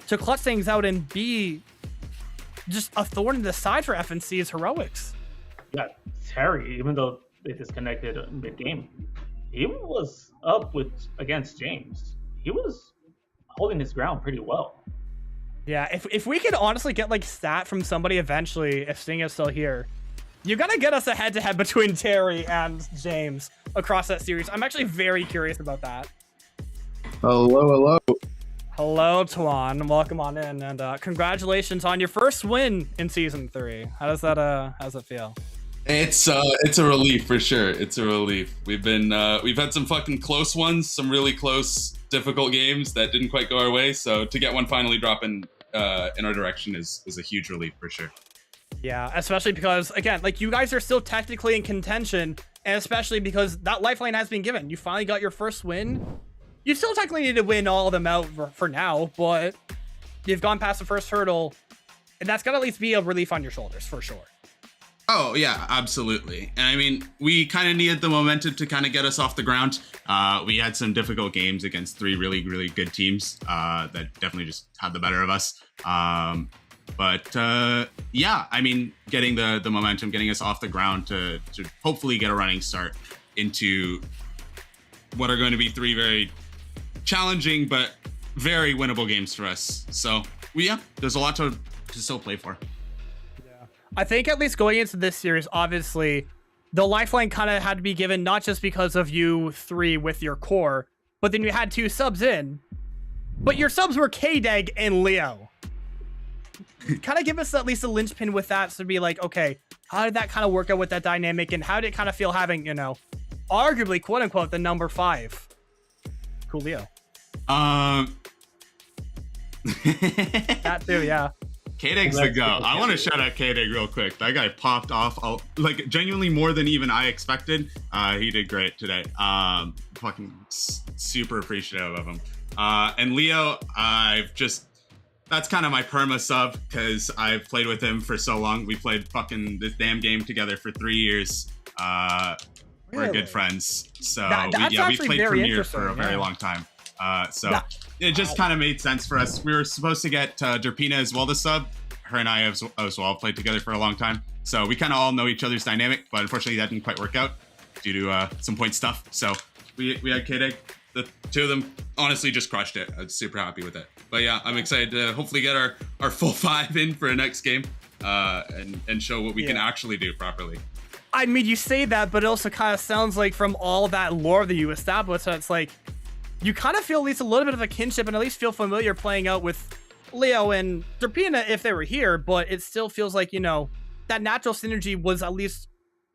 to clutch things out and be just a thorn in the side for FNC's heroics. Yeah, Terry, even though they disconnected mid-game, he was up against James. He was holding his ground pretty well. Yeah, if we could honestly get like stat from somebody eventually, if Sting is still here, you gotta get us a head-to-head between Terry and James across that series. I'm actually very curious about that. Hello. Hello, Twan. Welcome on in, and congratulations on your first win in season 3. How's it feel? It's a relief for sure. It's a relief. We've had some fucking close ones, some really close, difficult games that didn't quite go our way. So to get one finally dropping in our direction is a huge relief for sure. Yeah, especially because, again, like, you guys are still technically in contention, and especially because that lifeline has been given. You finally got your first win. You still technically need to win all of them out for now, but you've gone past the first hurdle, and that's got to at least be a relief on your shoulders, for sure. Oh, yeah, absolutely. And I mean, we kind of needed the momentum to kind of get us off the ground. We had some difficult games against 3 really, really good teams that definitely just had the better of us. But yeah, I mean, getting the momentum, getting us off the ground to hopefully get a running start into what are going to be 3 very challenging but very winnable games for us. So there's a lot to still play for. Yeah, I think at least going into this series, obviously the lifeline kind of had to be given, not just because of you 3 with your core, but then you had 2 subs in, but your subs were K-Dag and Leo. Kind of give us at least a linchpin with that, so to be like, okay, how did that kind of work out with that dynamic, and how did it kind of feel having, you know, arguably, quote unquote, the number 5 cool Leo? That too, yeah. K-Dag's the go. I want to shout out K-Dag real quick. That guy popped off, like, genuinely more than even I expected. He did great today. Fucking super appreciative of him. And Leo, that's kind of my perma sub, because I've played with him for so long. We played fucking this damn game together for 3 years. We're good friends. So we played Premier for a very long time. It just kind of made sense for us. We were supposed to get Derpina as well to sub. Her and I as well played together for a long time. So we kind of all know each other's dynamic, but unfortunately that didn't quite work out due to some point stuff. So we had K-Dag. The 2 of them honestly just crushed it. I was super happy with it. But yeah, I'm excited to hopefully get our full 5 in for the next game and show what we can actually do properly. I mean, you say that, but it also kind of sounds like from all that lore that you established, so it's like you kind of feel at least a little bit of a kinship and at least feel familiar playing out with Leo and Derpina if they were here, but it still feels like, you know, that natural synergy was at least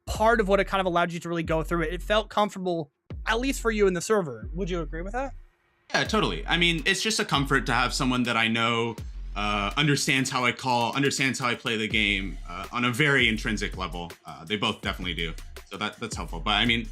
part of what it kind of allowed you to really go through it. It felt comfortable, at least for you in the server. Would you agree with that? Yeah, totally. I mean, it's just a comfort to have someone that I know understands how I call, understands how I play the game on a very intrinsic level. They both definitely do. So that's helpful. But I mean,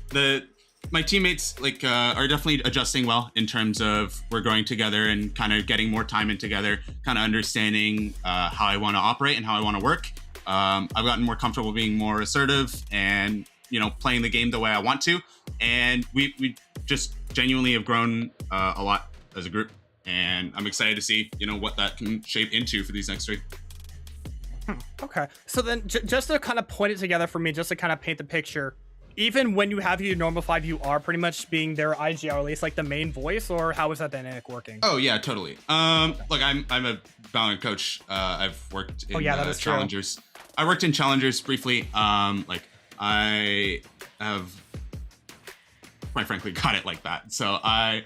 my teammates are definitely adjusting well in terms of we're growing together and kind of getting more time in together, kind of understanding how I want to operate and how I want to work. I've gotten more comfortable being more assertive and, you know, playing the game the way I want to. And we just genuinely have grown a lot as a group. And I'm excited to see, you know, what that can shape into for these next 3. Okay. So then just to kind of point it together for me, just to kind of paint the picture, even when you have your normal 5, you are pretty much being their IGL, or at least like the main voice, or how is that dynamic working? Oh yeah, totally. Look, I'm a Valorant coach. I've worked in Challengers. True. I worked in Challengers briefly. I have quite frankly got it like that. So I'm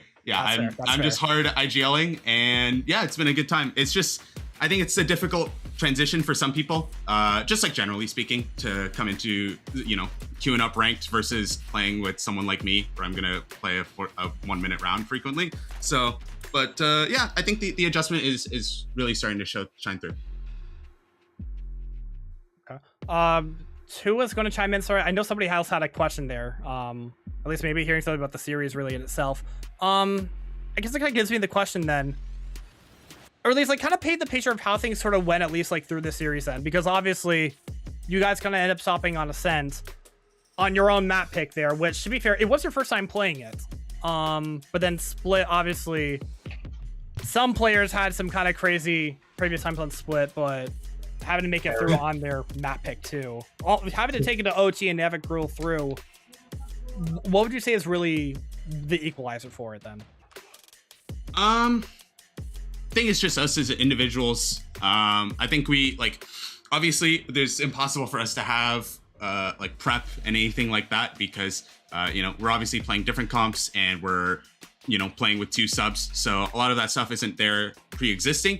just hard IGLing, and yeah, it's been a good time. It's just, I think it's a difficult transition for some people, just like generally speaking, to come into, you know, queuing up ranked versus playing with someone like me, where I'm gonna play a 1 minute round frequently. So, but yeah, I think the adjustment is really starting to shine through. Okay. Who was going to chime in? Sorry, I know somebody else had a question there. At least maybe hearing something about the series really in itself. I guess it kind of gives me the question then, or at least like kind of paint the picture of how things sort of went, at least like through the series then, because obviously you guys kind of end up stopping on Ascent on your own map pick there, which, to be fair, it was your first time playing it. But then Split, obviously some players had some kind of crazy previous times on Split, but having to make it through on their map pick too. Having to take it to OT and have it gruel through, what would you say is really the equalizer for it then? I think it's just us as individuals. I think we, like, obviously there's impossible for us to have like prep and anything like that, because you know, we're obviously playing different comps and we're, you know, playing with 2 subs, so a lot of that stuff isn't there pre-existing.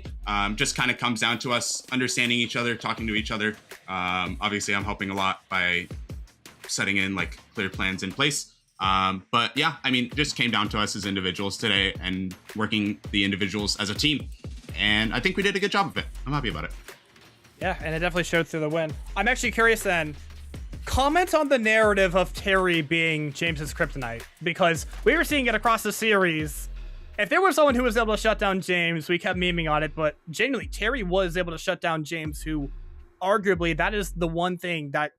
Just kind of comes down to us understanding each other, talking to each other. Obviously I'm helping a lot by setting in like clear plans in place. But yeah, I mean, it just came down to us as individuals today and working the individuals as a team. And I think we did a good job of it. I'm happy about it. Yeah, and it definitely showed through the win. I'm actually curious then, comment on the narrative of Terry being James's kryptonite, because we were seeing it across the series. If there was someone who was able to shut down James, we kept memeing on it, but genuinely, Terry was able to shut down James, who arguably that is the one thing that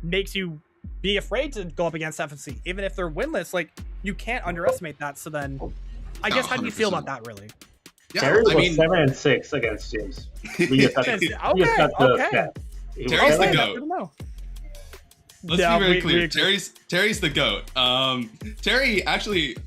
makes you be afraid to go up against FNC, even if they're winless. Like, you can't underestimate that. So then I guess how do you feel about that, really? Yeah, Terry I was mean, 7-6 against James. We just got Okay, the stat. Terry's the Okay, GOAT. good to know. Let's Yeah, be very we clear. agree. Terry's the GOAT. Terry actually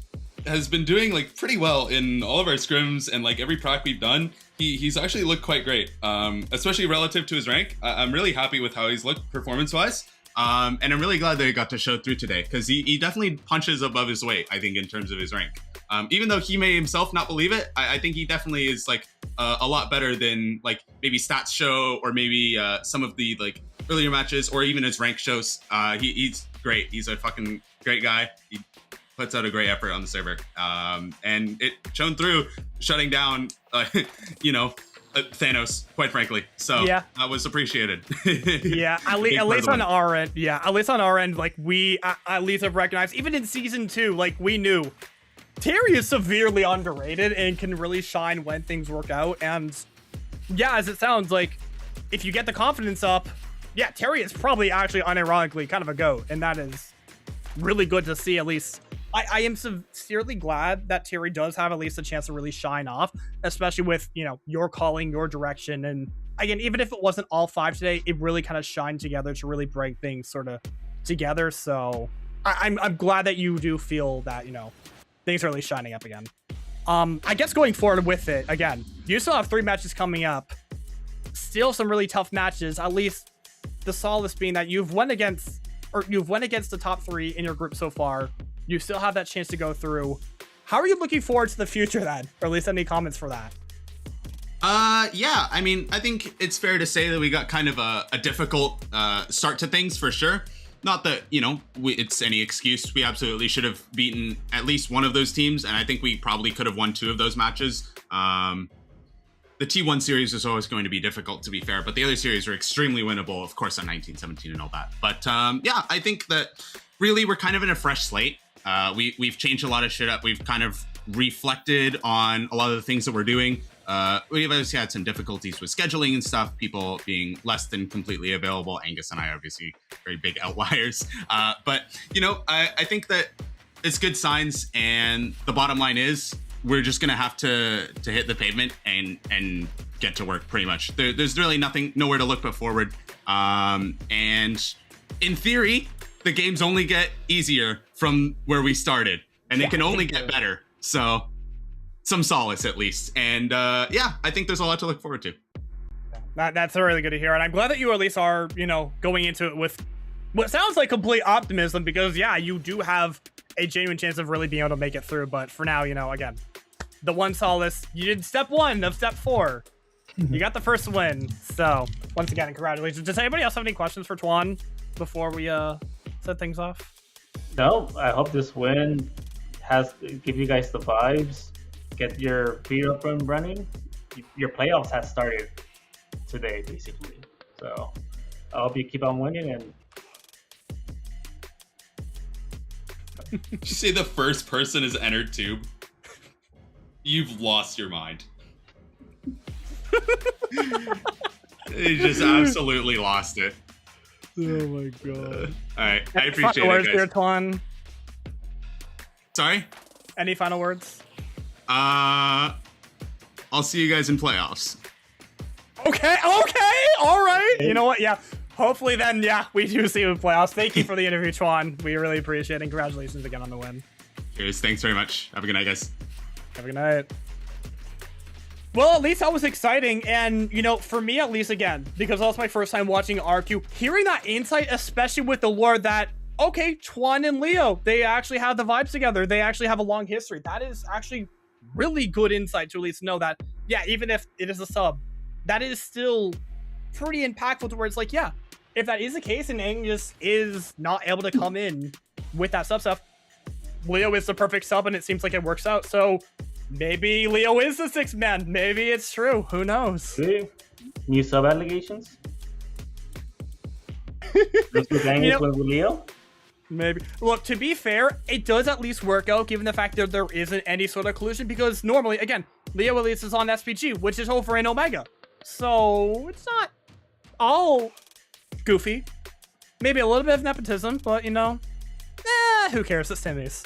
has been doing like pretty well in all of our scrims and like every proc we've done. He's actually looked quite great, especially relative to his rank. I'm really happy with how he's looked performance-wise. And I'm really glad that he got to show through today, because he definitely punches above his weight, I think, in terms of his rank. Even though he may himself not believe it, I think he definitely is like a lot better than like maybe stats show or maybe some of the like earlier matches or even his rank shows. He's great. He's a fucking great guy. He puts out a great effort on the server. And it shone through, shutting down, Thanos, quite frankly. So Yeah. that was appreciated. Yeah, at least on our end. Yeah, at least on our end, like we at least have recognized, even in season 2, like we knew Terry is severely underrated and can really shine when things work out. And yeah, as it sounds like, if you get the confidence up, yeah, Terry is probably actually unironically kind of a GOAT, and that is really good to see. At least I am sincerely glad that Terry does have at least a chance to really shine off, especially with, your calling, your direction. And again, even if it wasn't all 5 today, it really kind of shined together to really bring things sort of together. So I'm glad that you do feel that, things are really shining up again. I guess going forward with it, again, you still have 3 matches coming up. Still some really tough matches, at least the solace being that you've went against the top 3 in your group so far. You still have that chance to go through. How are you looking forward to the future then? Or at least any comments for that? Yeah, I mean, I think it's fair to say that we got kind of a difficult start to things for sure. Not that, it's any excuse. We absolutely should have beaten at least one of those teams, and I think we probably could have won 2 of those matches. The T1 series is always going to be difficult, to be fair, but the other series are extremely winnable, of course, on 1917 and all that. But yeah, I think that really we're kind of in a fresh slate. We've changed a lot of shit up. We've kind of reflected on a lot of the things that we're doing. We've obviously had some difficulties with scheduling and stuff, people being less than completely available. Angus and I obviously very big outliers. But, I think that it's good signs. And the bottom line is we're just going to have to hit the pavement and get to work pretty much. There's really nowhere to look but forward. And in theory, the games only get easier from where we started, and they can only get better. So some solace at least. And yeah, I think there's a lot to look forward to. That's really good to hear. And I'm glad that you at least are, going into it with what sounds like complete optimism, because yeah, you do have a genuine chance of really being able to make it through. But for now, again, the one solace, you did step 1 of step 4. You got the first win. So once again, congratulations. Does anybody else have any questions for Tuan before we set things off? No, I hope this win give you guys the vibes, get your feet up and running. Your playoffs has started today, basically. So I hope you keep on winning. And Did you say the first person has entered Tube? You've lost your mind. He just absolutely lost it. Oh my god. All right, I appreciate final words it, here, guys. Tuan? Sorry? Any final words? I'll see you guys in playoffs. Okay, all right. You know what? Yeah. Hopefully then, yeah, we do see you in playoffs. Thank you for the interview, Tuan. We really appreciate it. And congratulations again on the win. Cheers. Thanks very much. Have a good night, guys. Have a good night. Well, at least that was exciting. And, for me, at least, again, because that was my first time watching RQ, hearing that insight, especially with the lore that, okay, Tuan and Leo, they actually have the vibes together. They actually have a long history. That is actually really good insight to at least know that, yeah, even if it is a sub, that is still pretty impactful to where it's like, yeah, if that is the case and Angus is not able to come in with that sub stuff, Leo is the perfect sub and it seems like it works out. So maybe Leo is the 6th man. Maybe it's true. Who knows? See? New sub allegations? Let's go Angus with Leo? Maybe. Look, to be fair, it does at least work out given the fact that there isn't any sort of collusion, because normally, again, Leo at least is on SPG, which is over in Omega. So it's not all goofy. Maybe a little bit of nepotism, but who cares? It's Timmy's.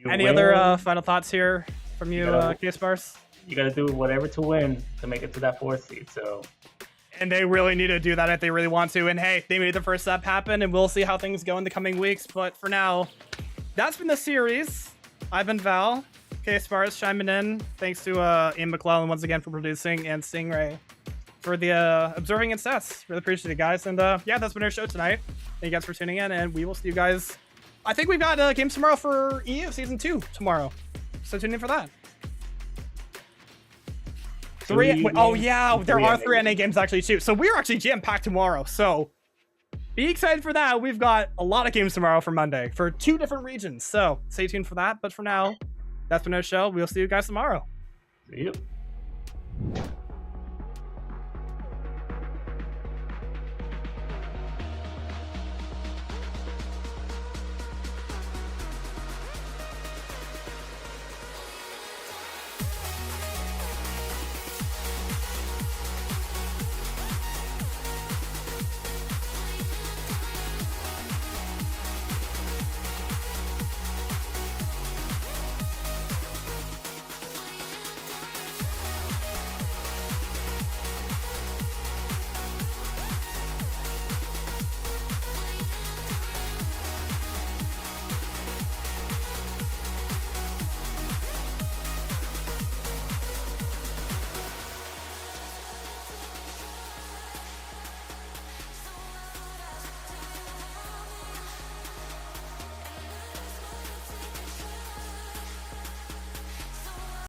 Any other final thoughts here from you, Case Bars. You got to do whatever to win to make it to that 4th seed. So, and they really need to do that if they really want to. And hey, they made the first step happen, and we'll see how things go in the coming weeks. But for now, that's been the series. I've been Val. Case Bars chiming in. Thanks to Ian McClellan once again for producing, and Stingray for the observing and stats. Really appreciate it, guys. And yeah, that's been our show tonight. Thank you guys for tuning in, and we will see you guys. I think we've got games tomorrow for EU Season 2 tomorrow. So tune in for that. Oh yeah, there are 3 NA games actually too. So we're actually jam-packed tomorrow. So be excited for that. We've got a lot of games tomorrow for Monday for 2 different regions. So stay tuned for that. But for now, that's been our show. We'll see you guys tomorrow. See you.